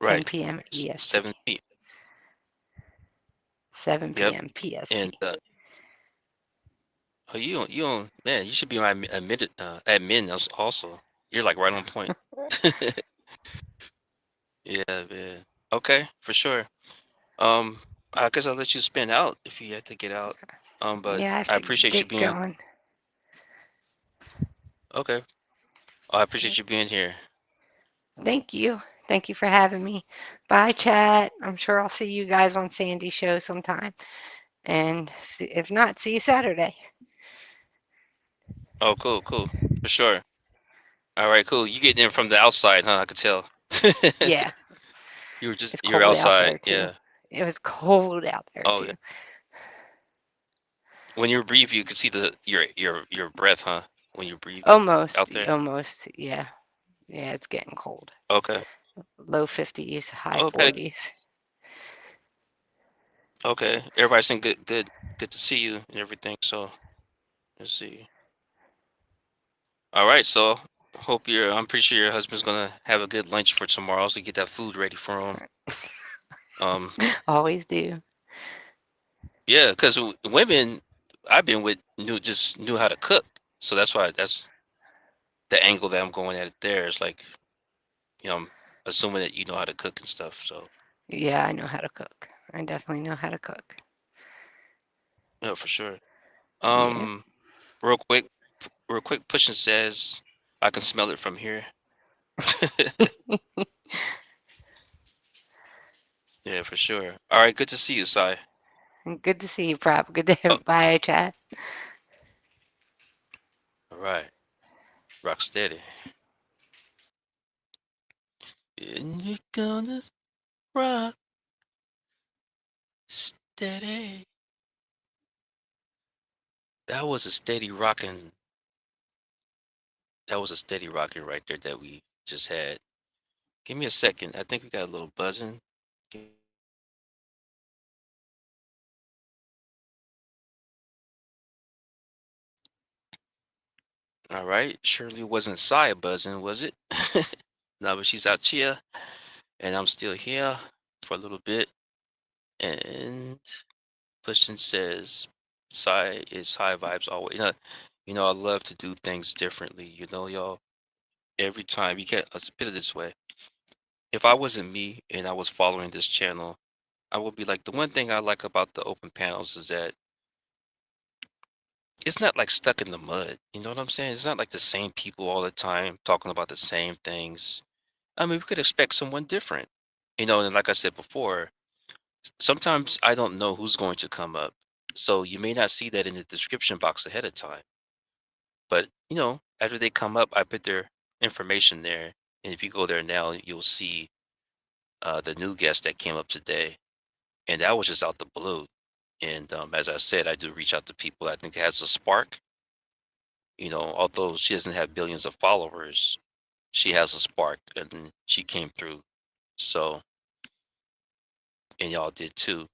10 Right. p.m. EST. 7 p. 7 Yep. p.m. PST. And oh, you don't, man. You should be my admin also. You're like right on point. Yeah, man. Okay, for sure. Um, I guess I'll let you spin out if you have to get out. But Yeah, I have I to appreciate you get being going. okay. I appreciate you being here. Thank you. Thank you for having me. Bye, chat. I'm sure I'll see you guys on Sandy's show sometime. And if not, see you Saturday. Oh, cool, cool, for sure. All right, cool. You getting in from the outside, huh? I could tell. Yeah, it's You were cold out outside, there too. yeah. It was cold out there Oh, yeah. too. When you breathe, you could see your breath, huh? When you're breathing Almost, out there. almost. Yeah, yeah, it's getting cold. Okay. Low 50s, high Okay. 40s. Okay. Everybody's saying good to see you and everything. So let's see. All right. So I'm pretty sure your husband's gonna have a good lunch for tomorrow, so get that food ready for him. Um, Always do. yeah, because women I've been with just knew how to cook, so that's the angle that I'm going at it there. It's like, I'm assuming that you know how to cook and stuff. So Yeah, I know how to cook. I definitely know how to cook. yeah, for sure. Yeah. Um, real quick, Pushing says I can smell it from here. Yeah, for sure. All right, good to see you, Sai. Good to see you, Prop. Good to Oh, bye, chat. all right, rock steady. And you're gonna rock steady. That was a steady rocking. That was a steady rocking right there that we just had. Give me a second. I think we got a little buzzing. All right, Shirley wasn't Sai buzzing, was it? No, but she's out here, and I'm still here for a little bit. And Pushing says, Sai is high vibes always. I love to do things differently. Y'all. Every time you can't. Let's put it this way. if I wasn't me and I was following this channel, I would be like, the one thing I like about the open panels is that it's not like stuck in the mud. You know what I'm saying? It's not like the same people all the time talking about the same things. I mean, we could expect someone different. And like I said before, sometimes I don't know who's going to come up. So you may not see that in the description box ahead of time. But, after they come up, I put their information there. And if you go there now, you'll see the new guest that came up today. And that was just out the blue. And as I said, I do reach out to people I think has a spark. Although she doesn't have billions of followers, she has a spark and she came through. So, and y'all did too.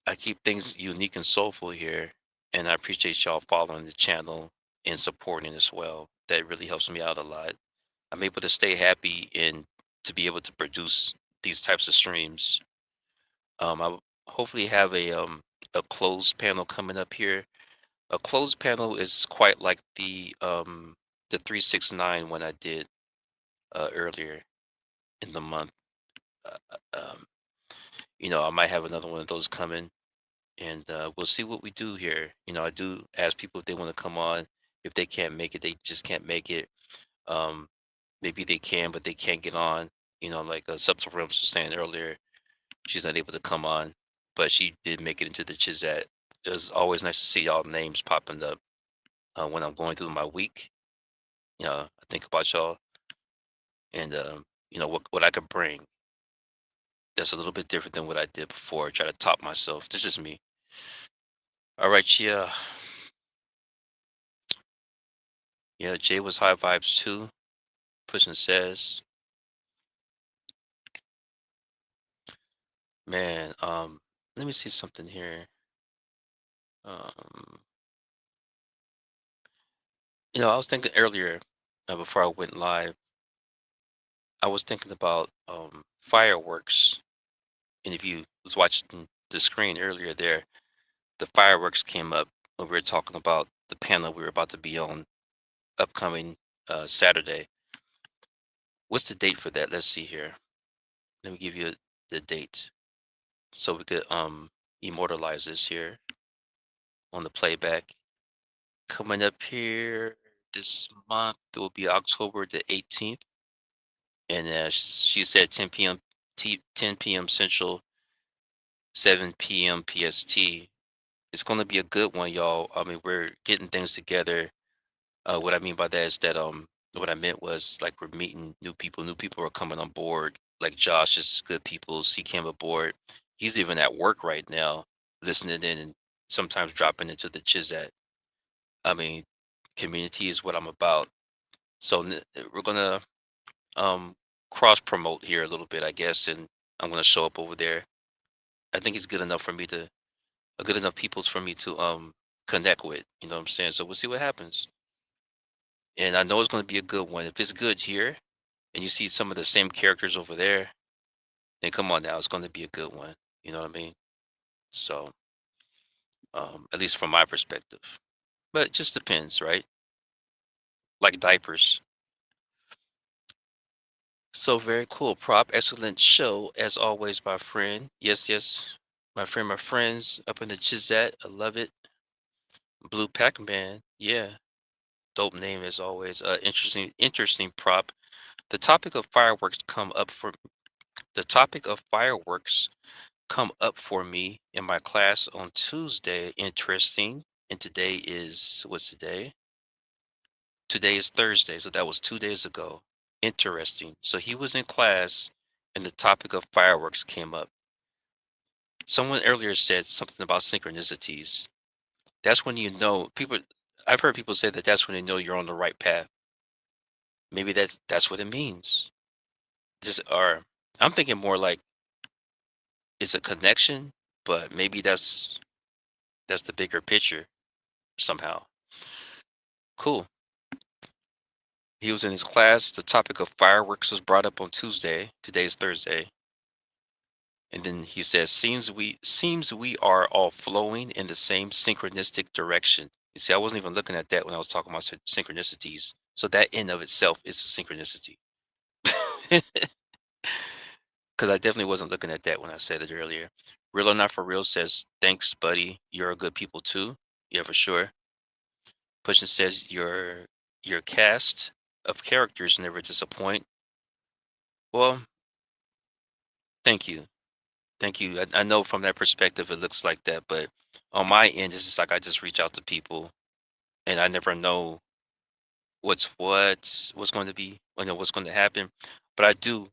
I keep things unique and soulful here, and I appreciate y'all following the channel and supporting as well. That really helps me out a lot. I'm able to stay happy and to be able to produce these types of streams. I hopefully have a closed panel coming up here. A closed panel is quite like the 369 one I did earlier in the month. Uh, I might have another one of those coming, and we'll see what we do here. I do ask people if they want to come on. If they can't make it, they just can't make it. Um, Maybe they can, but they can't get on. Like Subtle Realms was saying earlier, she's not able to come on, but she did make it into the Chizat. It was always nice to see y'all names popping up when I'm going through my week. I think about y'all and what I could bring. That's a little bit different than what I did before. Try to top myself. This is me. All right, yeah. Yeah, Jay was high vibes too. Pushing says, man, let me see something here. Um, I was thinking earlier, before I went live, I was thinking about fireworks. And if you was watching the screen earlier there, the fireworks came up when we were talking about the panel we were about to be on upcoming Saturday. What's the date for that? Let's see here. Let me give you the date so we could immortalize this here on the playback. Coming up here this month, it will be October the 18th. And she said 10 p.m. 10 p.m. Central, 7 p.m. PST. It's going to be a good one, y'all. I mean, we're getting things together. What I mean by that is that what I meant was like we're meeting new people. New people are coming on board. Like Josh is good people. He came aboard. He's even at work right now, listening in and sometimes dropping into the Chizat. I mean, community is what I'm about. So we're gonna um cross promote here a little bit, I guess, and I'm gonna show up over there. I think it's good enough for me to good enough peoples for me to connect with. You know what I'm saying? So we'll see what happens. And I know it's gonna be a good one. If it's good here and you see some of the same characters over there, then come on now, it's gonna be a good one. You know what I mean? So at least from my perspective. But it just depends, right? Like diapers. So very cool. Prop, excellent show as always, my friend. Yes, yes. My friend, my friends up in the Chizat. I love it. Blue Pac-Man. Yeah. Dope name as always. Interesting prop. The topic of fireworks come up for the topic of fireworks come up for me in my class on Tuesday. Interesting. And today is what's today? Today is Thursday, so that was 2 days ago. Interesting. So he was in class and the topic of fireworks came up. Someone earlier said something about synchronicities. That's when you know people I've heard people say that that's when they know you're on the right path. Maybe that's what it means. Just or I'm thinking more like it's a connection, but maybe that's the bigger picture somehow. Cool. He was in his class. The topic of fireworks was brought up on Tuesday. Today's Thursday. And then he says, seems we are all flowing in the same synchronistic direction. You see, I wasn't even looking at that when I was talking about synchronicities. So that in of itself is a synchronicity. Because I definitely wasn't looking at that when I said it earlier. Real or Not For Real says, thanks, buddy. You're a good people too. Yeah, for sure. Pushing says, your cast of characters never disappoint. Well, thank you. Thank you. I know from that perspective it looks like that, but on my end, it's just like I just reach out to people and I never know what's going to be, what's going to happen. But I do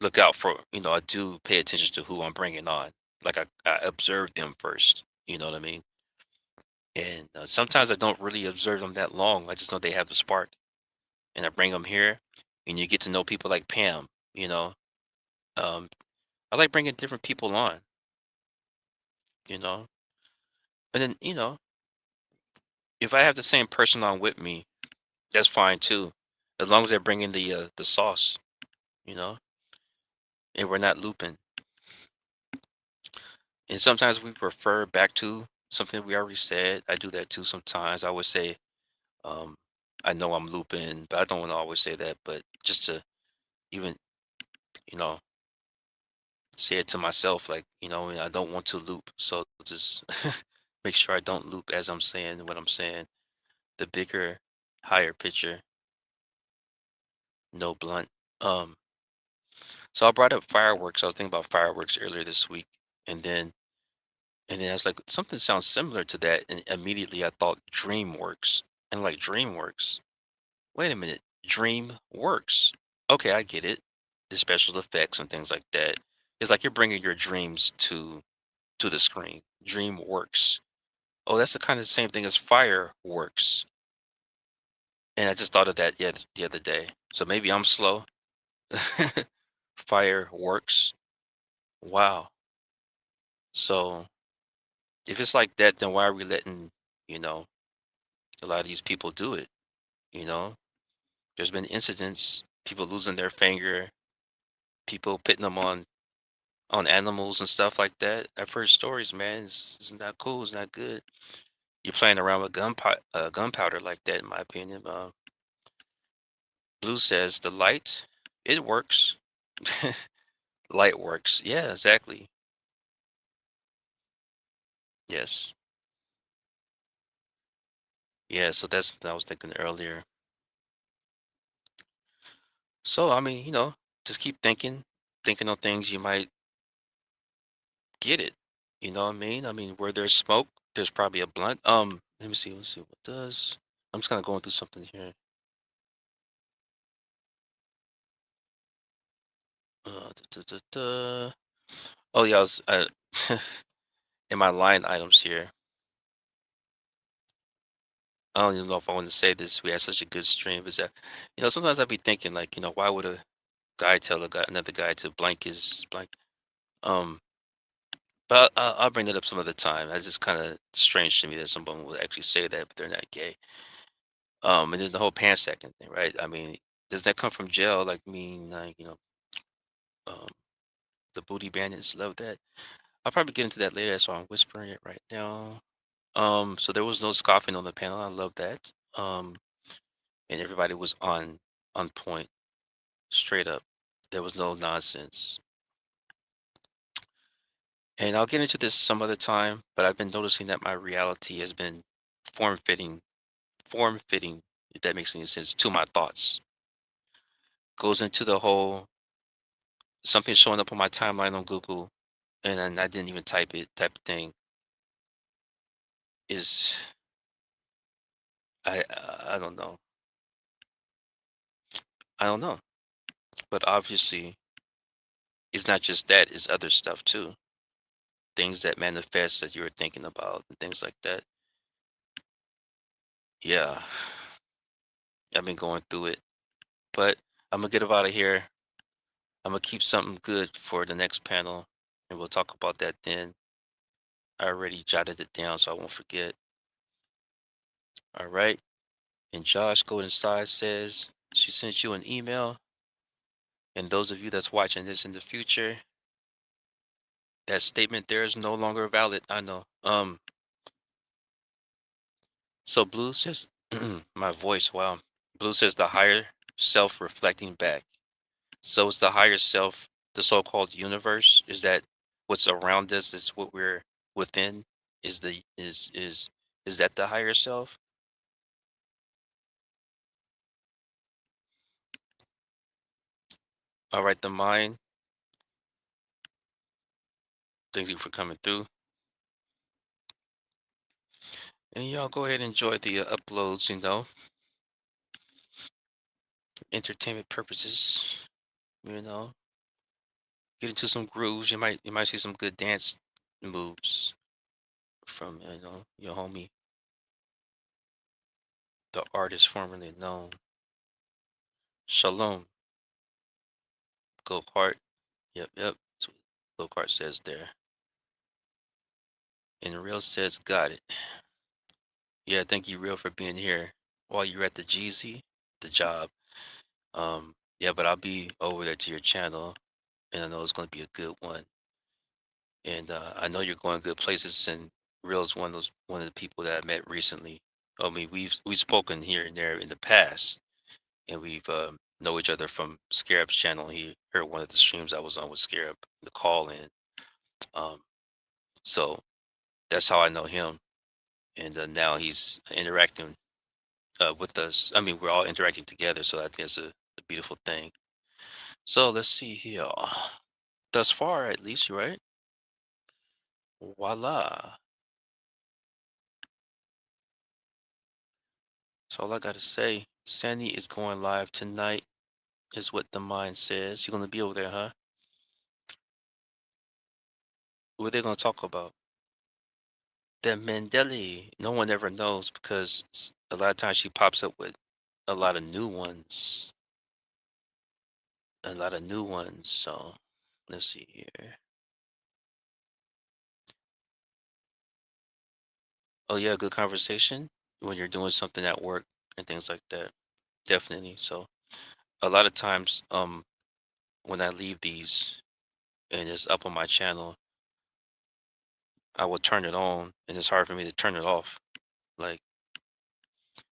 look out for, I do pay attention to who I'm bringing on. Like I observe them first. You know what I mean? And sometimes I don't really observe them that long. I just know they have the spark, and I bring them here, and you get to know people like Pam. You know, um, I like bringing different people on. You know, and then if I have the same person on with me, that's fine too, as long as they're bringing the sauce. You know, and we're not looping. And sometimes we refer back to something we already said. I do that too sometimes. I would say, um, I know I'm looping, but I don't want to always say that. But just to even, you know, say it to myself, like, I don't want to loop. So just make sure I don't loop as I'm saying what I'm saying. The bigger, higher picture, no blunt. Um, so I brought up fireworks. I was thinking about fireworks earlier this week, and then I was like, something sounds similar to that, and immediately I thought DreamWorks, and like DreamWorks. Wait a minute, DreamWorks. Okay, I get it. The special effects and things like that. It's like you're bringing your dreams to the screen. DreamWorks. Oh, that's the kind of the same thing as fireworks. And I just thought of that yet the other day. So maybe I'm slow. Fireworks. Wow. So if it's like that, then why are we letting, you know, a lot of these people do it? You know, there's been incidents, people losing their finger, people putting them on animals and stuff like that. I've heard stories, man. It's not cool. It's not good. You're playing around with gunpowder like that, in my opinion. Blue says the light, it works. Light works. Yeah, exactly. Yes. Yeah, so that's what I was thinking earlier. So, I mean, just keep thinking on things you might get it. You know what I mean? I mean, where there's smoke, there's probably a blunt. Let's see what does. I'm just kind of going through something here. Da, da, da, da. Oh yeah, I was in my line items here. I don't even know if I want to say this. We had such a good stream. Is that, sometimes I'd be thinking like, why would a guy tell another guy to blank his blank? Um, but I'll bring that up some other time. That's just kind of strange to me that someone would actually say that, but they're not gay. And then the whole pansexing thing, right? I mean, does that come from jail? Like, like, um, the booty bandits love that. I'll probably get into that later, so I'm whispering it right now. So there was no scoffing on the panel. I love that. And everybody was on point, straight up. There was no nonsense. And I'll get into this some other time, but I've been noticing that my reality has been form fitting, if that makes any sense, to my thoughts. Goes into the whole something showing up on my timeline on Google, and then I didn't even type it type of thing is I don't know. I don't know. But obviously it's not just that, it's other stuff too. Things that manifest that you were thinking about and things like that. Yeah, I've been going through it. But I'm gonna get out of here. I'm gonna keep something good for the next panel, and we'll talk about that then. I already jotted it down so I won't forget. All right. And Josh Golden Side says she sent you an email. And those of you that's watching this in the future, that statement there is no longer valid. I know. So Blue says my voice, wow. Blue says the higher self reflecting back. So it's the higher self, the so-called universe. Is that what's around us? Is what we're within? Is the is that the higher self? All right, the mind. Thank you for coming through. And y'all go ahead and enjoy the uploads, entertainment purposes, you know. Get into some grooves. You might see some good dance moves from, your homie, the artist formerly known. Shalom, go kart. Yep, yep. That's what go kart says there. And Real says, got it. Yeah, thank you, Real, for being here while you're at the GZ, the job. Yeah, but I'll be over there to your channel, and I know it's going to be a good one. And I know you're going good places. And Real's one of the people that I met recently. I mean, we've spoken here and there in the past, and we've know each other from Scarab's channel. He heard one of the streams I was on with Scarab, the call in. Um, so that's how I know him. And now he's interacting with us. I mean, we're all interacting together, so I think it's a beautiful thing. So let's see here. Thus far, at least, right? Voila. That's all I gotta say. Sandy is going live tonight, is what the mind says. You're gonna be over there, huh? What are they gonna talk about? The Mandela. No one ever knows because a lot of times she pops up with a lot of new ones. A lot of new ones. So let's see here. Oh yeah, good conversation when you're doing something at work and things like that. Definitely. So a lot of times, when I leave these and it's up on my channel, I will turn it on and it's hard for me to turn it off. Like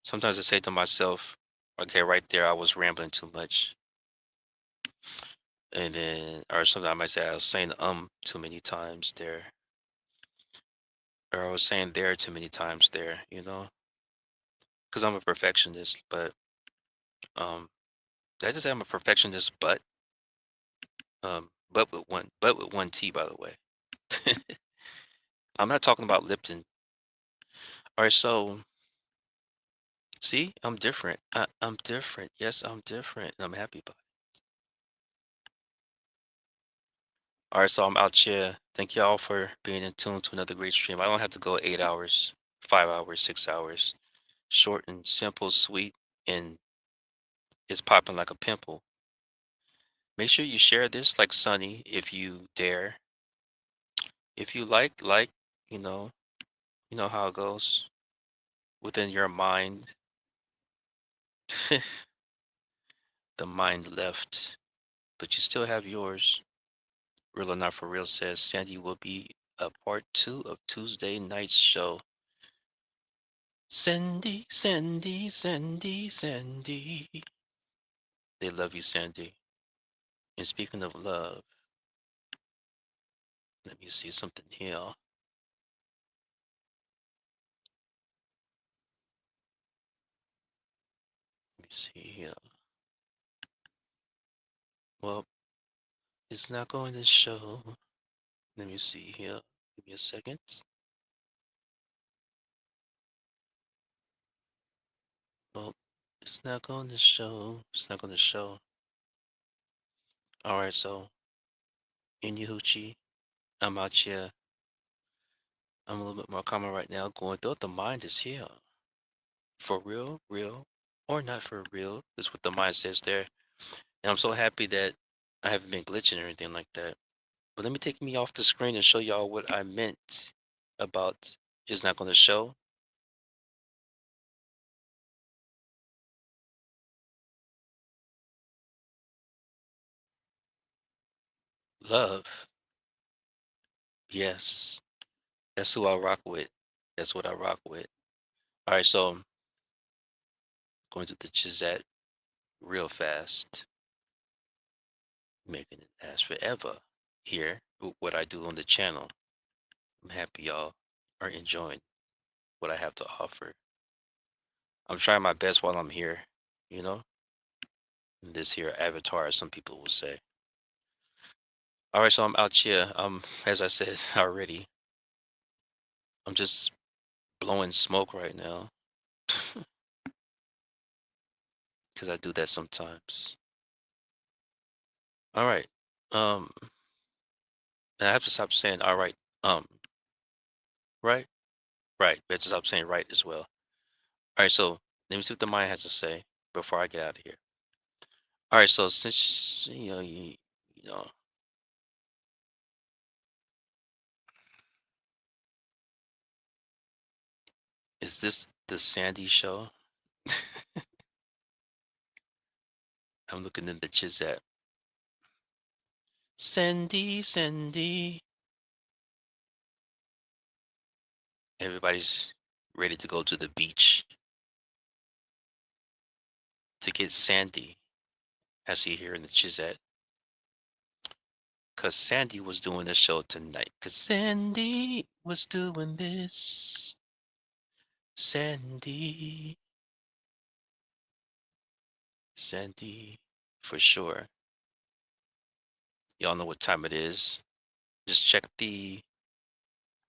sometimes I say to myself, okay, right there, I was rambling too much. And then, or sometimes I might say I was saying too many times there, or I was saying there too many times there, because I'm a perfectionist. But um, did I just say I'm a perfectionist? But with one T, by the way. I'm not talking about Lipton. All right, so see, I'm different. I'm different. Yes, I'm different. I'm happy about it. All right, so I'm out here. Thank y'all for being in tune to another great stream. I don't have to go 8 hours, 5 hours, 6 hours. Short and simple, sweet, and it's popping like a pimple. Make sure you share this like Sunny if you dare. If you like, you know, you know how it goes within your mind. The mind left, but you still have yours. Real or Not For Real says Sandy will be a part 2 of Tuesday night's show. Sandy, Sandy, Sandy, Sandy. They love you, Sandy. And speaking of love, let me see something here. Let me see here. Well, it's not going to show. Let me see here. Give me a second. Well, it's not going to show. It's not going to show. All right, so in Yahuchi, I'm out here. I'm a little bit more calm right now. Going through it. The mind is here. For real, real, or not for real, is what the mind says there. And I'm so happy that I haven't been glitching or anything like that. But let me take me off the screen and show y'all what I meant about is not going to show. Love. Yes. That's who I rock with. That's what I rock with. All right, so I'm going to the Chizat real fast. making it last forever here with what I do on the channel. I'm happy y'all are enjoying what I have to offer. I'm trying my best while I'm here, you know, in this here avatar, as some people will say. All right, so I'm out here. As I said already, I'm just blowing smoke right now because I do that sometimes. All right. And I have to stop saying all right. Right, right. I have to stop saying right as well. All right, so let me see what the mind has to say before I get out of here. All right, so since you know, is this the Sandy show? I'm looking in the chat. Sandy, Sandy. Everybody's ready to go to the beach to get Sandy, I see here in the chat. Cause Sandy was doing the show tonight. Cause Sandy was doing this. Sandy, Sandy, for sure. Y'all know what time it is. Just check the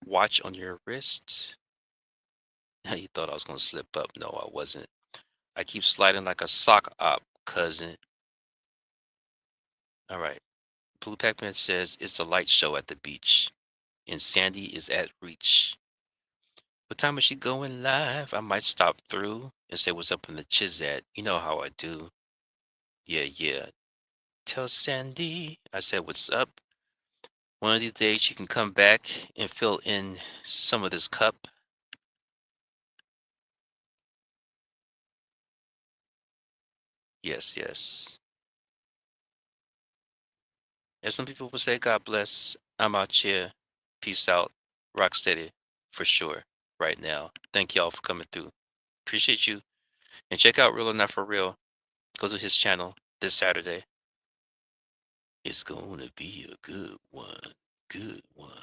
watch on your wrist. You thought I was gonna slip up. No, I wasn't. I keep sliding like a sock op, cousin. All right. Blue Pac-Man says it's a light show at the beach. And Sandy is at reach. What time is she going live? I might stop through and say what's up in the chat. You know how I do. Yeah, yeah. Tell Sandy I said what's up. One of these days she can come back and fill in some of this cup. Yes, yes. As some people will say, God bless. I'm out here. Peace out. Rock steady for sure right now. Thank y'all for coming through. Appreciate you. And check out Real or Not For Real. Go to his channel this Saturday. It's going to be a good one. Good one.